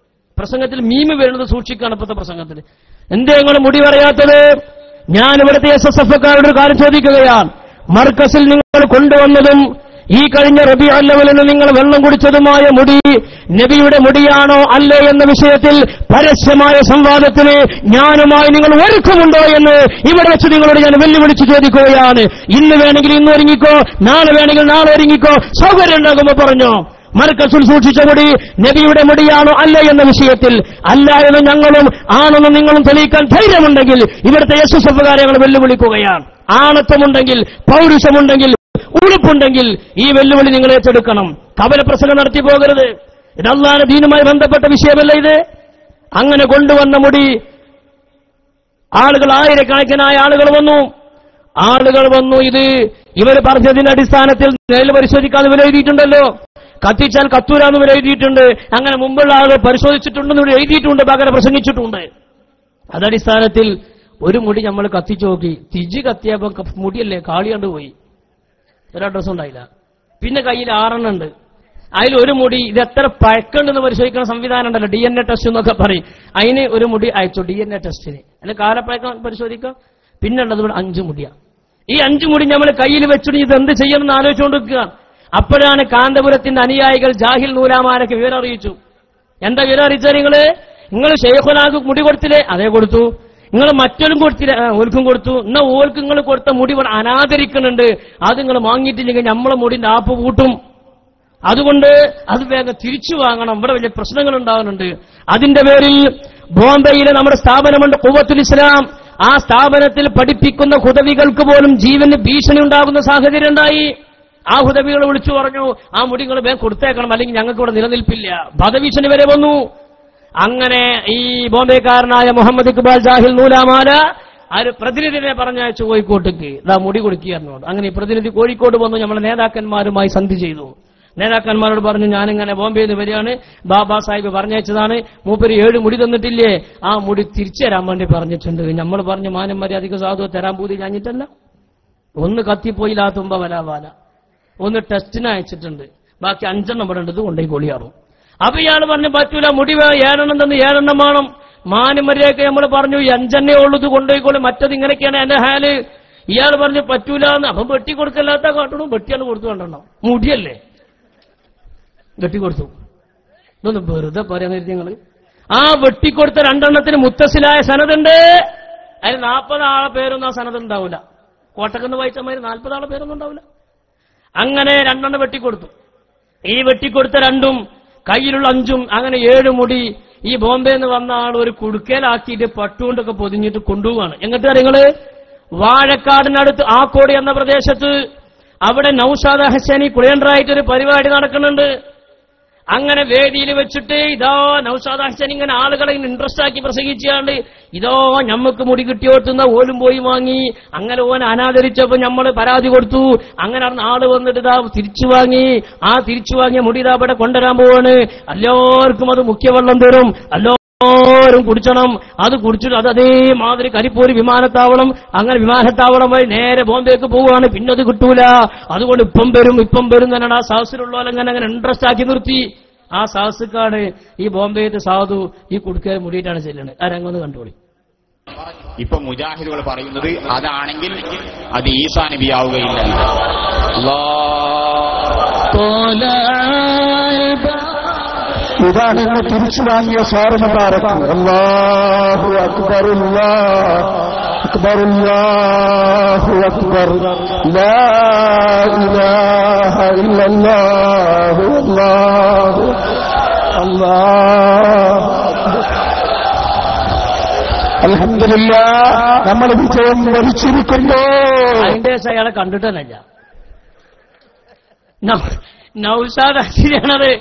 പ്രസംഗത്തിൽ മീമ് വരുന്നത് സൂക്ഷിക്കുകയാണ് ഇപ്പോഴത്തെ പ്രസംഗത്തിൽ. എന്തേ നിങ്ങൾ മുടി പറയാത്തത്? ഞാൻ ഇവിടുത്തെ SSF-കാരുടെ ഒരു കാര്യം ചോദിക്കുകയാണ്. മർക്കസിൽ നിങ്ങൾ കൊണ്ടുവന്നതും ഈ കഴിഞ്ഞ റബീഉൽ അവ്വലിന് നിങ്ങൾ വെള്ളം കുടിച്ചതുമായ മുടി നബിയുടെ മുടിയാണോ അല്ലേ എന്ന വിഷയത്തിൽ പരസ്യമായ സംവാദത്തിന് ഞാനുമായി നിങ്ങൾ ഒരുക്കമുണ്ടോ എന്ന് ഇവിടെ വെച്ച് നിങ്ങളോട് ഞാൻ വെല്ലുവിളിച്ച് ചോദിക്കുകയാണ്. ഇന്ന് വേണമെങ്കിൽ ഇന്ന് ഒരുങ്ങിക്കോ, നാളെ വേണമെങ്കിൽ നാളെ ഒരുങ്ങിക്കോ, സൗകര്യം ഉണ്ടാകുമ്പോൾ പറഞ്ഞോ. മർക്കസിൽ സൂക്ഷിച്ച മുടി നബിയുടെ മുടിയാണോ അല്ലേ എന്ന വിഷയത്തിൽ അല്ല എന്ന് ഞങ്ങളും ആണെന്ന് നിങ്ങളും തെളിയിക്കാൻ ധൈര്യമുണ്ടെങ്കിൽ ഇവിടുത്തെ SSF-കാരെ ഞങ്ങൾ വെല്ലുവിളിക്കുകയാണ്. ആണത്വമുണ്ടെങ്കിൽ, പൗരുഷമുണ്ടെങ്കിൽ, ഉളുപ്പുണ്ടെങ്കിൽ ഈ വെല്ലുവിളി നിങ്ങൾ ഏറ്റെടുക്കണം. കപല പ്രസംഗം നടത്തി പോകരുത്. ഇത് അല്ലാഹുവിന്റെ ദീനുമായി ബന്ധപ്പെട്ട വിഷയമല്ല ഇത്. അങ്ങനെ കൊണ്ടുവന്ന മുടി ആളുകൾ, ആയിരക്കണക്കിനായ ആളുകൾ വന്നു. ഇത് ഇവർ പറഞ്ഞതിന്റെ അടിസ്ഥാനത്തിൽ നേരിൽ പരിശോധിക്കാതെ ഇവർ എഴുതിയിട്ടുണ്ടല്ലോ. കത്തിച്ചാൽ കത്തൂരാന്ന് ഇവർ എഴുതിയിട്ടുണ്ട്. അങ്ങനെ മുമ്പുള്ള ആളുകൾ പരിശോധിച്ചിട്ടുണ്ടെന്ന് ഇവർ എഴുതിയിട്ടുണ്ട്, പകരം പ്രസംഗിച്ചിട്ടുണ്ട്. അതടിസ്ഥാനത്തിൽ ഒരു മുടി നമ്മൾ കത്തിച്ചു നോക്കി. തിജി കത്തിയപ്പോ മുടിയല്ലേ കാളിയാണ്ട് പോയി, ഒരു അഡ്രസ്സും ഉണ്ടായില്ല. പിന്നെ കയ്യിൽ 6 ഉണ്ട്. അതിൽ ഒരു മുടി ഇത് എത്ര പഴക്കണ്ടെന്ന് പരിശോധിക്കുന്ന സംവിധാനം ഉണ്ടല്ലോ, DNA ടെസ്റ്റ് എന്നൊക്കെ പറയും. അതിന് ഒരു മുടി അയച്ചു DNA ടെസ്റ്റിന്, അല്ലെങ്കിൽ കാലപ്പഴക്കം പരിശോധിക്കാം. പിന്നെ ഉള്ളത് ഇവിടെ 5 മുടിയാണ്. ഈ 5 മുടി നമ്മൾ കയ്യിൽ വെച്ചിട്ട് ഇത് എന്ത് ചെയ്യണമെന്ന് ആലോചിച്ചുകൊണ്ടിരിക്കുക. അപ്പോഴാണ് കാന്തപുരത്തിന്റെ അനുയായികൾ ജാഹിൽ നൂലാമാലയ്ക്ക് വിവരം അറിയിച്ചു. എന്താ വിവരം അറിയിച്ചാൽ, നിങ്ങൾ ഷെയ്ഖുനാക്ക് മുടി കൊടുത്തില്ലേ? അതേ കൊടുത്തു. നിങ്ങൾ മറ്റൊരും കൊടുത്തില്ല? ഓൽക്കും കൊടുത്തു. എന്നാ ഓൽക്ക് നിങ്ങൾ കൊടുത്ത മുടി ഇവിടെ അനാദരിക്കുന്നുണ്ട്. അത് നിങ്ങൾ വാങ്ങിയിട്ടില്ലെങ്കിൽ നമ്മളെ മുടിന്റെ ആപ്പ് കൂട്ടും. അതുകൊണ്ട് അത് വേഗം തിരിച്ചു വാങ്ങണം. ഇവിടെ വലിയ പ്രശ്നങ്ങൾ ഉണ്ടാകുന്നുണ്ട്. അതിന്റെ പേരിൽ ബോംബെയിലെ നമ്മുടെ സ്ഥാപനമുണ്ട്, ഖുവ്വത്തുൽ ഇസ്ലാം. ആ സ്ഥാപനത്തിൽ പഠിപ്പിക്കുന്ന ഹുദവികൾക്ക് പോലും ജീവന് ഭീഷണി ഉണ്ടാകുന്ന സാഹചര്യം ഉണ്ടായി. ആ ഹുദവികൾ വിളിച്ചു പറഞ്ഞു, ആ മുടി നിങ്ങൾ വേഗം കൊടുത്തേക്കണം, അല്ലെങ്കിൽ ഞങ്ങൾക്ക് ഇവിടെ നിലനിൽപ്പില്ല. വധഭീഷണി വരെ വന്നു. അങ്ങനെ ഈ ബോംബെക്കാരനായ മുഹമ്മദ് ഇക്ബാൽ ജാഹിൽ നൂലാമാല ഒരു പ്രതിനിധിനെ പറഞ്ഞയച്ചു കോഴിക്കോട്ടേക്ക് ഇതാ മുടി കൊടുക്കുകയായിരുന്നു. അങ്ങനെ ഈ പ്രതിനിധി കോഴിക്കോട് വന്നു നമ്മളെ നേതാക്കന്മാരുമായി സന്ധി ചെയ്തു. നേതാക്കന്മാരോട് പറഞ്ഞു, ഞാനിങ്ങനെ ബോംബെയിൽ നിന്ന് വരികയാണ്, ബാബാ സാഹിബ് പറഞ്ഞയച്ചതാണ്, മൂപ്പര് 7 മുടി തന്നിട്ടില്ലേ, ആ മുടി തിരിച്ചു തരാൻ വേണ്ടി പറഞ്ഞിട്ടുണ്ട്. നമ്മൾ പറഞ്ഞു മാനം മര്യാദയ്ക്ക് സാധു തരാൻ പൂതി ഞാഞ്ഞിട്ടല്ല, ഒന്ന് കത്തിപ്പോയില്ല തുമ്പ വലാവാല, ഒന്ന് ടെസ്റ്റിന് അയച്ചിട്ടുണ്ട്, ബാക്കി 5 ഇവിടെ ഉണ്ട്, ഇത് കൊണ്ടുപോയി കൊളിയാറും. അപ്പൊ ഇയാൾ പറഞ്ഞു പറ്റൂല, മുടി 7 തന്ന് 7 വേണം, മാനം മര്യാദയ്ക്ക് നമ്മൾ പറഞ്ഞു 5 ഉള്ളൂ, ഇത് കൊണ്ടുപോയിക്കോളി, മറ്റത് ഇങ്ങനെയൊക്കെയാണ് എന്റെ ഹാല്. ഇയാൾ പറഞ്ഞു പറ്റൂല എന്ന്. അപ്പം വെട്ടി കൊടുക്കല്ലാത്ത കാട്ടണം, വെട്ടിയാണ് കൊടുത്തു കണ്ടോ, മുടിയല്ലേ വെട്ടിക്കൊടുത്തു. ഇതൊന്ന് വെറുതെ പറയാൻ നിങ്ങള്. ആ വെട്ടിക്കൊടുത്ത 2 മുത്തസിലായ സനതുണ്ട്, അതിൽ 40 ആളെ പേരൊന്നും ആ സനത് ഉണ്ടാവില്ല. കോട്ടക്കെന്ന് വായിച്ചമാര് 40 ആളെ പേരൊന്നും ഉണ്ടാവില്ല. അങ്ങനെ 2 വെട്ടിക്കൊടുത്തു. ഈ വെട്ടിക്കൊടുത്ത 2 കയ്യിലുള്ള 5 അങ്ങനെ 7 മുടി ഈ ബോംബെ നിന്ന് വന്ന ആൾ ഒരു കുടുക്കയിലാക്കിയിട്ട് പട്ടുകൊണ്ടൊക്കെ പൊതിഞ്ഞിട്ട് കൊണ്ടുപോവാണ്. എങ്ങോട്ട് നിങ്ങള് വാഴക്കാടിനടുത്ത് ആക്കോടി എന്ന പ്രദേശത്ത് അവിടെ നൗഷാദ് ഹസനി കുളിയണ്ടറായിട്ടൊരു പരിപാടി നടക്കുന്നുണ്ട്. അങ്ങനെ വേദിയിൽ വെച്ചിട്ട് ഇതോ നൗഷാദ് ഹസൻ ഇങ്ങനെ ആളുകളെ ഇൻട്രസ്റ്റ് ആക്കി പ്രസംഗിച്ചാണ്ട് ഇതോ ഞമ്മക്ക് മുടി കിട്ടിയോട്ടുന്ന ഓലും പോയി വാങ്ങി, അങ്ങനെ ഓൻ അനാദരിച്ചപ്പോ നമ്മൾ പരാതി കൊടുത്തു. അങ്ങനെ ആള് വന്നിട്ട് ഇതാ തിരിച്ചു വാങ്ങി, ആ തിരിച്ചു വാങ്ങിയ മുടി ഇതാ ഇവിടെ കൊണ്ടുവരാൻ പോവാണ്. എല്ലാവർക്കും അത് മുഖ്യവെള്ളം തരും, എല്ലാവരും കുടിച്ചണം. അത് കുടിച്ചിട്ട് അത് അതേമാതിരി കരിപ്പൂര് വിമാനത്താവളം, അങ്ങനെ വിമാനത്താവളം വഴി നേരെ ബോംബെക്ക് പോവുകയാണ്. പിന്നെ അത് കിട്ടൂല, അതുകൊണ്ട് ഇപ്പം വരും എന്നാണ് ആ സഹസിലുള്ളവരങ്ങനെ അങ്ങനെ ഇൻട്രസ്റ്റ് ആക്കി നിർത്തി. ആ സഹസ്ക്കാണ് ഈ ബോംബെത്തെ സാധു ഈ കുടുക്കയിൽ മുടിയിട്ടാണ് ചെല്ലുന്നത്. ആ രംഗം ഒന്ന് കണ്ടോളി. ഇപ്പൊ മുജാഹിദുകൾ പറയുന്നത് അതാണെങ്കിൽ അത് ഈസാ നബിയാവുകയില്ല. ഇതാണ് ഇന്ന് തിരിച്ചു വാങ്ങിയ സ്വാരമുണ്ടാരക്കം. അല്ലാഹു അക്ബർ, അക്ബർ, അല്ലാഹു അക്ബർ, ലാ ഇലാഹ ഇല്ലല്ലാഹു, അല്ലാഹു അല്ലാഹു. അൽഹംദുലില്ലാഹ്, നമ്മൾ വിജയം വരിച്ചിരിക്കുന്നു. അതിന്റെ അയാളെ കണ്ടിട്ടല്ല നൗഷാദ് ഹസീനാണത്.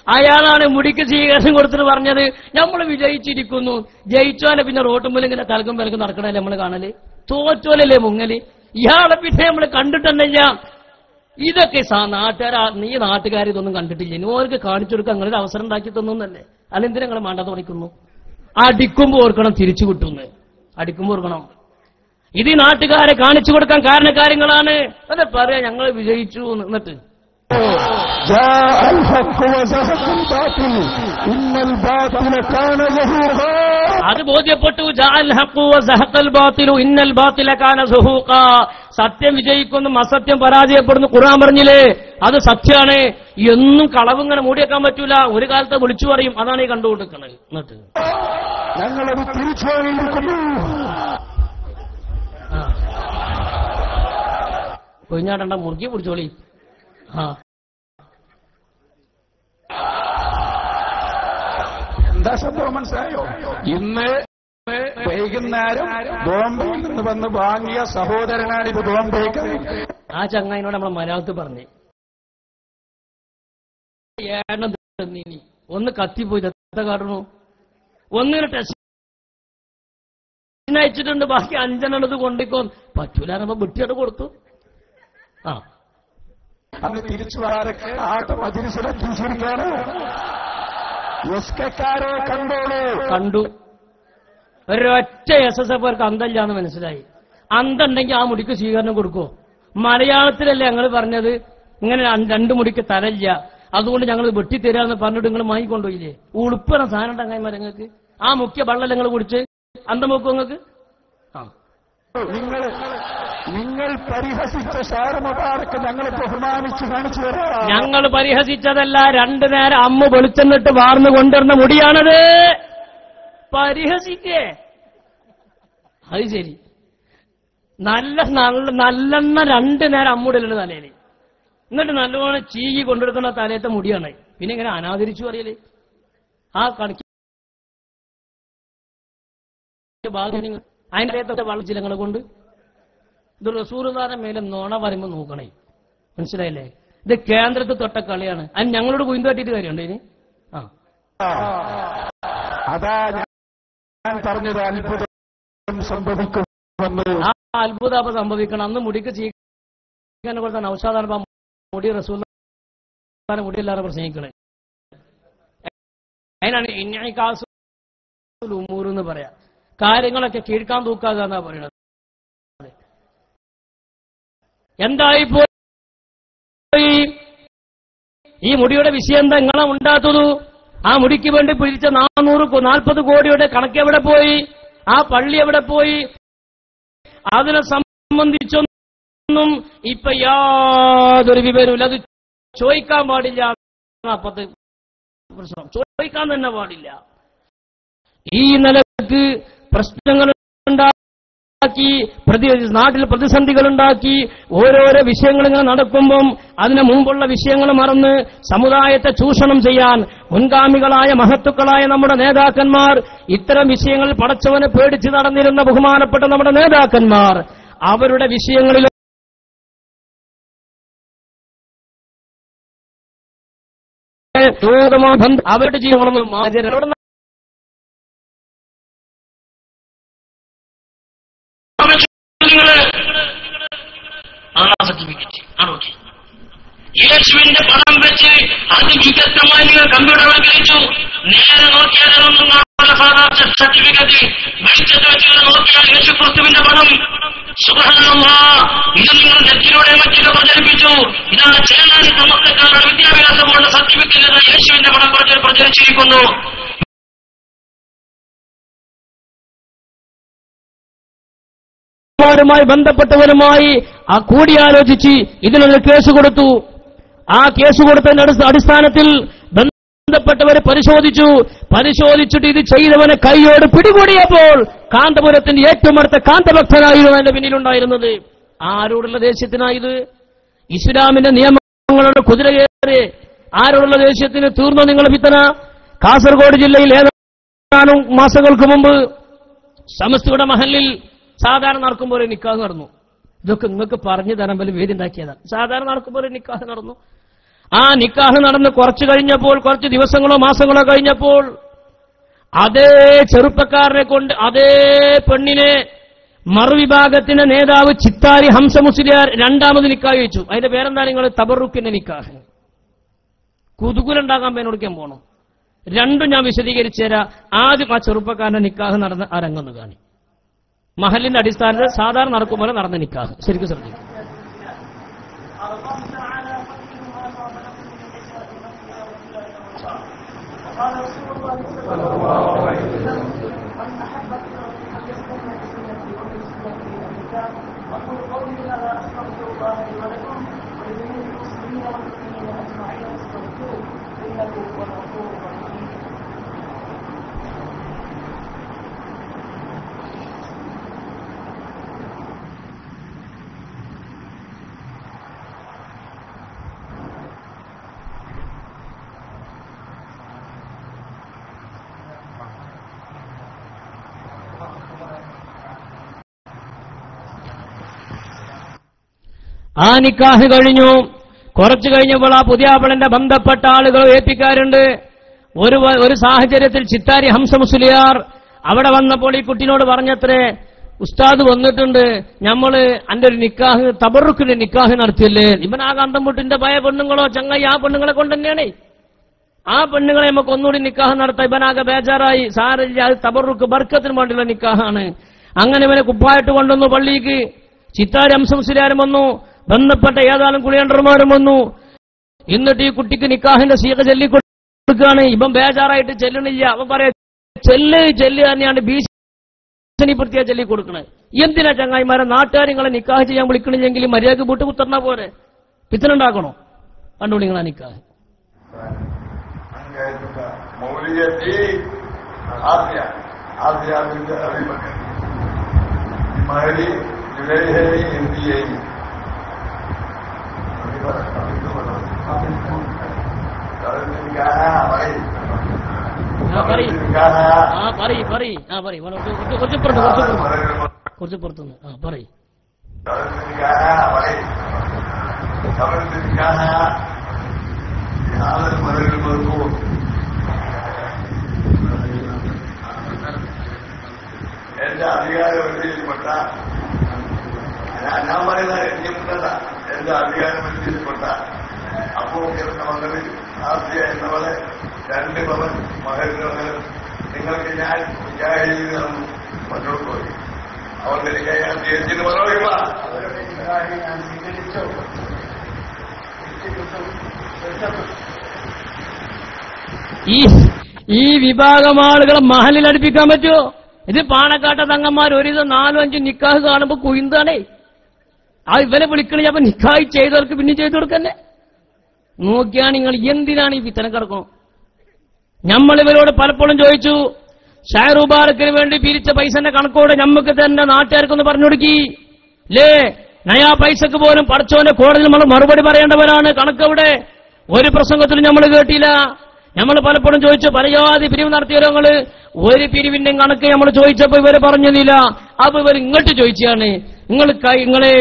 അയാളാണ് മുടിക്ക് സ്വീകരണം കൊടുത്തിട്ട് പറഞ്ഞത് നമ്മൾ വിജയിച്ചിരിക്കുന്നു. ജയിച്ചോലെ പിന്നെ റോട്ടുമ്പിൽ ഇങ്ങനെ തലക്കും വിലക്കും നടക്കണല്ലേ നമ്മൾ കാണല്, തോറ്റോലല്ലേ മുങ്ങല്. ഇയാളെ പിന്നെ നമ്മൾ കണ്ടിട്ടുണ്ടല്ല. ഇതൊക്കെ നീ നാട്ടുകാരിതൊന്നും കണ്ടിട്ടില്ല, ഓർക്ക് കാണിച്ചു കൊടുക്കാൻ നിങ്ങളൊരു അവസരം ഉണ്ടാക്കി തന്നല്ലേ, അല്ലെന്തിനാ നിങ്ങൾ മണ്ട തോന്നിക്കുന്നു. അടിക്കുമ്പോ ഓർക്കണം തിരിച്ചു കിട്ടുന്നു, അടിക്കുമ്പോ ഓർക്കണം. ഇത് നാട്ടുകാരെ കാണിച്ചു കൊടുക്കാൻ കാരണക്കാര്യങ്ങളാണ്. അതെ പറയാ ഞങ്ങൾ വിജയിച്ചു എന്നിട്ട് അത് ബോധ്യപ്പെട്ടു. സത്യം വിജയിക്കുന്നു, അസത്യം പരാജയപ്പെടുന്നു. ഖുർആൻ പറഞ്ഞില്ലേ അത് സത്യമാണ്. എന്നും കളവിങ്ങനെ മൂടിയേക്കാൻ പറ്റൂല, ഒരു കാലത്ത് വിളിച്ചു പറയും. അതാണ് ഈ കണ്ടുകൊണ്ടിരിക്കുന്നത്. എന്നിട്ട് ഞങ്ങളത് തിരിച്ചുകൊണ്ടിരിക്കുന്നു. കൊഞ്ഞാടണ്ട മുറുക്കി പിടിച്ചോളി. എന്താ സംഭവം മനസ്സിലായോ? ഇന്ന് വൈകുന്നേരം ബോംബെയിൽ നിന്ന് വന്ന് വാങ്ങിയ സഹോദരനാണ് ഇത് ബോംബെക്ക്. ആ ചങ്ങായിനോട് നമ്മൾ മലയാളത്തിൽ പറഞ്ഞേ ഒന്ന് കത്തിപ്പോയി കാട്ടണു, ഒന്നിന് ടെസ്റ്റ് അയച്ചിട്ടുണ്ട്, ബാക്കി 5 കൊണ്ടിക്കോ പറ്റൂലാകുമ്പോ വെട്ടിയോട് കൊടുത്തു. അന്ന് തിരിച്ചു വരാറൊക്കെ ആട്ട മജിലിസിനെ തിരിച്ചിരിക്കാണ്. എസ്കെക്കാരെ കണ്ടോളൂ. കണ്ടു. ഒരൊറ്റ SSFർക്ക് അന്തല്ലാന്ന് മനസ്സിലായി. അന്തണ്ടെങ്കിൽ ആ മുടിക്ക് സ്വീകരണം കൊടുക്കോ? മലയാളത്തിലല്ലേ ഞങ്ങൾ പറഞ്ഞത് ഇങ്ങനെ 2 മുടിക്ക് തലല്ല, അതുകൊണ്ട് ഞങ്ങൾ വെട്ടിത്തരാന്ന് പറഞ്ഞിട്ട് നിങ്ങൾ വാങ്ങിക്കൊണ്ടുപോയില്ലേ? ഉളുപ്പണ സാധനം ഉണ്ടാകാൻ നിങ്ങൾക്ക് ആ മുഖ്യ വള്ളം നിങ്ങൾ കുടിച്ച് അന്തം നോക്കൂ. നിങ്ങൾക്ക് നിങ്ങൾ പരിഹസിച്ച ഷാരമുബാറക്ക് ഞങ്ങൾ ബഹുമാനിച്ച് കാണിച്ചു തരാം. ഞങ്ങൾ പരിഹസിച്ചതല്ല, 2 നേരം അമ്മ വെളിച്ചെന്നിട്ട് വാർന്നു കൊണ്ടുവരുന്ന മുടിയാണത്. പരിഹസിക്കേ അത് ശരി. നല്ലെണ്ണ 2 നേരം അമ്മൂടലുണ്ട് തലയിൽ, എന്നിട്ട് നല്ലോണം ചീകി കൊണ്ടെടുക്കുന്ന തലയത്തെ മുടിയാണ്. പിന്നെ ഇങ്ങനെ അനാദരിച്ചു അറിയല് ആ കണക്ക് അതിൻ്റെ വളച്ചിലങ്ങളെ കൊണ്ട് ഇത് റസൂലുള്ളാഹിന്റെ മേലെ നോണ പറയുമ്പോ നോക്കണേ, മനസ്സിലായില്ലേ? ഇത് കേന്ദ്രത്തിൽ തൊട്ട കളിയാണ്. അത് ഞങ്ങളോട് കുയിന്തു തട്ടിയിട്ട് കാര്യമുണ്ട് ഇനി. അതാ ഞാൻ പറഞ്ഞത് അത്ഭുതം സംഭവിക്കും. ആ അത്ഭുതം അപ്പൊ സംഭവിക്കണം. അന്ന് മുടിക്ക് ചീക്കാനെ കൊടുത്ത നൗഷാദാണ് മുടി റസൂൽ മുടിയല്ലാതെ പ്രസംഗിക്കണേ. അതിനാണ് ഇന്നൈകാസുൽ ഉമൂർ എന്ന് പറയാ. കാര്യങ്ങളൊക്കെ കീഴ്ക്കാൻ തൂക്കാതെ എന്നാ പറയണത്. എന്തായിപ്പോയി ഈ മുടിയുടെ വിഷയം എന്താ നിങ്ങളെ ഉണ്ടാത്തതു? ആ മുടിക്ക് വേണ്ടി പിരിച്ച 440 കോടിയുടെ കണക്ക് എവിടെ പോയി? ആ പള്ളി എവിടെ പോയി? അതിനെ സംബന്ധിച്ചൊന്നും ഇപ്പൊ യാതൊരു വിവരമില്ല. അത് ചോദിക്കാൻ പാടില്ല. അപ്പത്തെ പ്രശ്നം ചോദിക്കാൻ തന്നെ പാടില്ല. ഈ നിലക്ക് പ്രശ്നങ്ങൾ ഉണ്ടാക്കി, നാട്ടിൽ പ്രതിസന്ധികൾ ഉണ്ടാക്കി, ഓരോരോ വിഷയങ്ങൾ ഇങ്ങനെ നടക്കുമ്പം അതിനു മുമ്പുള്ള വിഷയങ്ങൾ മറന്ന് സമുദായത്തെ ചൂഷണം ചെയ്യാൻ മുൻഗാമികളായ മഹത്തുക്കളായ നമ്മുടെ നേതാക്കന്മാർ, ഇത്തരം വിഷയങ്ങളിൽ പടച്ചവനെ പേടിച്ച് നടന്നിരുന്ന ബഹുമാനപ്പെട്ട നമ്മുടെ നേതാക്കന്മാർ അവരുടെ വിഷയങ്ങളിൽ അവരുടെ ജീവനോട് സർട്ടിഫിക്കറ്റ് ആണോക്കെ യേശുവിന്റെ പണം വെച്ച് അത് വിദഗ്ധമായി നിങ്ങൾ കമ്പ്യൂട്ടർവൽക്കരിച്ചു. നേരെ നോക്കിയാലൊന്നും സർട്ടിഫിക്കറ്റ് വെളിച്ചത്ത് വെച്ച് നോക്കിയാൽ യേശു ക്രിസ്തുവിന്റെ പണം. സുബ്ഹാനല്ലാഹ്, ഇത് നിങ്ങൾ നെറ്റിലൂടെ മറ്റൊക്കെ പ്രചരിപ്പിച്ചു. ഇതാ ചേനാനി സമസ്തക്കാരുടെ വിദ്യാഭ്യാസമുള്ള സർട്ടിഫിക്കറ്റ് യേശുവിന്റെ പണം പ്രചരിച്ചിരിക്കുന്നു. ുമായി ബന്ധപ്പെട്ടവരുമായി ആ കൂടിയാലോചിച്ച് ഇതിനൊരു കേസ് കൊടുത്തു. ആ കേസ് കൊടുത്തതിന്റെ അടിസ്ഥാനത്തിൽ ബന്ധപ്പെട്ടവരെ പരിശോധിച്ചിട്ട് ഇത് ചെയ്തവനെ കൈയോട് പിടികൂടിയപ്പോൾ കാന്തപുരത്തിന്റെ ഏറ്റവും അടുത്ത കാന്തഭക്തനായിരുന്നു അതിന്റെ പിന്നിലുണ്ടായിരുന്നത്. ആരോടുള്ള ദേഷ്യത്തിനായത്? ഇസ്ലാമിന്റെ നിയമങ്ങളുടെ കുതിര കയറി ആരോടുള്ള ദേഷ്യത്തിന് തീർന്നോ നിങ്ങളെ വിത്തന? കാസർഗോഡ് ജില്ലയിൽ ഏതാനും മാസങ്ങൾക്ക് മുമ്പ് സമസ്തയുടെ മഹലിൽ സാധാരണ നടക്കുമ്പോൾ ഒരു നിക്കാഹ് നടന്നു. ഇതൊക്കെ നിങ്ങൾക്ക് പറഞ്ഞു തരാൻ വലിയ വേദി ഉണ്ടാക്കിയതാണ്. സാധാരണ നടക്കുമ്പോൾ ഒരു നിക്കാഹ് നടന്നു. ആ നിക്കാഹ് നടന്ന് കുറച്ച് ദിവസങ്ങളോ മാസങ്ങളോ കഴിഞ്ഞപ്പോൾ അതേ ചെറുപ്പക്കാരനെ കൊണ്ട് അതേ പെണ്ണിനെ മറുവിഭാഗത്തിന്റെ നേതാവ് ചിത്താരി ഹംസ മുസ്ലിയാർ രണ്ടാമത് നിക്കാഹ് വെച്ചു. അതിന്റെ പേരെന്താ? നിങ്ങൾ തബറുക്കിന്റെ നിക്കാഹ്. കുതുകുലുണ്ടാകാൻ പേനോടിക്കാൻ പോകണം. രണ്ടും ഞാൻ വിശദീകരിച്ചു തരാം. ആദ്യം ആ ചെറുപ്പക്കാരന്റെ നിക്കാഹ് നടന്ന ആ രംഗം കാണി. മഹലിന്റെ അടിസ്ഥാനത്തിൽ സാധാരണ നടക്കുമ്പോൾ നടന്ന നിക്കാഹ് ശരിക്കും ശ്രദ്ധിക്കും. ആ നിക്കാഹ് കഴിഞ്ഞു. കുറച്ചു കഴിഞ്ഞപ്പോൾ ആ പുതിയാപ്പിളന്റെ ബന്ധപ്പെട്ട ആളുകൾ ഏൽപ്പിക്കാറുണ്ട്. ഒരു സാഹചര്യത്തിൽ ചിത്താരി ഹംസ മുസ്ലിയാർ അവിടെ വന്നപ്പോൾ ഈ കുട്ടിനോട് പറഞ്ഞത്രേ, ഉസ്താദ് വന്നിട്ടുണ്ട്, നമ്മള് അന്റെ ഒരു നിക്കാഹ് തബറുക്കിന്റെ നിക്കാഹ് നടത്തിയല്ലേ? ഇവൻ ആ കാന്തംപുട്ടിന്റെ ഭയ പെണ്ണുങ്ങളോ ചങ്ങായി ആ പെണ്ണുങ്ങളെ കൊണ്ട് തന്നെയാണ്. ആ പെണ്ണുങ്ങളെ നമുക്ക് ഒന്നുകൂടി നിക്കാഹ് നടത്താം. ഇവനാകെ ബേജാറായി. സാറില്ല, അത് തബറുക്ക് ബർക്കത്തിന് വേണ്ടിയുള്ള നിക്കാഹാണ്. അങ്ങനെ ഇവനെ കുപ്പായിട്ട് കൊണ്ടുവന്നു പള്ളിക്ക്. ചിത്താരി ഹംസ മുസ്ലിയാരും വന്നു, ബന്ധപ്പെട്ട ഏതാനും കുളിയണ്ടർമാരും വന്നു. എന്നിട്ട് ഈ കുട്ടിക്ക് നിക്കാഹിന്റെ സീക ചൊല്ലിക്കൊടുക്കുകയാണ്. ഇവൻ ബേജാറായിട്ട് ചെല്ലണില്ല. അവൻ പറയാ ചെല്ല് തന്നെയാണ് ഭീഷണിപ്പെടുത്തിയാ ചൊല്ലിക്കൊടുക്കണത്. എന്തിനാ ചങ്ങായിമാരെ നാട്ടുകാർ നിങ്ങളെ നിക്കാഹ് ചെയ്യാൻ വിളിക്കണില്ലെങ്കിൽ മര്യാദക്ക് വീട്ട് കുത്തർന്നാ പോരെ? പിത്തനുണ്ടാക്കണോ? കണ്ടോളി നിങ്ങളാ നിക്കാഹ്. കുറച്ച് പുറത്തുനിന്ന് പറയും. എന്റെ അധികാരപരിധിയിൽപ്പെട്ട ഞാൻ പറയുന്ന എന്റെ അധികാരം വെച്ചിരിക്കൊണ്ട അപ്പൂക്കിരുന്ന മകളിൽ ആദ്യ എന്നവളെ 2 പവൻ മകനും നിങ്ങൾക്ക് ഞാൻ മുജാഹിദീനെന്ന് പറഞ്ഞോട് പോയി. അവരുടെ ഞാൻ ചേച്ചിന് പറയുക അവരുടെ ഞാൻ സ്വീകരിച്ചു. ഈ വിഭാഗം ആളുകളെ മഹലിൽ അടുപ്പിക്കാൻ പറ്റുമോ? ഇത് പാണക്കാട്ടെ തങ്ങന്മാർ ഒരു 4-5 നിക്കാഹ് കാണുമ്പോ കുയിന്താണേ. ആ ഇവരെ വിളിക്കണേ അപ്പൊ നിക്കാഹ് ചെയ്തവർക്ക് പിന്നെ ചെയ്തു കൊടുക്കന്നെ. നോക്കിയാണ് നിങ്ങൾ എന്തിനാണ് ഈ വിത്തനം കിടക്കണം? നമ്മളിവരോട് പലപ്പോഴും ചോദിച്ചു, ഷായർ മുബാറക്കിന് വേണ്ടി പിരിച്ച പൈസന്റെ കണക്കോടെ നമുക്ക് തന്നെ നാട്ടുകാർക്കൊന്ന് പറഞ്ഞു കൊടുക്കി ലേ. നയാ പൈസക്ക് പോലും പടച്ചോന്റെ കോടതിയിൽ നമ്മൾ മറുപടി പറയേണ്ടവരാണ്. കണക്കവിടെ ഒരു പ്രസംഗത്തിലും നമ്മൾ കേട്ടില്ല. നമ്മൾ പലപ്പോഴും ചോദിച്ചു, പരമാവധി പിരിവ് നടത്തിയവരോ നിങ്ങള്? ഒരു പിരിവിന്റെ കണക്ക് നമ്മൾ ചോദിച്ചപ്പോ ഇവര് പറഞ്ഞില്ല. അപ്പൊ ഇവർ ഇങ്ങോട്ട് ചോദിച്ചാണ്, നിങ്ങള്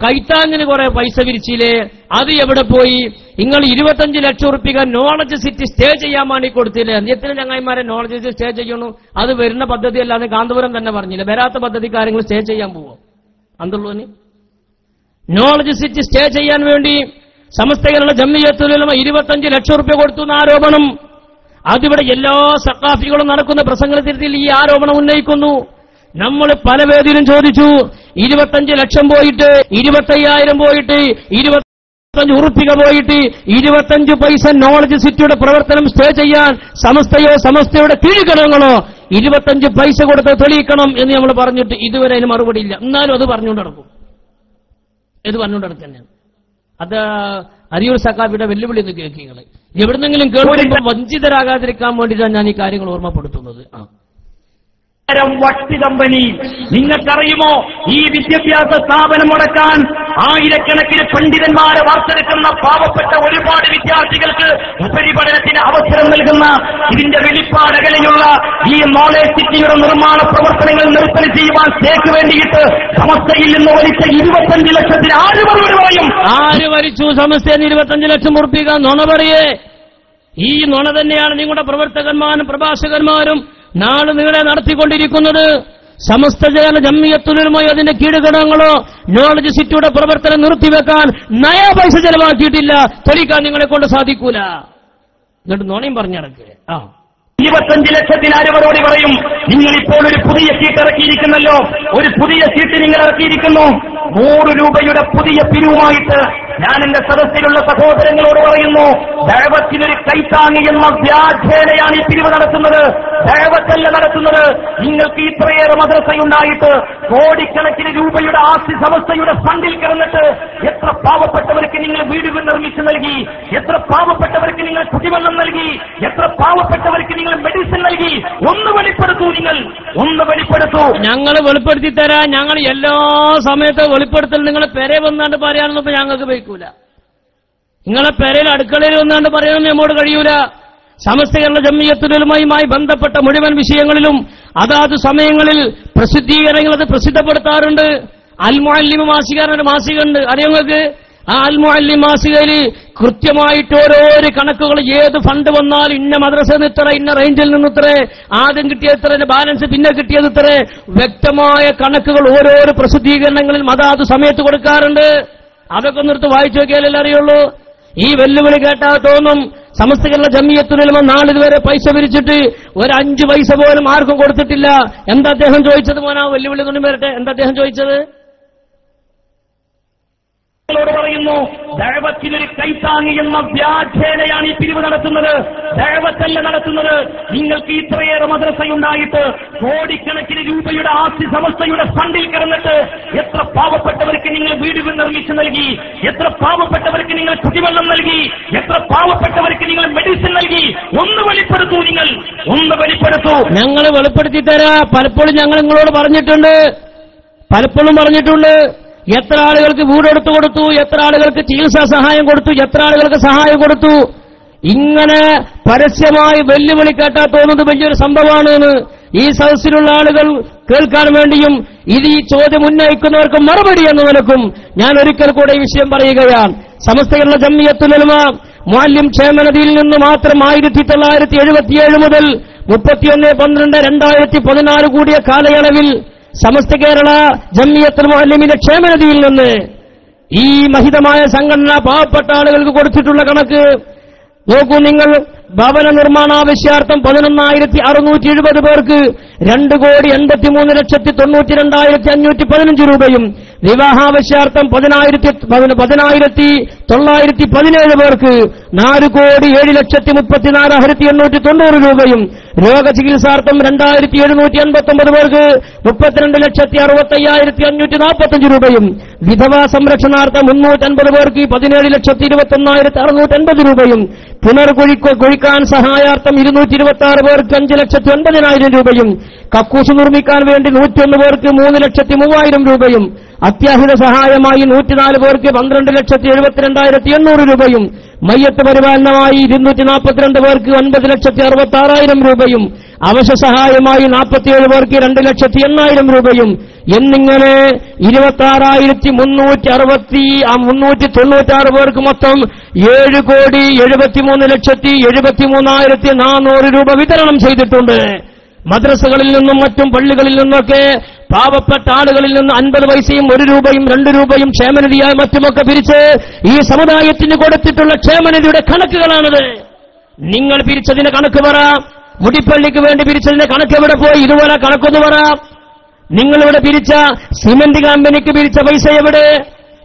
കൈത്താങ്ങിന് കുറെ പൈസ പിരിച്ചില്ലേ, അത് എവിടെ പോയി? നിങ്ങൾ 25 ലക്ഷം റുപ്യ നോളജ് സിറ്റി സ്റ്റേ ചെയ്യാൻ വേണ്ടി കൊടുത്തില്ലേ? എത്ര ചങ്ങായിമാരെ നോളജ് സിറ്റി സ്റ്റേ ചെയ്യണു? അത് വരുന്ന പദ്ധതി അല്ലാതെ കാന്തപുരം തന്നെ പറഞ്ഞില്ല. വരാത്ത പദ്ധതി കാര്യങ്ങൾ സ്റ്റേ ചെയ്യാൻ പോവോ? അന്തള്ളൂന് നോളജ് സിറ്റി സ്റ്റേ ചെയ്യാൻ വേണ്ടി സമസ്ത കേരള ജംഇയ്യത്തുൽ ഉലമ 25 ലക്ഷം റുപ്യ കൊടുത്തു എന്ന ആരോപണം അതിവിടെ എല്ലാ സഖാഫികളും നടക്കുന്ന പ്രസംഗത്തിൽ ഈ ആരോപണം ഉന്നയിക്കുന്നു. നമ്മൾ പല വേദിയിലും ചോദിച്ചു, 25 ലക്ഷം പോയിട്ട് 25,000 പോയിട്ട് 25 ഉറുപ്പിക പോയിട്ട് 25 പൈസ നോളജ് സിറ്റിയുടെ പ്രവർത്തനം സ്റ്റേ ചെയ്യാൻ സമസ്തയോ സമസ്തയുടെ കീഴ്ഘടകങ്ങളോ 25 പൈസ കൊടുത്ത് തെളിയിക്കണം എന്ന് നമ്മൾ പറഞ്ഞിട്ട് ഇതുവരെ അതിന് മറുപടി ഇല്ല. എന്നാലും അത് പറഞ്ഞുകൊണ്ട് നടക്കും. ഇത് പറഞ്ഞുകൊണ്ട് നടക്കുക തന്നെയാണ്. അത് അരിയൂർ സഖാഫിയുടെ വെല്ലുവിളി എന്ന് കേൾക്കുക. എവിടുന്നെങ്കിലും കേൾക്കുമ്പോൾ വഞ്ചിതരാകാതിരിക്കാൻ വേണ്ടിയിട്ടാണ് ഞാൻ ഈ കാര്യങ്ങൾ ഓർമ്മപ്പെടുത്തുന്നത്. വട്ടി കമ്പനി നിങ്ങൾക്കറിയുമോ? ഈ വിദ്യാഭ്യാസ സ്ഥാപനം മുടക്കാൻ ആയിരക്കണക്കിന് പണ്ഡിതന്മാരെ വാർത്തെടുക്കുന്ന പാവപ്പെട്ട ഒരുപാട് വിദ്യാർത്ഥികൾക്ക് ഉപരിപഠനത്തിന് അവസരം നൽകുന്ന ഇതിന്റെ വെളിപ്പാടകലെയുള്ള ഈ നോളേജ് സിറ്റിയുടെ നിർമ്മാണ പ്രവർത്തനങ്ങൾ നിർത്തൽ ചെയ്യുവാൻ സ്റ്റേക്ക് വേണ്ടിയിട്ട് സമസ്തയിൽ നിന്ന് വലിച്ച 25 ലക്ഷത്തിന് ആര് മറുപടി പറയും? ആര് വലിച്ചു സമസ്തയിൽ 25 ലക്ഷം ഉറപ്പിക്കുക? നുണ പറയേ. ഈ നുണ തന്നെയാണ് നിങ്ങളുടെ പ്രവർത്തകന്മാരും പ്രഭാഷകന്മാരും നാളെ നിങ്ങളെ നടത്തിക്കൊണ്ടിരിക്കുന്നത്. സമസ്ത കേരള ജംഇയ്യത്തുൽ ഉലമയോ അതിന്റെ കീഴ്ഘടകങ്ങളോ നോളജ് സിറ്റിയുടെ പ്രവർത്തനം നിർത്തിവെക്കാൻ നയാ പൈസ ചെലവാക്കിയിട്ടില്ല. തെളിയിക്കാൻ നിങ്ങളെ കൊണ്ട് സാധിക്കൂല. എന്നിട്ട് നുണയും പറഞ്ഞിടക്കേ. 25 ലക്ഷത്തിന് ആര് മറുപടി പറയും? നിങ്ങളിപ്പോൾ ഒരു പുതിയ സീറ്റ് ഇറക്കിയിരിക്കുന്നല്ലോ. ഒരു പുതിയ സീറ്റ് നിങ്ങൾ ഇറക്കിയിരിക്കുന്നു. 100 രൂപയുടെ പുതിയ പിരിവുമായിട്ട് ഞാൻ എന്റെ സദസ്സിലുള്ള സഹോദരങ്ങളോട് പറയുന്നു, ദഅവത്തിനൊരു കൈത്താങ്ങി എന്ന വ്യാഖ്യാനയാണ് ഈ പിരിവ് നടത്തുന്നത്. ദഅവത്തല്ല നടത്തുന്നത്. നിങ്ങൾക്ക് ഇത്രയേറെ മദ്രസയുണ്ടായിട്ട് കോടിക്കണക്കിന് രൂപയുടെ ആസ്തി സമസ്തയുടെ ഫണ്ടിൽ കിടന്നിട്ട് എത്ര പാവപ്പെട്ടവർക്ക് നിങ്ങൾ വീടുകൾ നിർമ്മിച്ചു നൽകി, എത്ര പാവപ്പെട്ടവർക്ക് നിങ്ങൾ കുടിവെള്ളം നൽകി, എത്ര പാവപ്പെട്ടവർക്ക് നിങ്ങൾ മെഡിസിൻ നൽകി. ഒന്ന് വെളിപ്പെടുത്തൂ. നിങ്ങൾ ഒന്ന് വെളിപ്പെടുത്തൂ. ഞങ്ങൾ വെളിപ്പെടുത്തി തരാം. ഞങ്ങൾ എല്ലാ സമയത്തും വെളിപ്പെടുത്തൽ നിങ്ങളെ പെരെ വന്നാണ്ട് പറയാനൊന്നും ഞങ്ങൾക്ക് വയ്ക്കൂല. നിങ്ങളെ പെരയിൽ അടുക്കളയിൽ വന്നാണ്ട് പറയാനൊന്നും നമ്മോട് കഴിയൂല. സമസ്ത കേരള ജംഇയ്യത്തുൽ ഉലമയുമായി ബന്ധപ്പെട്ട മുഴുവൻ വിഷയങ്ങളിലും അതാത് സമയങ്ങളിൽ പ്രസിദ്ധീകരണങ്ങൾ അത് പ്രസിദ്ധപ്പെടുത്താറുണ്ട്. അൽ മുഅല്ലിം മാസികയുടെ മാസികയുണ്ട്, അറിയാം നിങ്ങൾക്ക്? ആ അൽ മുഅല്ലിം മാസികയിൽ കൃത്യമായിട്ട് ഓരോരോ കണക്കുകൾ ഏത് ഫണ്ട് വന്നാൽ ഇന്ന മദ്രസ ഇത്ര, ഇന്ന റേഞ്ചിൽ നിന്നിത്ര, ആദ്യം കിട്ടിയ ഇത്ര, ബാലൻസ് പിന്നെ കിട്ടിയത് ഇത്ര, വ്യക്തമായ കണക്കുകൾ ഓരോരോ പ്രസിദ്ധീകരണങ്ങളിൽ അതാത് സമയത്ത് കൊടുക്കാറുണ്ട്. അതൊക്കെ ഒന്നെടുത്ത് വായിച്ചു നോക്കിയാലല്ലേ അറിയുള്ളൂ. ഈ വെല്ലുവിളി കേട്ടാൽ തോന്നും സമസ്ത കേരള ജംഇയ്യത്തുൽ ഉലമ നാളിതുവരെ പൈസ പിരിച്ചിട്ട് 5 പൈസ പോലും ആർക്കും കൊടുത്തിട്ടില്ല. എന്താ അദ്ദേഹം ചോദിച്ചത്? മോനാ വെല്ലുവിളി കൊണ്ടും വരട്ടെ. എന്താ അദ്ദേഹം ചോദിച്ചത്? പറയുന്നു, ദഅവത്തിനൊരു കൈത്താങ്ങി എന്ന വ്യാഖ്യാനയാണ് ഈ പിരിവ് നടത്തുന്നത്. ദഅവത്തല്ല നടത്തുന്നത്. നിങ്ങൾക്ക് ഇത്രയേറെ മദ്രസയുണ്ടായിട്ട് കോടിക്കണക്കിന് രൂപയുടെ ആസ്തി സമസ്തയുടെ ഫണ്ടിൽ കിടന്നിട്ട് എത്ര പാവപ്പെട്ടവർക്ക് നിങ്ങൾ വീടുകൾ നിർമ്മിച്ചു നൽകി, എത്ര പാവപ്പെട്ടവർക്ക് നിങ്ങൾ കുടിവെള്ളം നൽകി, എത്ര പാവപ്പെട്ടവർക്ക് നിങ്ങൾ മെഡിസിൻ നൽകി. ഒന്ന് വെളിപ്പെടുത്തൂ. നിങ്ങൾ ഒന്ന് വെളിപ്പെടുത്തൂ. ഞങ്ങൾ വെളിപ്പെടുത്തി തരാം. പലപ്പോഴും ഞങ്ങൾ നിങ്ങളോട് പറഞ്ഞിട്ടുണ്ട്, പലപ്പോഴും പറഞ്ഞിട്ടുണ്ട്. എത്ര ആളുകൾക്ക് വീടെടുത്തു കൊടുത്തു, എത്ര ആളുകൾക്ക് ചികിത്സാ സഹായം കൊടുത്തു, എത്ര ആളുകൾക്ക് സഹായം കൊടുത്തു. ഇങ്ങനെ പരസ്യമായി വെല്ലുവിളി കേട്ടാൽ തോന്നുന്നത് വലിയൊരു സംഭവമാണ് എന്ന് ഈ സദസ്സിലുള്ള ആളുകൾ കേൾക്കാൻ വേണ്ടിയും ഇത് ഈ ചോദ്യം ഉന്നയിക്കുന്നവർക്ക് മറുപടി എന്ന നിലക്കും ഞാൻ ഒരിക്കൽ കൂടെ ഈ വിഷയം പറയുകയാണ്. സമസ്ത കേരള ജംഇയ്യത്തുൽ ഉലമ മുഅല്ലിം ക്ഷേമനിധിയിൽ നിന്ന് മാത്രം 1977 മുതൽ 31/12/2014 കൂടിയ കാലയളവിൽ സമസ്ത കേരള ജംഇയ്യത്തുൽ മുഅല്ലിമീന്റെ ക്ഷേമനിധിയിൽ നിന്ന് ഈ മഹിതമായ സംഘടന പാവപ്പെട്ട ആളുകൾക്ക് കൊടുത്തിട്ടുള്ള കണക്ക് നോക്കൂ നിങ്ങൾ. ഭവന നിർമ്മാണാവശ്യാർത്ഥം 11,670 പേർക്ക് 2,83,92,515 രൂപയും, വിവാഹാവശ്യാർത്ഥം 10,917 പേർക്ക് 4,07,34,890 രൂപയും, രോഗചികിത്സാർത്ഥം 2,789 പേർക്ക് 32,65,545 രൂപയും, വിധവാ സംരക്ഷണാർത്ഥം 350 പേർക്ക് 17,21,680 രൂപയും, പുനർകുഴിക്കാൻ സഹായാർത്ഥം 226 പേർക്ക് 5,09,000 രൂപയും, കക്കൂസ് നിർമ്മിക്കാൻ വേണ്ടി 101 പേർക്ക് 3,03,000 രൂപയും, അത്യാഹിത സഹായമായി 104 പേർക്ക് 12,72,800 രൂപയും, മയ്യത്ത് പരിപാലനമായി 242 പേർക്ക് 9,66,000 രൂപയും, അവശ്യ സഹായമായി 47 പേർക്ക് 2,08,000 രൂപയും എന്നിങ്ങനെ 26,396 പേർക്ക് മൊത്തം 7,73,73,400 രൂപ വിതരണം ചെയ്തിട്ടുണ്ട്. മദ്രസകളിൽ നിന്നും മറ്റും പള്ളികളിൽ നിന്നൊക്കെ പാവപ്പെട്ട ആളുകളിൽ നിന്ന് 50 പൈസയും 1 രൂപയും 2 രൂപയും ക്ഷേമനിധിയായി മറ്റുമൊക്കെ പിരിച്ച് ഈ സമുദായത്തിന് കൊടുത്തിട്ടുള്ള ക്ഷേമനിധിയുടെ കണക്കുകളാണത്. നിങ്ങൾ പിരിച്ചതിന്റെ കണക്ക് പറ. മുടിപ്പള്ളിക്ക് വേണ്ടി പിരിച്ചതിന്റെ കണക്ക് എവിടെ പോയി? ഇതുപോലെ കണക്കൊന്ന് പറ. നിങ്ങളിവിടെ പിരിച്ച സിമന്റ് കമ്പനിക്ക് പിരിച്ച പൈസ എവിടെ?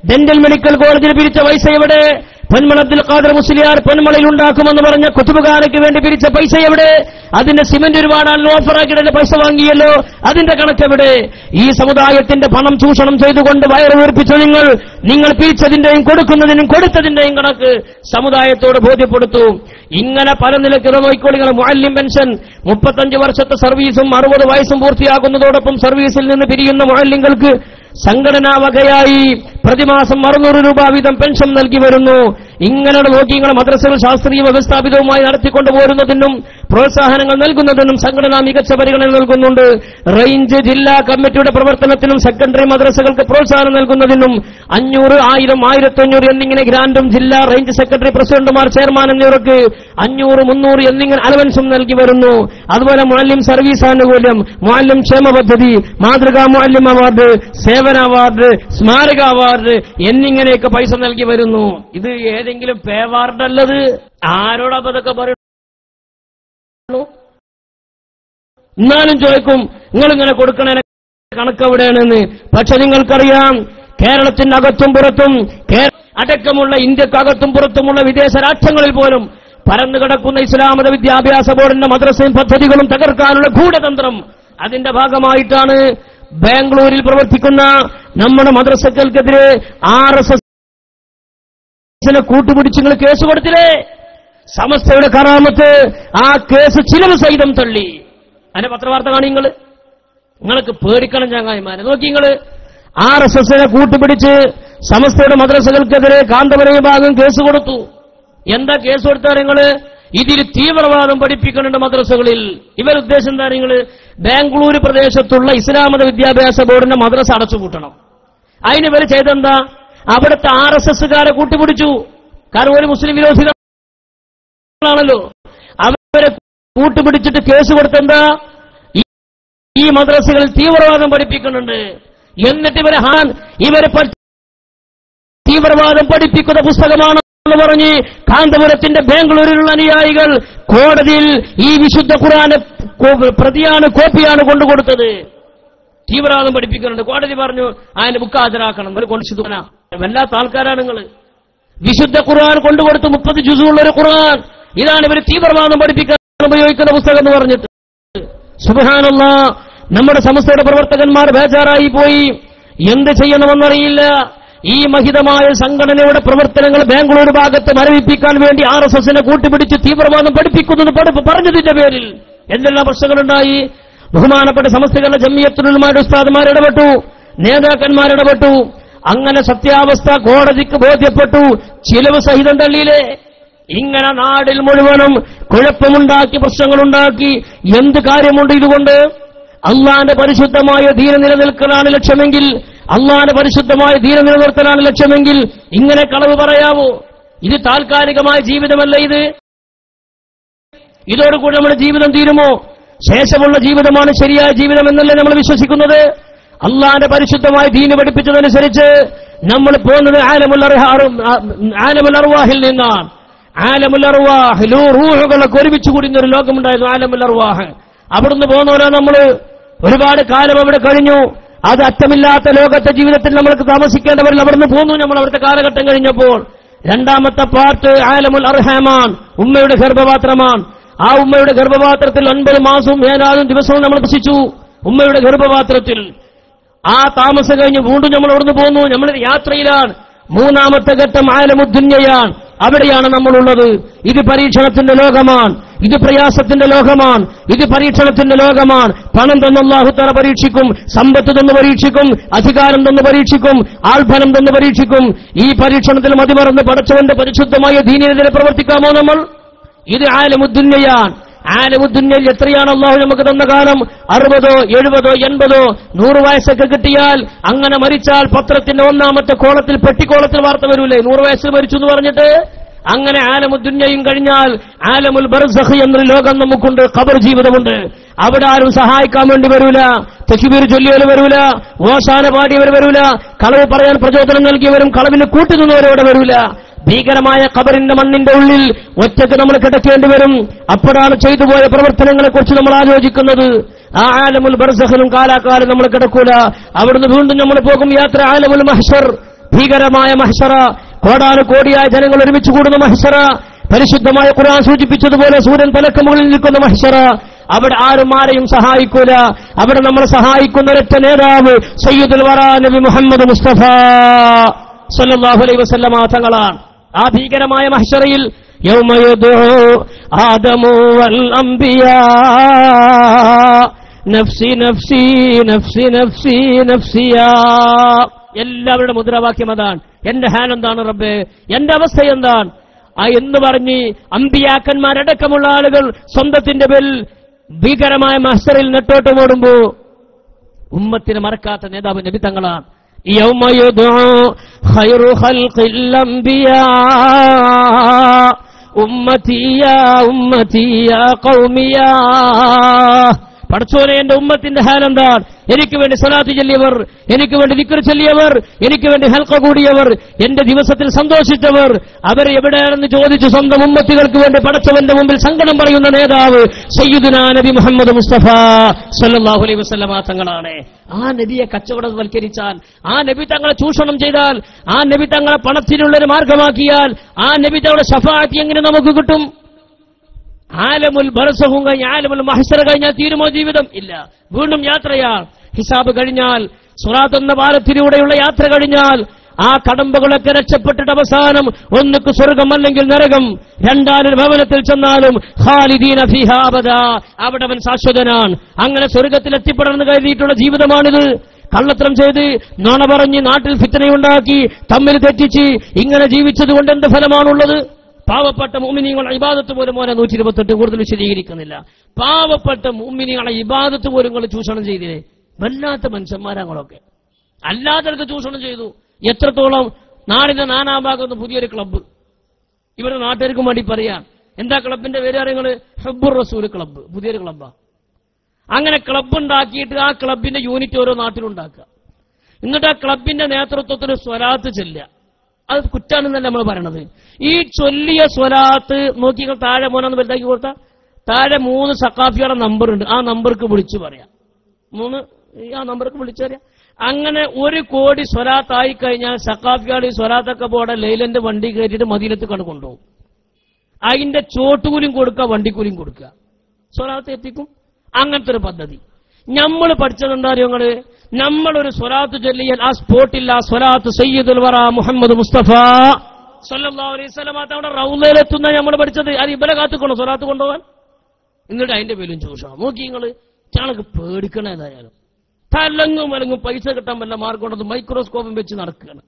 ഡെന്റൽ മെഡിക്കൽ കോളേജിൽ പിരിച്ച പൈസ എവിടെ? പൊന്മള അബ്ദുൽ ഖാദർ മുസ്ലിയാർ പൊന്മളയിൽ ഉണ്ടാക്കുമെന്ന് പറഞ്ഞ കുത്തുബുഖാനയ്ക്ക് വേണ്ടി പിരിച്ച പൈസ എവിടെ? അതിന്റെ സിമന്റ് ഒരുപാട് ആളിന് ഓഫറാക്കിയിട്ട് പൈസ വാങ്ങിയല്ലോ, അതിന്റെ കണക്കെവിടെ? ഈ സമുദായത്തിന്റെ പണം ചൂഷണം ചെയ്തുകൊണ്ട് വയറ് വീർപ്പിച്ച നിങ്ങൾ പിരിച്ചതിന്റെയും കൊടുക്കുന്നതിനും കൊടുത്തതിന്റെയും കണക്ക് സമുദായത്തോട് ബോധ്യപ്പെടുത്തു. ഇങ്ങനെ പല നിലയ്ക്ക് നോക്കിക്കോളികൾ. മുഅല്ലിം പെൻഷൻ 35 വർഷത്തെ സർവീസും 60 വയസ്സും പൂർത്തിയാക്കുന്നതോടൊപ്പം സർവീസിൽ നിന്ന് പിരിയുന്ന മുഅല്ലിങ്ങൾക്ക് സംഘടനാ വകയായി പ്രതിമാസം 600 രൂപ വീതം പെൻഷൻ നൽകി വരുന്നു. ഇങ്ങനെ നോക്കി നിങ്ങൾ മദ്രസകൾ ശാസ്ത്രീയ വ്യവസ്ഥാപിതവുമായി നടത്തിക്കൊണ്ടുപോരുന്നതിനും പ്രോത്സാഹനങ്ങൾ നൽകുന്നതിനും സംഘടന മികച്ച പരിഗണന നൽകുന്നുണ്ട്. റേഞ്ച് ജില്ലാ കമ്മിറ്റിയുടെ പ്രവർത്തനത്തിനും സെക്കൻഡറി മദ്രസകൾക്ക് പ്രോത്സാഹനം നൽകുന്നതിനും 500, 1000, 1500 എന്നിങ്ങനെ ഗ്രാൻഡും ജില്ലാ റേഞ്ച് സെക്രട്ടറി പ്രസിഡന്റുമാർ ചെയർമാൻ എന്നിവർക്ക് 500, 300 എന്നിങ്ങനെ അലവൻസും നൽകി വരുന്നു. അതുപോലെ മുഅല്ലിം സർവീസ് ആനുകൂല്യം, മുഅല്ലിം ക്ഷേമ പദ്ധതി, മാതൃകാ മുഅല്ലിം അവാർഡ്, സേവന അവാർഡ്, സ്മാരക അവാർഡ് എന്നിങ്ങനെയൊക്കെ പൈസ നൽകി വരുന്നു. ഇത് ഏതെങ്കിലും പേ അവാർഡല്ലത്. ആരോടാ അതൊക്കെ പറയുന്നു? എന്നാലും ചോദിക്കും നിങ്ങളിങ്ങനെ കൊടുക്കണ കണക്ക് എവിടെയാണെന്ന്. പക്ഷെ നിങ്ങൾക്കറിയാം, കേരളത്തിന്റെ അകത്തും പുറത്തും അടക്കമുള്ള ഇന്ത്യക്കകത്തും പുറത്തുമുള്ള വിദേശ രാഷ്ട്രങ്ങളിൽ പോലും പരന്നു കിടക്കുന്ന ഇസ്ലാമത വിദ്യാഭ്യാസ ബോർഡിന്റെ മദ്രസയും പദ്ധതികളും തകർക്കാനുള്ള ഗൂഢതന്ത്രം അതിന്റെ ഭാഗമായിട്ടാണ് ബാംഗ്ലൂരിൽ പ്രവർത്തിക്കുന്ന നമ്മുടെ മദ്രസകൾക്കെതിരെ RSS കൂട്ടുപിടിച്ച് നിങ്ങൾ കേസ് കൊടുത്തില്ലേ? സമസ്തയുടെ കറാമത്ത് ആ കേസ് ചിലവ് സഹിതം തള്ളി. അതിന്റെ പത്രവാർത്ത കാണി നിങ്ങൾക്ക് പേടിക്കണം ചങ്ങായിമാരെ. നോക്കി നിങ്ങൾ RSS കൂട്ടുപിടിച്ച് സമസ്തയുടെ മദ്രസകൾക്കെതിരെ കാന്തപുരം വിഭാഗം കേസ് കൊടുത്തു. എന്താ കേസ് കൊടുത്താൽ ഇതിൽ തീവ്രവാദം പഠിപ്പിക്കുന്നുണ്ട് മദ്രസകളിൽ. ഇവരുദ്ദേശം എന്താ? ബാംഗ്ലൂർ പ്രദേശത്തുള്ള ഇസ്ലാമത വിദ്യാഭ്യാസ ബോർഡിന്റെ മദ്രസ അടച്ചുപൂട്ടണം. അതിന് ഇവർ ചെയ്തെന്താ? അവിടുത്തെ RSSകാരെ കൂട്ടുപിടിച്ചു. കാരണം ഒരു മുസ്ലിം വിരോധികളാണല്ലോ. അവരെ കൂട്ടുപിടിച്ചിട്ട് കേസ് കൊടുത്തെന്താ? ഈ മദ്രസകളിൽ തീവ്രവാദം പഠിപ്പിക്കുന്നുണ്ട്. എന്നിട്ട് ഇവരെ തീവ്രവാദം പഠിപ്പിക്കുന്ന പുസ്തകമാണ് എന്ന് പറഞ്ഞ് കാന്തപുരത്തിന്റെ ബാംഗ്ലൂരിലുള്ള അനുയായികൾ കോടതിയിൽ ഈ വിശുദ്ധ ഖുർആന്റെ പ്രതിയാണ്, കോപ്പിയാണ് കൊണ്ടുകൊടുത്തത്. തീവ്രവാദം പഠിപ്പിക്കുന്നുണ്ട്. കോടതി പറഞ്ഞു അതിന്റെ ബുക്ക് ഹാജരാക്കണം. വല്ലാത്ത ആൾക്കാരാണ് നിങ്ങൾ. വിശുദ്ധ ഖുർആൻ കൊണ്ടുകൊടുത്ത് 30 ജുസുള്ള ഒരു ഖുർആൻ, ഇതാണ് ഇവർ തീവ്രവാദം പഠിപ്പിക്കാൻ ഉപയോഗിക്കുന്ന പുസ്തകം എന്ന് പറഞ്ഞിട്ട്. സുബ്ഹാനല്ലാഹ്, നമ്മുടെ സമസ്തയുടെ പ്രവർത്തകന്മാർ ബേജാറായി പോയി. എന്ത് ചെയ്യണമെന്നറിയില്ല. ഈ മഹിതമായ സംഘടനയുടെ പ്രവർത്തനങ്ങൾ ബാംഗ്ലൂർ ഭാഗത്ത് മരവിപ്പിക്കാൻ വേണ്ടി RSS കൂട്ടുപിടിച്ച് തീവ്രവാദം പഠിപ്പിക്കുന്നു പറഞ്ഞതിന്റെ പേരിൽ എന്തെല്ലാം പ്രശ്നങ്ങളുണ്ടായി. ബഹുമാനപ്പെട്ട സമസ്തകളുടെ ജംഇയ്യത്തുൽ ഉലമായുടെ ഉസ്താദുമാർ ഇടപെട്ടു, നേതാക്കന്മാർ ഇടപെട്ടു. അങ്ങനെ സത്യാവസ്ഥ കോടതിക്ക് ബോധ്യപ്പെട്ടു. ചിലവ് സഹിതം തള്ളിയില്ലേ? ഇങ്ങനെ നാടിൽ മുഴുവനും കുഴപ്പമുണ്ടാക്കി, പ്രശ്നങ്ങളുണ്ടാക്കി. എന്ത് കാര്യമുണ്ട് ഇതുകൊണ്ട്? അള്ളാന്റെ പരിശുദ്ധമായ ദീന നിലനിൽക്കലാണ് ലക്ഷ്യമെങ്കിൽ, അള്ളാന്റെ പരിശുദ്ധമായ ദീന നിലനിർത്തലാണ് ലക്ഷ്യമെങ്കിൽ ഇങ്ങനെ കളവ് പറയാവോ? ഇത് താൽക്കാലികമായ ജീവിതമല്ല. ഇതോടുകൂടി നമ്മുടെ ജീവിതം തീരുമോ? ശേഷമുള്ള ജീവിതമാണ് ശരിയായ ജീവിതം എന്നല്ലേ നമ്മൾ വിശ്വസിക്കുന്നത്? അള്ളാന്റെ പരിശുദ്ധമായ ദീന് പഠിപ്പിച്ചതനുസരിച്ച് നമ്മൾ പോകുന്നത് ആലമുൽ അർവാഹിൽ നിന്നാണ്. ആലമുൽ അർവാഹ് റൂഹുകളൊക്കെ ഒരുമിച്ച് കൂടുന്ന ഒരു ലോകമുണ്ടായിരുന്നു, ആലമുൽ അർവാഹ്. അവിടുന്ന് പോകുന്നവരാ നമ്മൾ. ഒരുപാട് കാലം അവിടെ കഴിഞ്ഞു. അത് അറ്റമില്ലാത്ത ലോകത്തെ ജീവിതത്തിൽ നമ്മൾക്ക് താമസിക്കേണ്ടവരിൽ അവിടുന്ന് പോന്നു. നമ്മൾ അവിടുത്തെ കാലഘട്ടം കഴിഞ്ഞപ്പോൾ രണ്ടാമത്തെ പാർട്ട് ആലമുൽ അർഹാമാൻ, ഉമ്മയുടെ ഗർഭപാത്രമാണ്. ആ ഉമ്മയുടെ ഗർഭപാത്രത്തിൽ 9 മാസവും 7 ദിവസവും നമ്മൾ വസിച്ചു ഉമ്മയുടെ ഗർഭപാത്രത്തിൽ. ആ താമസം കഴിഞ്ഞ് വീണ്ടും നമ്മൾ അവിടുന്ന് പോന്നു. നമ്മൾ യാത്രയിലാണ്. മൂന്നാമത്തെ ഘട്ടം ആലമുദ്ദുന്യയാണ്. അവിടെയാണ് നമ്മളുള്ളത്. ഇത് പരീക്ഷണത്തിന്റെ ലോകമാണ്, ഇത് പ്രയാസത്തിന്റെ ലോകമാണ്, ഇത് പരീക്ഷണത്തിന്റെ ലോകമാണ്. പണം തന്ന് അല്ലാഹു തആല പരീക്ഷിക്കും, സമ്പത്ത് തന്ന് പരീക്ഷിക്കും, അധികാരം തന്ന് പരീക്ഷിക്കും, ആൾഫലം തന്ന് പരീക്ഷിക്കും. ഈ പരീക്ഷണത്തിൽ മതിമറന്ന് പടച്ചവന്റെ പരിശുദ്ധമായ ദീനിനെതിരെ പ്രവർത്തിക്കാമോ നമ്മൾ? ഇത് ആലമുദ്ദുന്യയാണ്. ആലമുദ്ദുന്യയിൽ എത്രയാണ് അല്ലാഹു നമുക്ക് തന്ന കാലം? 60, 70, 80, 100 വയസ്സൊക്കെ കിട്ടിയാൽ അങ്ങനെ മരിച്ചാൽ പത്രത്തിന്റെ ഒന്നാമത്തെ കോളത്തിൽ, പെട്ടിക്കോളത്തിൽ വാർത്ത വരൂലേ, 100 വയസ്സിൽ മരിച്ചു എന്ന് പറഞ്ഞിട്ട്. അങ്ങനെ ആലമുദ്ദുന്യയും കഴിഞ്ഞാൽ ആലമുൽ ബർസഖ് എന്നൊരു ലോകം നമുക്കുണ്ട്, ഖബർ ജീവിതമുണ്ട്. അവിടെ ആരും സഹായിക്കാൻ വേണ്ടി വരൂല, തക്ബീർ ചൊല്ലിയവർ വരൂല, ഓശാന പാടിയവർ വരൂല, കളവ് പറയാൻ പ്രചോദനം നൽകിയവരും കളവിന് കൂട്ടുനിന്നവരോടെ വരൂല. ഭീകരമായ ഖബറിന്റെ മണ്ണിന്റെ ഉള്ളിൽ ഒറ്റയ്ക്ക് നമ്മൾ കിടക്കേണ്ടി വരും. അപ്പോഴാണ് ചെയ്തുപോയ പ്രവർത്തനങ്ങളെ കുറിച്ച് നമ്മൾ ആലോചിക്കുന്നത്. ആ ആലമുൽ ബർസഖിലും കാലാകാലം നമ്മൾ കിടക്കൂല. അവിടുന്ന് വീണ്ടും നമ്മൾ പോകും യാത്ര ആലമുൽ മഹ്ശർ, ഭീകരമായ മഹ്ശറ, കോടാനുകോടിയായ ജനങ്ങൾ ഒരുമിച്ച് കൂടുന്ന മഹ്ശറ, പരിശുദ്ധമായ ഖുർആൻ സൂചിപ്പിച്ചതുപോലെ സൂര്യൻ തലക്ക് മുകളിൽ നിൽക്കുന്ന മഹ്ശറ. അവിടെ ആരും ആരെയും സഹായിക്കൂല. അവിടെ നമ്മൾ സഹായിക്കുന്ന ഒരൊറ്റ നേതാവ് സയ്യിദുൽ വറാ നബി മുഹമ്മദ് മുസ്തഫ സല്ലല്ലാഹു അലൈഹി വസല്ലമ തങ്ങളാണ്. ആ ഭീകരമായ മഹ്ശറയിൽ യൗമ യദ്ഉ ആദമു വൽ അംബിയാ നഫ്സി നഫ്സി നഫ്സി നഫ്സി നഫ്സിയാ. എല്ലാവരുടെ മുദ്രാവാക്യം അതാണ്. എന്റെ ഹാൽ എന്താണ് റബ്ബേ, എന്റെ അവസ്ഥ എന്താണ് എന്ന് പറഞ്ഞ് അമ്പിയാക്കന്മാരടക്കമുള്ള ആളുകൾ സ്വന്തത്തിന്റെ പേരിൽ ഭീകരമായ മഹ്ശറിൽ നെട്ടോട്ടമോടുമ്പോ ഉമ്മത്തിനെ മറക്കാത്ത നേതാവ് നബി തങ്ങളാണ്. യൗമ യദ്ഉ ഖൈറു ഖൽഖിൽ അംബിയാ ഉമ്മതി യാ ഉമ്മതി യാ ഖൗമി യാ. പടച്ചോനെ, എന്റെ ഉമ്മത്തിന്റെ ഹാലെന്താണ്? എനിക്ക് വേണ്ടി സ്വലാത്ത് ചൊല്ലിയവർ, എനിക്ക് വേണ്ടി ദിക്ർ ചൊല്ലിയവർ, എനിക്ക് വേണ്ടി ഹൽഖ കൂടിയവർ, എന്റെ ദിവസത്തിൽ സന്തോഷിച്ചവർ, അവർ എവിടെയാണെന്ന് ചോദിച്ചു സ്വന്തം ഉമ്മത്തികൾക്ക് വേണ്ടി പടച്ചവന്റെ മുമ്പിൽ സങ്കടം പറയുന്ന നേതാവ് സയ്യിദുനാ നബി മുഹമ്മദ് മുസ്തഫ സല്ലല്ലാഹു അലൈഹി വസല്ലമ തങ്ങളാണ്. ആ നബിയെ കച്ചവടവൽക്കരിച്ചാൽ, ആ നബി തങ്ങളെ ചൂഷണം ചെയ്താൽ, ആ നബി തങ്ങളെ പണത്തിനുള്ളൊരു മാർഗമാക്കിയാൽ, ആ നബി തങ്ങളുടെ ശഫാഅത്ത് എങ്ങനെ നമുക്ക് കിട്ടും? ആലമുൽ ബർസഖും കഴിഞ്ഞ് ആലമുൽ മഹ്ശർ കഴിഞ്ഞാൽ തീരുമോ ജീവിതം? ഇല്ല. വീണ്ടും യാത്രയാണ്. ഹിസാബ് കഴിഞ്ഞാൽ, സിറാത്ത് എന്ന പാലത്തിലൂടെയുള്ള യാത്ര കഴിഞ്ഞാൽ, ആ കടമ്പകളൊക്കെ രക്ഷപ്പെട്ടിട്ട് അവസാനം ഒന്നുക്ക് സ്വർഗം അല്ലെങ്കിൽ നരകം, രണ്ടാലൊരു ഭവനത്തിൽ ചെന്നാലും ഖാലിദീന ഫീഹാ അബദാ, അവിടെ അവൻ ശാശ്വതനാണ്. അങ്ങനെ സ്വർഗത്തിൽ എത്തിപ്പെടണമെന്ന് കരുതിയിട്ടുള്ള ജീവിതമാണിത്. കള്ളത്തരം ചെയ്ത്, നുണ പറഞ്ഞ്, നാട്ടിൽ ഫിത്നയുണ്ടാക്കി, തമ്മിൽ തെറ്റിച്ച് ഇങ്ങനെ ജീവിച്ചതുകൊണ്ട് എന്ത് ഫലമാണുള്ളത്? പാവപ്പെട്ട മുഅ്മിനീങ്ങളുടെ ഇബാദത്ത് പോലും 128 കൂടുതൽ വിശദീകരിക്കുന്നില്ല. പാവപ്പെട്ട മുഅ്മിനീങ്ങളുടെ ഇബാദത്ത് പോലും നിങ്ങൾ ചൂഷണം ചെയ്തില്ലേ? വല്ലാത്ത മനുഷ്യന്മാരങ്ങളൊക്കെ അല്ലാത്തവർക്ക് ചൂഷണം ചെയ്തു. എത്രത്തോളം? നാടിന്റെ നാനാഭാഗത്ത് പുതിയൊരു ക്ലബ്ബ് ഇവരുടെ നാട്ടുകാർക്കും വേണ്ടി പറയാൻ. എന്താ ക്ലബിന്റെ പേര് അറിയുന്നത്? ഹബ്ബുർ റസൂൽ ക്ലബ്ബ്, പുതിയൊരു ക്ലബ്ബാ. അങ്ങനെ ക്ലബ്ബ് ഉണ്ടാക്കിയിട്ട് ആ ക്ലബിന്റെ യൂണിറ്റ് ഓരോ നാട്ടിലുണ്ടാക്കുക. എന്നിട്ട് ആ ക്ലബിന്റെ നേതൃത്വത്തിൽ സ്വലാത്ത് ചെല്ലുക. അത് കുറ്റാണെന്നല്ല നമ്മൾ പറയണത്. ഈ ചൊല്ലിയ സ്വലാത്ത് നോക്കി താഴെ മോനൊന്ന് വലുതാക്കി കൊടുത്താൽ താഴെ 3 സഖാഫിയുടെ നമ്പർ ഉണ്ട്. ആ നമ്പർക്ക് വിളിച്ചു പറയാം. 3 ആ നമ്പർക്ക് വിളിച്ചു പറയാം. അങ്ങനെ 1 കോടി സ്വലാത്തായി കഴിഞ്ഞാൽ സഖാഫിയുടെ സ്വലാത്തൊക്കെ പോടെ ലൈലന്റെ വണ്ടി കയറ്റിയിട്ട് മദീനത്ത് കൊണ്ടുപോകും. അതിന്റെ ചോട്ടുകൂലിയും കൊടുക്കുക, വണ്ടിക്കൂലിയും കൊടുക്കുക, സ്വലാത്ത് എത്തിക്കും. അങ്ങനത്തെ ഒരു പദ്ധതി നമ്മൾ പഠിച്ചതെന്താ അറിയോ നിങ്ങള്? നമ്മളൊരു സ്വലാത്ത് ചൊല്ലിയാൽ ആ സ്പോട്ടിൽ ആ സ്വലാത്ത് സയ്യിദുൽ വറ മുഹമ്മദ് മുസ്തഫ സല്ലല്ലാഹു അലൈഹി വസല്ലം അവിടെ റൗളയിലെത്തുന്ന നമ്മൾ പഠിച്ചത്. അത് ഇബലെ കാത്തുക്കൊള്ളു സ്വലാത്ത് കൊണ്ടുപോകാൻ. എന്നിട്ട് അതിന്റെ പേരും ചൂഷണം. നോക്കി നിങ്ങള്, ചാണക്ക് പേടിക്കണ. ഏതായാലും തലങ്ങും വലങ്ങും പൈസ കിട്ടാൻ വല്ല മാർഗം കൊണ്ടത് മൈക്രോസ്കോപ്പും വെച്ച് നടക്കുകയാണ്.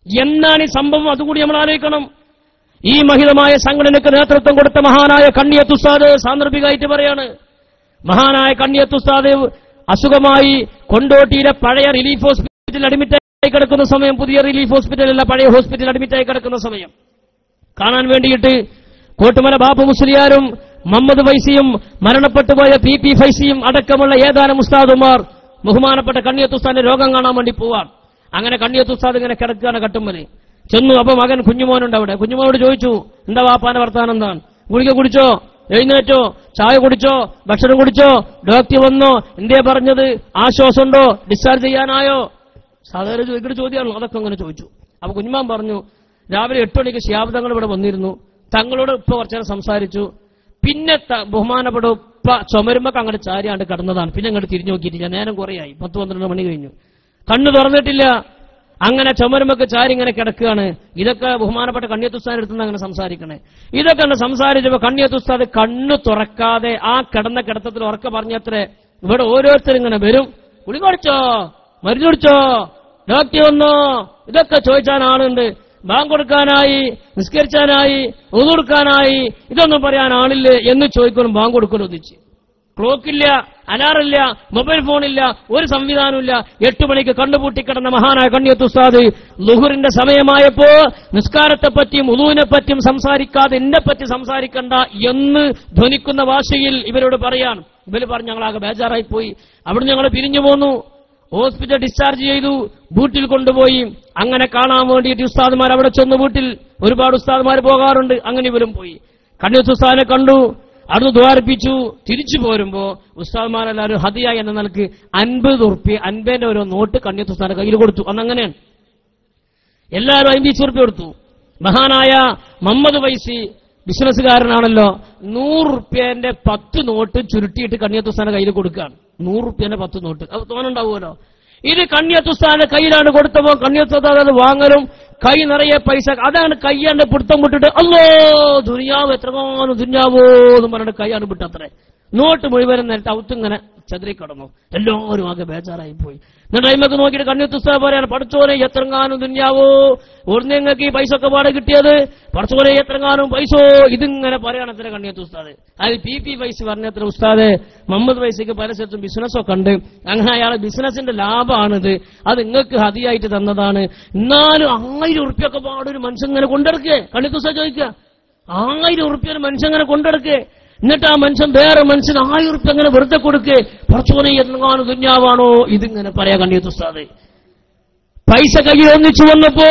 എന്നാണ് ഈ സംഭവം? അതുകൂടി നമ്മൾ ആലോചിക്കണം. ഈ മഹിതമായ സംഘടനയ്ക്ക് നേതൃത്വം കൊടുത്ത മഹാനായ കണ്ണിയത്ത് ഉസ്താദ് സാന്ദർഭികമായിട്ട് പറയാണ്. മഹാനായ കണ്ണിയത്ത് ഉസ്താദ് അസുഖമായി കൊണ്ടോട്ടിയിലെ പഴയ റിലീഫ് ഹോസ്പിറ്റലിൽ അഡ്മിറ്റായി കിടക്കുന്ന സമയം, പുതിയ റിലീഫ് ഹോസ്പിറ്റലല്ല, പഴയ ഹോസ്പിറ്റലിൽ അഡ്മിറ്റായി കിടക്കുന്ന സമയം കാണാൻ വേണ്ടിയിട്ട് കോട്ടുമല ബാപ്പു മുസ്ലിയാരും മുഹമ്മദ് ഫൈസിയും മരണപ്പെട്ടുപോയ പി ഫൈസിയും അടക്കമുള്ള ഏതാനും ഉസ്താദുമാർ ബഹുമാനപ്പെട്ട കണ്ണിയത്ത് ഉസ്താദിന്റെ രോഗം കാണാൻ വേണ്ടി പോവാൻ. അങ്ങനെ കണ്ണിയത്ത് ഉസ്താദ് ഇങ്ങനെ കിടക്കുകയാണ് കട്ടുമ്മല്. ചെന്നു. അപ്പൊ മകൻ കുഞ്ഞുമോനുണ്ട് അവിടെ. കുഞ്ഞുമോനോട് ചോദിച്ചു, എന്താ വാപ്പാന്റെ വർത്താനം എന്താണ്? ഗുളിക കുടിച്ചോ, എഴുന്നേറ്റോ, ചായ കുടിച്ചോ, ഭക്ഷണം കുടിച്ചോ, ഡോക്ടർ വന്നോ, എന്തേ പറഞ്ഞത്, ആശ്വാസമുണ്ടോ, ഡിസ്ചാർജ് ചെയ്യാനായോ? സാധാരണ ചോദിക്കുന്ന ചോദ്യമാണല്ലോ. അതൊക്കെ അങ്ങനെ ചോദിച്ചു. അപ്പൊ കുഞ്ഞുമാൻ പറഞ്ഞു, രാവിലെ 8 മണിക്ക് ശിഹാബ് തങ്ങൾ ഇവിടെ വന്നിരുന്നു, തങ്ങളോട് ഇപ്പൊ കുറച്ചേരം സംസാരിച്ചു, പിന്നെ ബഹുമാനപ്പെട്ട ഉപ്പ ചുമരുമ്പോ അങ്ങോട്ട് ചാരിയാണ്ട് കടന്നതാണ്. പിന്നെ അങ്ങോട്ട് തിരിഞ്ഞു നോക്കിയിട്ടില്ല. നേരം കുറേയായി, 10-12 മണി കഴിഞ്ഞു. കണ്ണു തുറന്നിട്ടില്ല. അങ്ങനെ ചുമരുമ്പൊക്കെ ചാരി ഇങ്ങനെ കിടക്കുകയാണ്. ഇതൊക്കെ ബഹുമാനപ്പെട്ട കണ്ണിയത്ത് ഉസ്താദിന്റെ അടുത്ത് നിന്ന് അങ്ങനെ സംസാരിക്കണേ. ഇതൊക്കെ ഒന്ന് സംസാരിച്ചപ്പോ കണ്ണിയത്ത് ഉസ്താദ് കണ്ണു തുറക്കാതെ ആ കിടന്ന കിടത്തത്തിൽ ഉറക്ക പറഞ്ഞത്രേ, ഇവിടെ ഓരോരുത്തരും ഇങ്ങനെ വരും, ഗുളിക കുടിച്ചോ, മരുന്ന് കുടിച്ചോ, ഡോക്ടർ വന്നോ, ഇതൊക്കെ ചോദിച്ചാൻ ആളുണ്ട്. ബാങ്ക് കൊടുക്കാനായി, നിസ്കരിച്ചാനായി, ഉദു കൊടുക്കാനായി, ഇതൊന്നും പറയാൻ ആളില്ലേ എന്ന് ചോദിക്കണം. ബാങ്ക് കൊടുക്കലോ ഒന്നിച്ച്. ക്ലോക്കില്ല, അലാറില്ല, മൊബൈൽ ഫോണില്ല, ഒരു സംവിധാനമില്ല. 8 മണിക്ക് കണ്ണുപൂട്ടിക്കിടന്ന മഹാനായ കണ്ണിയത്ത് ഉസ്താദ് ളുഹുറിന്റെ സമയമായപ്പോ നിസ്കാരത്തെപ്പറ്റിയും ഉദുവിനെ പറ്റിയും സംസാരിക്കാതെ എന്നെപ്പറ്റി സംസാരിക്കണ്ട എന്ന് ധ്വനിക്കുന്ന ഭാഷയിൽ ഇവരോട് പറയാൻ. ഇവര് പറഞ്ഞു, ഞങ്ങളാകെ ബേജാറായി പോയി. അവിടെ ഞങ്ങൾ പിരിഞ്ഞു പോന്നു. ഹോസ്പിറ്റൽ ഡിസ്ചാർജ് ചെയ്തു, വീട്ടിൽ കൊണ്ടുപോയി. അങ്ങനെ കാണാൻ വേണ്ടിയിട്ട് ഉസ്താദ്മാർ അവിടെ ചെന്നു. വീട്ടിൽ ഒരുപാട് ഉസ്താദ്മാർ പോകാറുണ്ട്. അങ്ങനെ ഇവരും പോയി. കണ്ണിയത്ത് ഉസ്താദിനെ കണ്ടു, അവിടുന്ന് ദ്വാരിപ്പിച്ചു. തിരിച്ചു പോരുമ്പോ ഉസ്താദ്മാരെല്ലാവരും ഹദിയ എന്ന നിലക്ക് 50 ഉറുപ്പ്യ 50ന്റെ ഓരോ നോട്ട് കണ്ണിയത്ത് ഉസ്താദിന്റെ കയ്യിൽ കൊടുത്തു. അന്നങ്ങനെയാണ് എല്ലാവരും 50 ഉറുപ്പ്യ കൊടുത്തു. മഹാനായ മുഹമ്മദ് വൈസി ബിസിനസ്സുകാരനാണല്ലോ, 100 ഉറുപ്പ്യന്റെ 10 നോട്ട് ചുരുട്ടിയിട്ട് കണ്ണിയത്ത് ഉസ്താദിന്റെ കയ്യിൽ കൊടുക്കുകയാണ്. 100 ഉറുപ്പ്യന്റെ 10 നോട്ട്. അത് തോന്നുന്നുണ്ടാവുമല്ലോ. ഇത് കണ്ണിയത്ത് ഉസ്താദിന്റെ കയ്യിലാണ് കൊടുത്തപ്പോ കണ്ണിയത്ത് ഉസ്താദ് അത് വാങ്ങലും കൈ നിറയെ പൈസ. അതാണ് കയ്യാണ്ട് പിടുത്തം വിട്ടിട്ട് അല്ലോ ദുനിയാവ് എത്രകാലം ദുനിയാവോ എന്ന് പറഞ്ഞിട്ട് കൈയാണ് വിട്ടത്രേ. നോട്ട് മുഴുവനും നേരത്തെ ഔത്തിങ്ങനെ ചതിരി കിടന്നു. എല്ലാവരും ആകെ ബേജാറായി പോയി. എന്നിട്ട് അയിമക്ക് നോക്കിയിട്ട് കണ്ണിയത്ത് ഉസ്താദ് പറയാണ്, പഠിച്ചോനെ എത്രങ്ങാനും ദുനിയാവോ, ഒരു നിങ്ങൾക്ക് ഈ പൈസ ഒക്കെ പാടെ കിട്ടിയത്, പഠിച്ചോനെ എത്രങ്ങാനും പൈസോ, ഇതിങ്ങനെ പറയണത്ര കണ്ണിയത്ത് ഉസ്താദ്. അത് PP വൈസ് പറഞ്ഞത്ര ഉസ്താദ് മുഹമ്മദ് വൈസിക്ക് പല സ്ഥലത്തും ബിസിനസ്സൊക്കെ ഉണ്ട്, അങ്ങനെ അയാളെ ബിസിനസിന്റെ ലാഭമാണിത്, അത് നിങ്ങൾക്ക് ഹദിയായിട്ട് തന്നതാണ്. എന്നാലും 1000 ഉറുപ്പ്യൊക്കെ പാടൊരു മനുഷ്യൻ ഇങ്ങനെ കൊണ്ടെടുക്കേ. കണ്ണിയത്ത് ഉസ്താദ് ചോദിക്കുക, 1000 ഉറുപ്പ്യ ഒരു മനുഷ്യൻ ഇങ്ങനെ കൊണ്ടെടുക്കേ. എന്നിട്ട് ആ മനുഷ്യൻ വേറെ മനുഷ്യൻ 1000 ഉറുപ്പ്യ അങ്ങനെ വെറുതെ കൊടുക്കേ. പറച്ചോനെ എത്രങ്ങാനും ദുന്യാവാണോ ഇതിങ്ങനെ പറയാ കണ്ണിയത്ത് ഉസ്താദ്. പൈസ കയ്യിൽ ഒന്നിച്ചു വന്നപ്പോ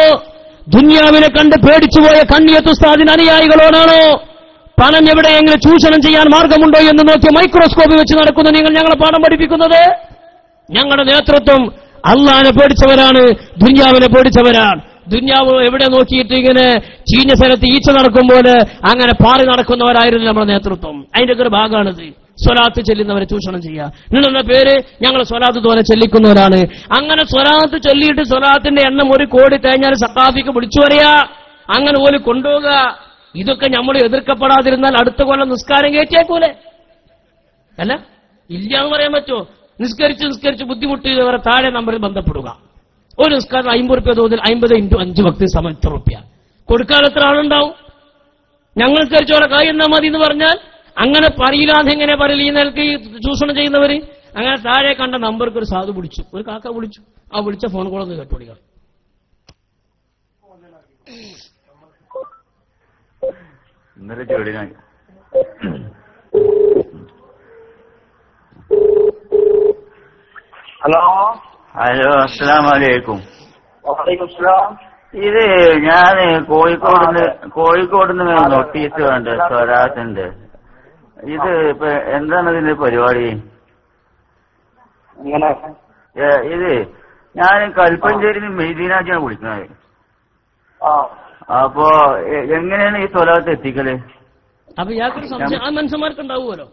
ദുന്യാവിനെ കണ്ട് പേടിച്ചുപോയ കണ്ണിയത്ത് ഉസ്താദിന് അനുയായികളോടാണോ പണം എവിടെയെങ്കിലും ചൂഷണം ചെയ്യാൻ മാർഗമുണ്ടോ എന്ന് നോക്കി മൈക്രോസ്കോപ്പ് വെച്ച് നടക്കുന്ന നിങ്ങൾ ഞങ്ങളെ പാഠം പഠിപ്പിക്കുന്നത്? ഞങ്ങളുടെ നേതൃത്വം അള്ളാഹിനെ പേടിച്ചവരാണ്, ദുന്യാവിനെ പേടിച്ചവരാണ്. ദുന്യാവ് എവിടെ നോക്കിയിട്ട് ഇങ്ങനെ ചീഞ്ഞ സ്ഥലത്ത് ഈച്ച നടക്കും പോലെ അങ്ങനെ പാറി നടക്കുന്നവരായിരുന്നു നമ്മുടെ നേതൃത്വം. അതിന്റെ ഒരു ഭാഗമാണിത്. സ്വലാത്ത് ചെല്ലുന്നവരെ ചൂഷണം ചെയ്യുക. നിങ്ങളുടെ പേര് ഞങ്ങൾ സ്വലാത്ത് തോനെ ചെല്ലിക്കുന്നവരാണ്. അങ്ങനെ സ്വലാത്ത് ചൊല്ലിയിട്ട് സ്വലാത്തിന്റെ എണ്ണം 1 കോടി തേഞ്ഞാൽ സഖാഫിക്ക് വിളിച്ചു പറയാ, അങ്ങനെ പോലും കൊണ്ടുപോകുക. ഇതൊക്കെ നമ്മൾ എതിർക്കപ്പെടാതിരുന്നാൽ അടുത്ത കൊല്ലം നിസ്കാരം കയറ്റിയേക്കൂലെ? അല്ല, ഇല്ല എന്ന് പറയാൻ പറ്റുമോ? നിസ്കരിച്ച് ബുദ്ധിമുട്ട് വരെ താഴെ നമ്പറിൽ ബന്ധപ്പെടുക. ഒരു നിസ്കാരം 50 ഉറുപ്പ്യ തോതിൽ 50 × 5 വക്ത് സമയം 100 ഉറുപ്പ്യ കൊടുക്കാൻ എത്ര ആളുണ്ടാവും? ഞങ്ങൾ നിസ്കരിച്ചോടെ കായ് എന്നാ മതി എന്ന് പറഞ്ഞാൽ അങ്ങനെ പറയില്ലാതെ എങ്ങനെ പറയില്ല? ഈ നിലക്ക് ഈ ചൂഷണം ചെയ്യുന്നവര് അങ്ങനെ താഴെ കണ്ട നമ്പർക്ക് ഒരു സാധു വിളിച്ചു, ഒരു കാക്ക വിളിച്ചു. ആ വിളിച്ച ഫോൺ കോളൊന്ന് കേട്ടോളിക. ഹലോ ഹലോ, അസ്സലാമലൈക്കും. വലൈക്കുംസലാം. ഇത് ഞാൻ കോഴിക്കോടുന്ന് നോട്ടീസ് വേണ്ട സ്വരാജുണ്ട്. ഇത് ഇപ്പൊ എന്താണ് ഇതിന്റെ പരിപാടി? ഇത് ഞാൻ കൽപ്പഞ്ചേരിന്ന് മെയ്ദീനാജിയാണ് വിളിക്കുന്നത്. അപ്പോ എങ്ങനെയാണ് ഈ സ്വലാത്ത് എത്തിക്കല്? അപ്പൊ ഇയാൾക്കൊരു സംശയം ആ മനുഷ്യന്മാർക്ക് ഉണ്ടാവുമല്ലോ.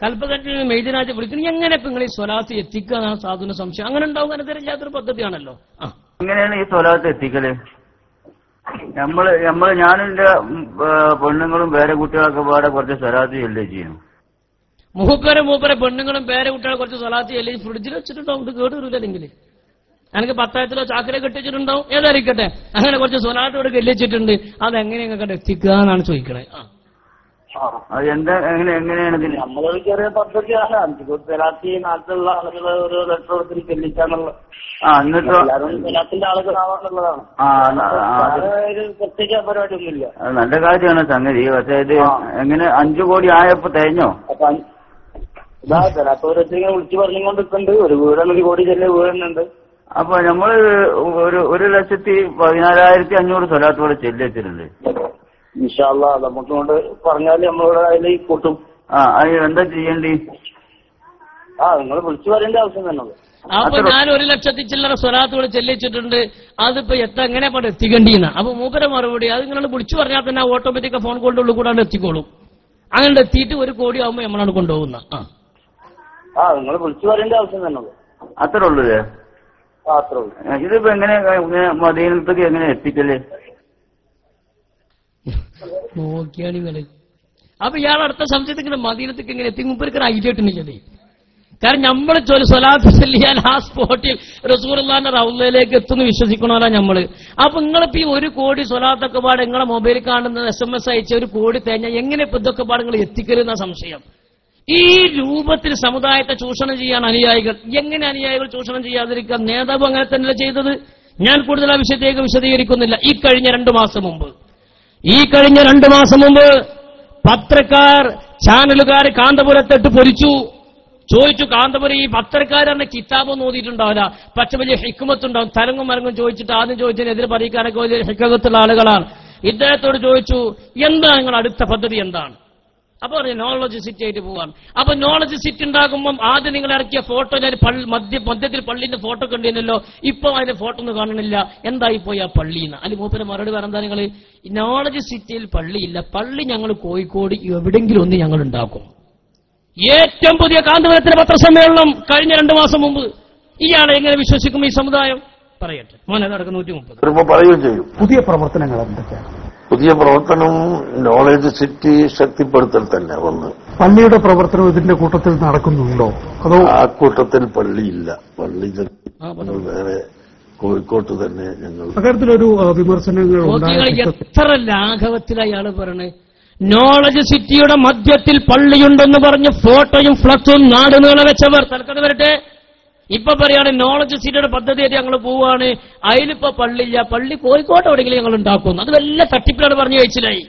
കൽപ്പകറ്റിൽ മെയ്ദിനാജ് വിളിക്കുന്നത് എങ്ങനെയൊക്കെ നിങ്ങൾ ഈ സ്വലാത്ത് എത്തിക്കുക എന്നാണ് സാധുവിന് സംശയം. അങ്ങനെ ഉണ്ടാവും. അനുസരിച്ചാത്തൊരു പദ്ധതിയാണല്ലോ. എങ്ങനെയാണ് ഈ സ്വലാത്ത് എത്തിക്കല്? ഞാനും എന്റെ പെണ്ണുങ്ങളും വേറെ കുട്ടികളൊക്കെ പാടെ കുറച്ച് സ്വലാത്ത് ചെല്ലേ ചെയ്യും. മൂപ്പരെ പെണ്ണുങ്ങളും പേരെ കുട്ടികളെ കുറച്ച് സ്വലാത്ത് ചെല്ലി ഫ്രിഡ്ജിൽ വെച്ചിട്ടുണ്ടാവും. ഇത് കേടുവരില്ലെങ്കിൽ എനിക്ക് 10,000 ചാക്കിലെ കെട്ടിച്ചിട്ടുണ്ടാവും. ഏതായിരിക്കട്ടെ, അങ്ങനെ കുറച്ച് സ്വലാത്ത് ഇവിടെ കെല്ലിച്ചിട്ടുണ്ട്. അതെങ്ങനെ നിങ്ങൾക്ക് എത്തിക്കുക എന്നാണ് ചോദിക്കണേ. എങ്ങനെയാണ് നമ്മളൊരു ചെറിയ പദ്ധതിയാണ്. 5 സ്വലാത്തി നാട്ടിലുള്ള ആളുകളെ ഒരു ലെറ്റർ കൊടുത്തിട്ട് ചെല്ലിക്കാന്നുള്ള സ്വലാത്തിന്റെ ആളുകളാവാന്നുള്ളതാണ്. പ്രത്യേക പരിപാടിയൊന്നുമില്ല. നല്ല കാര്യമാണ് സംഗതി. പക്ഷേ ഇത് എങ്ങനെ 5 കോടി ആയപ്പോ തേഞ്ഞോ? ഇതാ തരാത്തവരൊക്കെ ഇങ്ങനെ വിളിച്ചു പറഞ്ഞുകൊണ്ടിരിക്കുന്നുണ്ട്. ഒരു വീടാണ് 1 കോടി ചെല്ലെ വീടുന്നുണ്ട്. അപ്പൊ നമ്മള് 1,14,500 സ്വലാത്തോടെ ചെല്ലിച്ചിട്ടുണ്ട്. ഇൻഷാ അല്ലാഹ് നമുക്ക് കൊണ്ട് പറഞ്ഞാല് നമ്മളിവിടെ അതിൽ കൂട്ടും. അത് എന്താ ചെയ്യേണ്ടി? നിങ്ങൾ വിളിച്ചു പറയേണ്ട ആവശ്യം തന്നെ. അപ്പൊ ഞാൻ 1,00,000 ചില്ലറ സ്വലാത്തുകൾ ചെല്ലിച്ചിട്ടുണ്ട്. അതിപ്പോ എങ്ങനെ കൊണ്ട് എത്തിക്കേണ്ടിയെന്ന. അപ്പൊ മൂപ്പര മറുപടി അത് നിങ്ങൾ വിളിച്ചു പറഞ്ഞാൽ തന്നെ ഓട്ടോമാറ്റിക് ഫോൺ കോളിന്റെ ഉള്ളിൽ കൂടാണ്ട് എത്തിക്കോളും. അങ്ങനെ എത്തിയിട്ട് 1 കോടി ആവുമ്പോ നമ്മളാണ് കൊണ്ടുപോകുന്ന. നിങ്ങൾ വിളിച്ചു പറയേണ്ട ആവശ്യം തന്നെ. അത്രേ ഉള്ളൂ. അത്രേ ഉള്ളൂ. ഇതിപ്പോ എങ്ങനെ മദീനത്തേക്ക് എങ്ങനെ എത്തിക്കല്ലേ? നോക്കിയാണ് നിങ്ങള്. അപ്പൊ ഇയാൾ അടുത്ത സംശയത്തിൽ മദീനത്തേക്ക് എങ്ങനെ എത്തി? മുമ്പൊരു ഐഡിയ ഇട്ടില്ലേ? കാരണം നമ്മൾ സ്വലാത്ത് ചൊല്ലിയാൽ ആ സ്പോട്ടിൽ റസൂലുള്ളാഹിന്റെ റൗളയിലേക്ക് എത്തുന്നു വിശ്വസിക്കണമല്ലോ നമ്മള്. അപ്പൊ നിങ്ങളിപ്പോ ഈ 1 കോടി സ്വലാത്തൊക്കെ പാട് നിങ്ങളെ മൊബൈലിൽ കാണുന്ന SMS അയച്ച 1 കോടി തേഞ്ഞ എങ്ങനെ ഇപ്പൊ ഇതൊക്കെ പാട് നിങ്ങൾ എത്തിക്കരുന്ന സംശയം. ഈ രൂപത്തിൽ സമുദായത്തെ ചൂഷണം ചെയ്യാൻ അനുയായികൾ. എങ്ങനെ അനുയായികൾ ചൂഷണം ചെയ്യാതിരിക്കുക? നേതാവ് അങ്ങനെ തന്നെയല്ല ചെയ്തത്. ഞാൻ കൂടുതൽ ആ വിഷയത്തേക്ക് വിശദീകരിക്കുന്നില്ല. ഈ കഴിഞ്ഞ 2 മാസം മുമ്പ് പത്രക്കാർ ചാനലുകാർ കാന്തപുരത്തിട്ട് പൊരിച്ചു. ചോദിച്ചു, കാന്തപുരം ഈ പത്രക്കാരന്റെ കിതാബൊന്നും ഓതിയിട്ടുണ്ടാവില്ല, പക്ഷെ വലിയ ഹിക്മത്തുണ്ടാവും. തലങ്ങും മരങ്ങും ചോദിച്ചിട്ട് ആദ്യം ചോദിച്ചതിനെതിരെ പരീക്കാനൊക്കെ വലിയ ഹിക്മത്തുള്ള ആളുകളാണ്. ഇദ്ദേഹത്തോട് ചോദിച്ചു, എന്താണ് നിങ്ങളുടെ അടുത്ത പദ്ധതി എന്താണ്? അപ്പൊ പറഞ്ഞു നോളജ് സിറ്റി ആയിട്ട് പോവാൻ. അപ്പൊ നോളജ് സിറ്റി ഉണ്ടാകുമ്പോൾ ആദ്യം നിങ്ങൾ ഇറക്കിയ ഫോട്ടോ ഞാൻ മധ്യത്തിൽ പള്ളിന്റെ ഫോട്ടോ കണ്ടിരുന്നല്ലോ, ഇപ്പൊ അതിന്റെ ഫോട്ടോ ഒന്നും കാണണില്ല, എന്തായി പോയി ആ പള്ളിന്ന്. അതിൽ മൂപ്പര് മറുപടി പറഞ്ഞാൽ നിങ്ങൾ നോളജ് സിറ്റിയിൽ പള്ളിയില്ല, പള്ളി ഞങ്ങൾ കോഴിക്കോട് എവിടെങ്കിലും ഒന്ന് ഞങ്ങൾ ഉണ്ടാക്കും. ഏറ്റവും പുതിയ കാന്തപുരത്തിന്റെ പത്രസമ്മേളനം കഴിഞ്ഞ 2 മാസം മുമ്പ്. ഇയാളെ എങ്ങനെ വിശ്വസിക്കും ഈ സമുദായം? പറയട്ടെ മോനെ, നടക്കുന്ന 130 പറയുകയും ചെയ്യും. പുതിയ പ്രവർത്തനങ്ങൾ എന്തൊക്കെയാണ്? പുതിയ പ്രവർത്തനം നോളജ് സിറ്റി ശക്തിപ്പെടുത്തൽ തന്നെ. ഒന്ന്, പള്ളിയുടെ പ്രവർത്തനം ഇതിന്റെ കൂട്ടത്തിൽ നടക്കുന്നുണ്ടോ? അതോ ആ കൂട്ടത്തിൽ പള്ളിയില്ല, പള്ളി വേറെ കോഴിക്കോട്ട് തന്നെ ഞങ്ങൾ. അക്കാര്യത്തിലൊരു വിമർശനങ്ങൾ എത്ര ലാഘവത്തിൽ അയാള് പറയണേ. നോളജ് സിറ്റിയുടെ മധ്യത്തിൽ പള്ളിയുണ്ടെന്ന് പറഞ്ഞ് ഫോട്ടോയും ഫ്ലക്സും നാട് നീളെ വെച്ചവർ തൽക്കഥ വരട്ടെ. ഇപ്പൊ പറയാണ് നോളജ് സിറ്റിയുടെ പദ്ധതിയായിട്ട് ഞങ്ങൾ പോവാണ്, അതിലിപ്പോ പള്ളിയില്ല, പള്ളി കോഴിക്കോട്ട് എവിടെയെങ്കിലും ഞങ്ങൾ ഉണ്ടാക്കുന്നു. അത് വല്ല തട്ടിപ്പിലാണ് പറഞ്ഞു കഴിച്ചില്ലായി.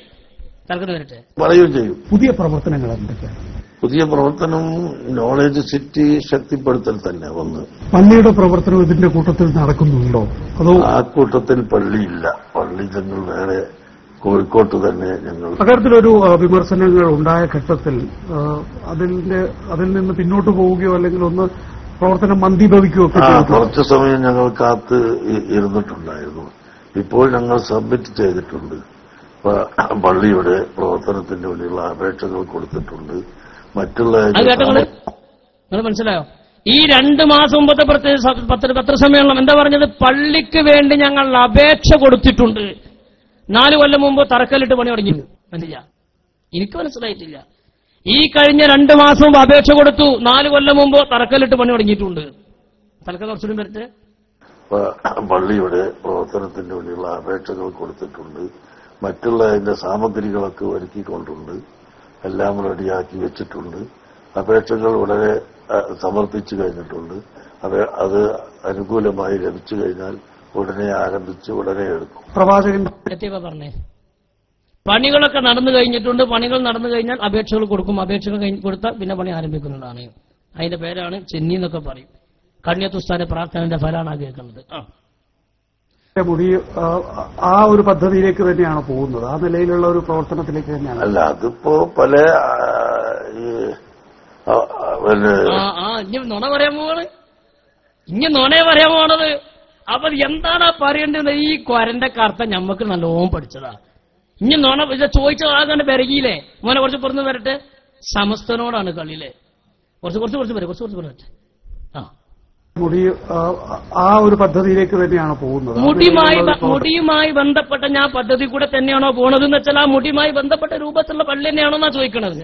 തൽക്കഥ വരട്ടെ പറയുകയും ചെയ്യും. പുതിയ പ്രവർത്തനങ്ങൾ എന്തൊക്കെയാണ്? പുതിയ പ്രവർത്തനം നോളജ് സിറ്റി ശക്തിപ്പെടുത്തൽ തന്നെ. ഒന്ന്, പള്ളിയുടെ പ്രവർത്തനം ഇതിന്റെ കൂട്ടത്തിൽ നടക്കുന്നുണ്ടോ? അതോ ആ കൂട്ടത്തിൽ പള്ളിയില്ല, പള്ളി ഞങ്ങൾ വേറെ കോഴിക്കോട്ട് തന്നെ ഞങ്ങൾ. അക്കാര്യത്തിലൊരു വിമർശനങ്ങൾ ഉണ്ടായ ഘട്ടത്തിൽ അതിൽ നിന്ന് പിന്നോട്ട് പോവുകയോ അല്ലെങ്കിൽ ഒന്ന് പ്രവർത്തനം മന്ദീഭവിക്കുകയോ ഒക്കെ കുറച്ചു സമയം ഞങ്ങൾ കാത്ത് ഇരുന്നിട്ടുണ്ടായിരുന്നു. ഇപ്പോൾ ഞങ്ങൾ സബ്മിറ്റ് ചെയ്തിട്ടുണ്ട്. പള്ളിയുടെ പ്രവർത്തനത്തിന് വേണ്ടിയുള്ള അപേക്ഷകൾ കൊടുത്തിട്ടുണ്ട്. മറ്റുള്ള മനസ്സിലായോ? ഈ 2 മാസം മുമ്പത്തെ പത്രസമ്മേളനം എന്താ പറഞ്ഞത്? പള്ളിക്ക് വേണ്ടി ഞങ്ങൾ അപേക്ഷ കൊടുത്തിട്ടുണ്ട്. 4 കൊല്ലം മുമ്പ് തറക്കല്ലിട്ട് പണി തുടങ്ങിയത്. എനിക്ക് മനസ്സിലായിട്ടില്ല. ഈ കഴിഞ്ഞ 2 മാസം മുമ്പ് അപേക്ഷ കൊടുത്തു, 4 കൊല്ലം മുമ്പ് തറക്കല്ലിട്ട് പണി തുടങ്ങിയിട്ടുണ്ട്. തൽക്കാലം കുറച്ചുകൂടി വരട്ടെ. പള്ളിയുടെ പ്രവർത്തനത്തിന് വേണ്ടിയുള്ള അപേക്ഷകൾ കൊടുത്തിട്ടുണ്ട്. മറ്റുള്ള അതിന്റെ സാമഗ്രികളൊക്കെ ഒരുക്കിക്കൊണ്ടുണ്ട്. എല്ലാം റെഡിയാക്കി വെച്ചിട്ടുണ്ട്. അപേക്ഷകൾ വളരെ സമർപ്പിച്ചു കഴിഞ്ഞിട്ടുണ്ട്. അത് അനുകൂലമായി ലഭിച്ചു കഴിഞ്ഞാൽ ഉടനെ ആരംഭിച്ച് ഉടനെ എടുക്കും. പ്രവാചകൻ പറഞ്ഞേ പണികളൊക്കെ നടന്നു കഴിഞ്ഞിട്ടുണ്ട്. പണികൾ നടന്നു കഴിഞ്ഞാൽ അപേക്ഷകൾ കൊടുക്കും. അപേക്ഷകൾ കൊടുത്താൽ പിന്നെ പണി ആരംഭിക്കുന്നതാണ്. അതിന്റെ പേരാണ് ചെന്നി എന്നൊക്കെ പറയും. കണ്യത്തുസ്ഥാന പ്രാർത്ഥനയുടെ ഫലമാണ് കേൾക്കുന്നത്. ആ ഒരു പദ്ധതിയിലേക്ക് തന്നെയാണ് പോകുന്നത്. ആ നിലയിലുള്ള ഒരു പ്രവർത്തനത്തിലേക്ക് തന്നെയാണ്. അല്ല, അതിപ്പോ പല ഇനി നുണ പറയാൻ പോവാണ്. അപ്പൊ എന്താണ് പറയേണ്ടത്? ഈ കൊരന്റെ കർത്ത ഞമ്മക്ക് നല്ലോണം പഠിച്ചതാ. ഇനി നുണ ചോദിച്ച ആകാണ്ട് പെരകിയില്ലേ മോനെ? കുറച്ച് പുറത്ത് വരട്ടെ. സമസ്തനോടാണ് കളിയിലെ. കുറച്ച് വരട്ടെ. ആ ഒരു പദ്ധതിയിലേക്ക് തന്നെയാണ് പോകുന്നത്. മുടിയുമായി ബന്ധപ്പെട്ട ഞാൻ പദ്ധതി കൂടെ തന്നെയാണോ പോണത് എന്ന് വെച്ചാൽ ആ മുടിയുമായി ബന്ധപ്പെട്ട രൂപത്തിലുള്ള പള്ളി തന്നെയാണോ എന്നാ ചോദിക്കണത്.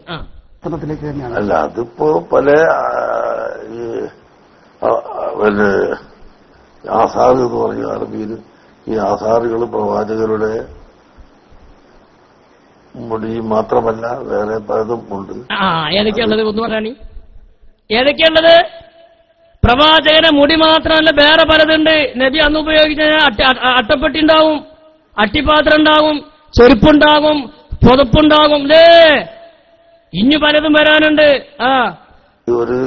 അല്ല, അതിപ്പോ പല ആസാറ് എന്ന് പറഞ്ഞ അറബിയിൽ ഈ ആസാറുകൾ പ്രവാചകരുടെ മുടി മാത്രമല്ല വേറെ പലതും ഉണ്ട്. ഏതൊക്കെയുള്ളത് ഒന്ന് പറയാണി? ഏതൊക്കെയുള്ളത്? പ്രവാചകന്റെ മുടി മാത്രമല്ല വേറെ പലതുണ്ട്. നബി അന്ന് ഉപയോഗിച്ച അട്ടപ്പെട്ടി ഉണ്ടാവും, അട്ടിപ്പാത്രം ഉണ്ടാവും, ചെരുപ്പുണ്ടാകും, പുതപ്പുണ്ടാകും. ഇനി പലതും വരാനുണ്ട്. ഒരു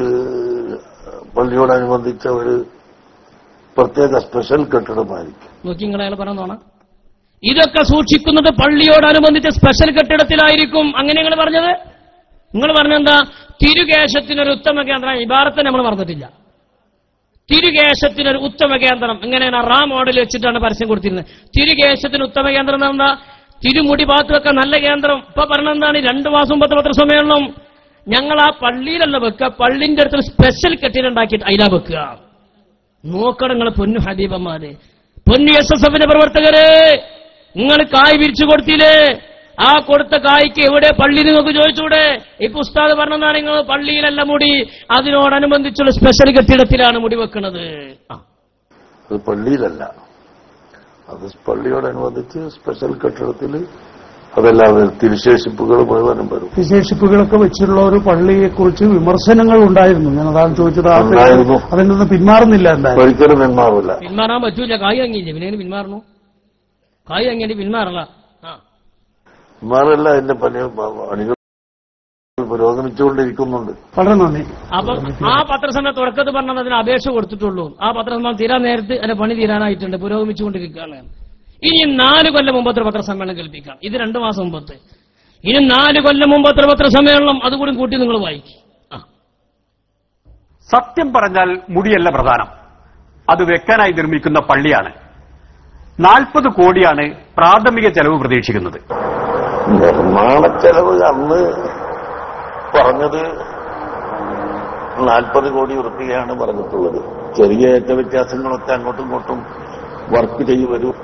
പള്ളിയോടനുബന്ധിച്ച ഒരു പ്രത്യേക സ്പെഷ്യൽ കെട്ടിടമായിരിക്കും. നോക്കി നിങ്ങൾ അയാൾ പറഞ്ഞോണ ഇതൊക്കെ സൂക്ഷിക്കുന്നത് പള്ളിയോടനുബന്ധിച്ച സ്പെഷ്യൽ കെട്ടിടത്തിലായിരിക്കും. അങ്ങനെ നിങ്ങൾ പറഞ്ഞത്? നിങ്ങൾ പറഞ്ഞെന്താ? തിരുകേശത്തിനൊരു ഉത്തമ കേന്ദ്രം. ഇബാറത്തെ നമ്മൾ പറഞ്ഞിട്ടില്ല. തിരുകേശത്തിനൊരു ഉത്തമ കേന്ദ്രം എങ്ങനെയാണ്? റാ മോഡൽ വെച്ചിട്ടാണ് പരസ്യം കൊടുത്തിരുന്നത്. തിരുകേശത്തിന് ഉത്തമ കേന്ദ്രം എന്താ? തിരുമുടി ഭാഗത്തൊക്കെ നല്ല കേന്ദ്രം. ഇപ്പൊ പറഞ്ഞെന്താണ്? 2 മാസം മുമ്പത്തെ പത്രസമ്മേളനം ഞങ്ങൾ ആ പള്ളിയിലല്ല വെക്കുക, പള്ളിന്റെ അടുത്ത് സ്പെഷ്യൽ കെട്ടിടം ഉണ്ടാക്കിയിട്ട് അതിലാ വെക്കുക. നോക്കണം നിങ്ങൾ പൊന്നു ഹബീബന്മാര്, പൊന്നു SSF പ്രവർത്തകരെ, നിങ്ങൾ കായ് വിരിച്ചു കൊടുത്തില്ലേ? ആ കൊടുത്ത കായ്ക്ക് എവിടെ പള്ളി നിങ്ങൾക്ക് ചോദിച്ചൂടെ? ഇപ്പൊ ഉസ്താദ് പറഞ്ഞതാണ് നിങ്ങൾ പള്ളിയിലല്ല മുടി, അതിനോടനുബന്ധിച്ചുള്ള സ്പെഷ്യൽ കെട്ടിടത്തിലാണ് മുടി വെക്കുന്നത്. അത് പള്ളിയിലല്ല, അത് പള്ളിയോടനുബന്ധിച്ച് സ്പെഷ്യൽ കെട്ടിടത്തിൽ അതെല്ലാം തിരുശേഷിപ്പുകൾ മുഴുവനും വരും. വിശേഷിപ്പുകളൊക്കെ വെച്ചുള്ള ഒരു പള്ളിയെക്കുറിച്ച് വിമർശനങ്ങൾ ഉണ്ടായിരുന്നു. ഞാൻ അതാണ് ചോദിച്ചത്. അതിൽ നിന്ന് പിന്മാറുന്നില്ല. എന്തായാലും ഒരിക്കലും പിന്മാറില്ല. പിന്മാറാൻ പറ്റൂല. കായ് വാങ്ങിയില്ലേ, പിന്നെ പിന്മാറണു? കായ് വാങ്ങിയിട്ട് പിന്മാറല്ല. പിന്മാറല്ല, അതിന്റെ പണികൾ പുരോഗമിച്ചുകൊണ്ടിരിക്കുന്നുണ്ട്. വളരെ നന്ദി. അപ്പൊ ആ പത്രസമ്മേളനം തുടക്കത്തിൽ പറഞ്ഞത് അതിന് അപേക്ഷ കൊടുത്തിട്ടുള്ളൂ. ആ പത്രസമ്മേളനം തീരാൻ നേരത്ത് അതിന്റെ പണി തീരാനായിട്ടുണ്ട്, പുരോഗമിച്ചുകൊണ്ടിരിക്കുകയാണ്. ഇനി 4 കൊല്ലം മുമ്പത്തെ പത്രസമ്മേളനം കേൾപ്പിക്കാം. ഇത് 2 മാസം മുമ്പത്തെ. ഇനി 4 കൊല്ലം മുമ്പത്തെ പത്രസമ്മേളനം അതുകൂടി കൂട്ടി നിങ്ങൾ വായിക്കും. സത്യം പറഞ്ഞാൽ മുടിയല്ല പ്രധാനം, അത് വെക്കാനായി നിർമ്മിക്കുന്ന പള്ളിയാണ്. 40 കോടിയാണ് പ്രാഥമിക ചെലവ് പ്രതീക്ഷിക്കുന്നത്. നിർമ്മാണ ചെലവ് അന്ന് പറഞ്ഞത് 40 കോടി ഉറുപ്പികയാണ് പറഞ്ഞിട്ടുള്ളത്. ചെറിയ ഏറ്റ വ്യത്യാസങ്ങളൊക്കെ അങ്ങോട്ടും ഇങ്ങോട്ടും വർക്ക് ചെയ്തു വരും.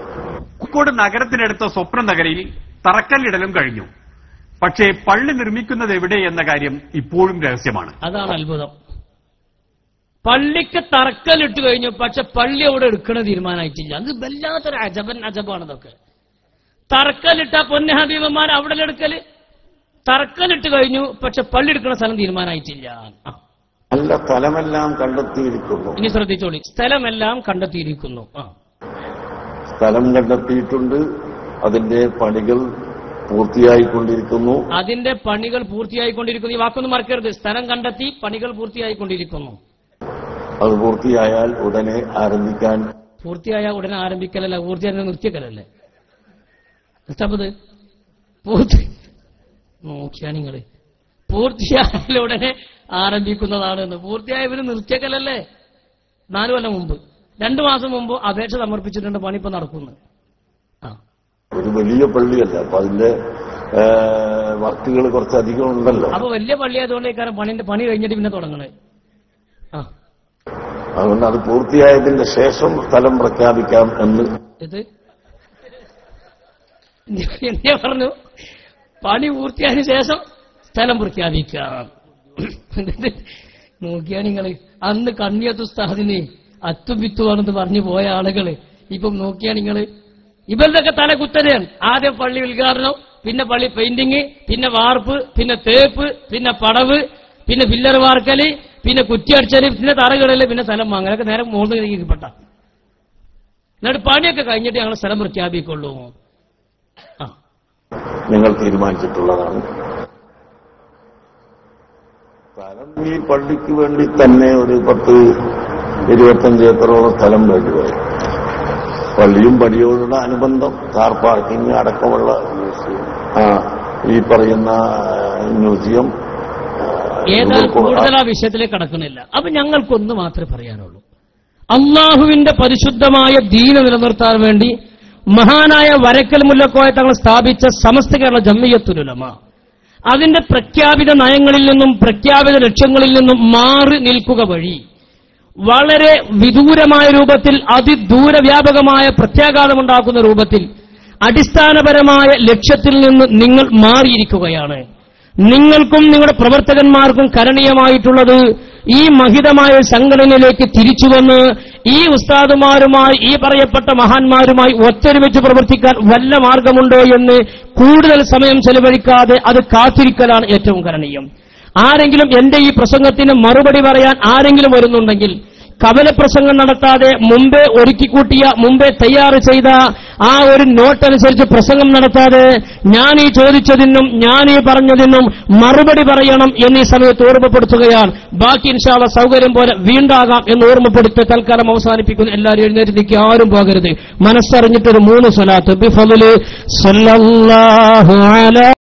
കോഴിക്കോട് നഗരത്തിനടുത്ത സ്വപ്ന നഗരിയിൽ തറക്കല്ലിടലും കഴിഞ്ഞു. പക്ഷേ പള്ളി നിർമ്മിക്കുന്നത് എവിടെ എന്ന കാര്യം ഇപ്പോഴും രഹസ്യമാണ്. അതാണ് അത്ഭുതം. പള്ളിക്ക് തറക്കല്ലിട്ട് കഴിഞ്ഞു, പക്ഷെ പള്ളി അവിടെ എടുക്കണ തീരുമാനമായിട്ടില്ല. അത് വല്ലാത്തൊരു അജബാണ് ഇതൊക്കെ. തറക്കല്ലിട്ട പൊന്ന ഹബീബന്മാർ അവിടെ എടുക്കല്. തറക്കല്ലിട്ട് കഴിഞ്ഞു, പക്ഷെ പള്ളി എടുക്കുന്ന സ്ഥലം തീരുമാനമായിട്ടില്ല. നല്ല സ്ഥലമെല്ലാം കണ്ടെത്തിയിരിക്കുന്നു. ഇനി ശ്രദ്ധിച്ചോളി, സ്ഥലമെല്ലാം കണ്ടെത്തിയിരിക്കുന്നു. സ്ഥലം കണ്ടെത്തിയിട്ടുണ്ട്. അതിന്റെ പണികൾ പൂർത്തിയായിക്കൊണ്ടിരിക്കുന്നു. അതിന്റെ പണികൾ പൂർത്തിയായിക്കൊണ്ടിരിക്കുന്നു. ഈ വാക്കൊന്നും മറക്കരുത്. സ്ഥലം കണ്ടെത്തി, പണികൾ പൂർത്തിയായിക്കൊണ്ടിരിക്കുന്നു. അത് പൂർത്തിയായാൽ ഉടനെ ആരംഭിക്കാൻ. പൂർത്തിയായ ഉടനെ ആരംഭിക്കലല്ല, പൂർത്തിയായ നിർത്തിക്കലല്ലേ? നിർത്തപ്പത് പൂർത്തി നോക്കിയാ നിങ്ങള്. പൂർത്തിയായാൽ ഉടനെ ആരംഭിക്കുന്നതാണെന്ന്. പൂർത്തിയായവര് നിർത്തിക്കലല്ലേ? 4 കൊല്ലം മുമ്പ്, 2 മാസം മുമ്പ് അപേക്ഷ സമർപ്പിച്ചിട്ടുണ്ട്. പണി ഇപ്പൊ നടക്കുന്നു. ഒരു വലിയ പള്ളിയല്ല, അപ്പൊ അതിന്റെ വർക്കുകൾ കുറച്ചധികം ഉണ്ടല്ലോ. അപ്പൊ വലിയ പള്ളിയായതുകൊണ്ട് കാരണം പണി കഴിഞ്ഞിട്ട് പിന്നെ തുടങ്ങണേ. അതുകൊണ്ട് അത് പൂർത്തിയായതിന്റെ ശേഷം സ്ഥലം പ്രഖ്യാപിക്കാം എന്ന്. ഇത് എന്താ പറഞ്ഞു? പണി പൂർത്തിയായതിനു ശേഷം സ്ഥലം പ്രഖ്യാപിക്കാം. നോക്കിയാ നിങ്ങള് അന്ന് കണ്ണിയത്തുസ്താദിന് അത്തുബിത്തുവാണെന്ന് പറഞ്ഞു പോയ ആളുകള് ഇപ്പം നോക്കിയാ നിങ്ങള്. ഇവരുടെയൊക്കെ തല കുത്തനെയാണ്. ആദ്യം പള്ളി ഉദ്ഘാടനം, പിന്നെ പള്ളി പെയിന്റിങ്, പിന്നെ വാർപ്പ്, പിന്നെ തേപ്പ്, പിന്നെ പടവ്, പിന്നെ പില്ലർ വാർക്കല്, പിന്നെ കുറ്റിയടിച്ചല്, പിന്നെ തറകിടല്, പിന്നെ സ്ഥലം വാങ്ങലൊക്കെ നേരെ മുകളിൽ കീഴ്പ്പെട്ട. എന്നിട്ട് പണിയൊക്കെ കഴിഞ്ഞിട്ട് ഞങ്ങൾ സ്ഥലം പ്രഖ്യാപിക്കുള്ളൂ. നിങ്ങൾ തീരുമാനിച്ചിട്ടുള്ളതാണ്. സ്ഥലം ഈ പള്ളിക്ക് വേണ്ടി തന്നെ ഒരു 10-25 ഏക്കറോളം സ്ഥലം വേണ്ടിവരും. പള്ളിയും പള്ളിയോടുള്ള അനുബന്ധം, കാർ പാർക്കിംഗ് അടക്കമുള്ള ഈ പറയുന്ന മ്യൂസിയം. ഏതായാലും കൂടുതൽ ആ വിഷയത്തിലേക്ക് കടക്കുന്നില്ല. അപ്പൊ ഞങ്ങൾക്കൊന്ന് മാത്രമേ പറയാനുള്ളൂ. അള്ളാഹുവിന്റെ പരിശുദ്ധമായ ദീന നിലനിർത്താൻ വേണ്ടി മഹാനായ വരക്കൽ മുല്ലക്കോയ തങ്ങൾ സ്ഥാപിച്ച സമസ്ത കേരള ജംഇയ്യത്തുൽ ഉലമ അതിന്റെ പ്രഖ്യാപിത നയങ്ങളിൽ നിന്നും പ്രഖ്യാപിത ലക്ഷ്യങ്ങളിൽ നിന്നും മാറി നിൽക്കുക വഴി വളരെ വിദൂരമായ രൂപത്തിൽ അതിദൂരവ്യാപകമായ പ്രത്യാഘാതമുണ്ടാക്കുന്ന രൂപത്തിൽ അടിസ്ഥാനപരമായ ലക്ഷ്യത്തിൽ നിന്ന് നിങ്ങൾ മാറിയിരിക്കുകയാണ്. നിങ്ങൾക്കും നിങ്ങളുടെ പ്രവർത്തകന്മാർക്കും കരണീയമായിട്ടുള്ളത് ഈ മഹിതമായ സംഘടനയിലേക്ക് തിരിച്ചുവന്ന് ഈ ഉസ്താദുമാരുമായി ഈ പറയപ്പെട്ട മഹാന്മാരുമായി ഒത്തൊരുമിച്ച് പ്രവർത്തിക്കാൻ വല്ല മാർഗമുണ്ടോ എന്ന് കൂടുതൽ സമയം ചെലവഴിക്കാതെ അത് കാത്തിരിക്കലാണ് ഏറ്റവും കരണീയം. ആരെങ്കിലും എന്റെ ഈ പ്രസംഗത്തിന് മറുപടി പറയാൻ ആരെങ്കിലും വരുന്നുണ്ടെങ്കിൽ കവലപ്രസംഗം നടത്താതെ മുമ്പേ ഒരുക്കിക്കൂട്ടിയ, മുമ്പേ തയ്യാറ് ചെയ്ത ആ ഒരു നോട്ടനുസരിച്ച് പ്രസംഗം നടത്താതെ ഞാൻ ഈ ചോദിച്ചതിനും ഞാൻ ഈ പറഞ്ഞതിനും മറുപടി പറയണം എന്നീ സമയത്ത് ഓർമ്മപ്പെടുത്തുകയാണ്. ബാക്കി ഇൻഷാ അല്ലാഹ് സൗകര്യം പോലെ വീണ്ടാകാം എന്ന് ഓർമ്മപ്പെടുത്തി തൽക്കാലം അവസാനിപ്പിക്കുന്നു. എല്ലാവരും എഴുന്നേറ്റ് നിൽക്കുക, ആരും പോകരുത്. മനസ്സറിഞ്ഞിട്ടൊരു 3 സ്വലാത്ത് ബിഫളി സല്ലല്ലാഹു അലൈഹി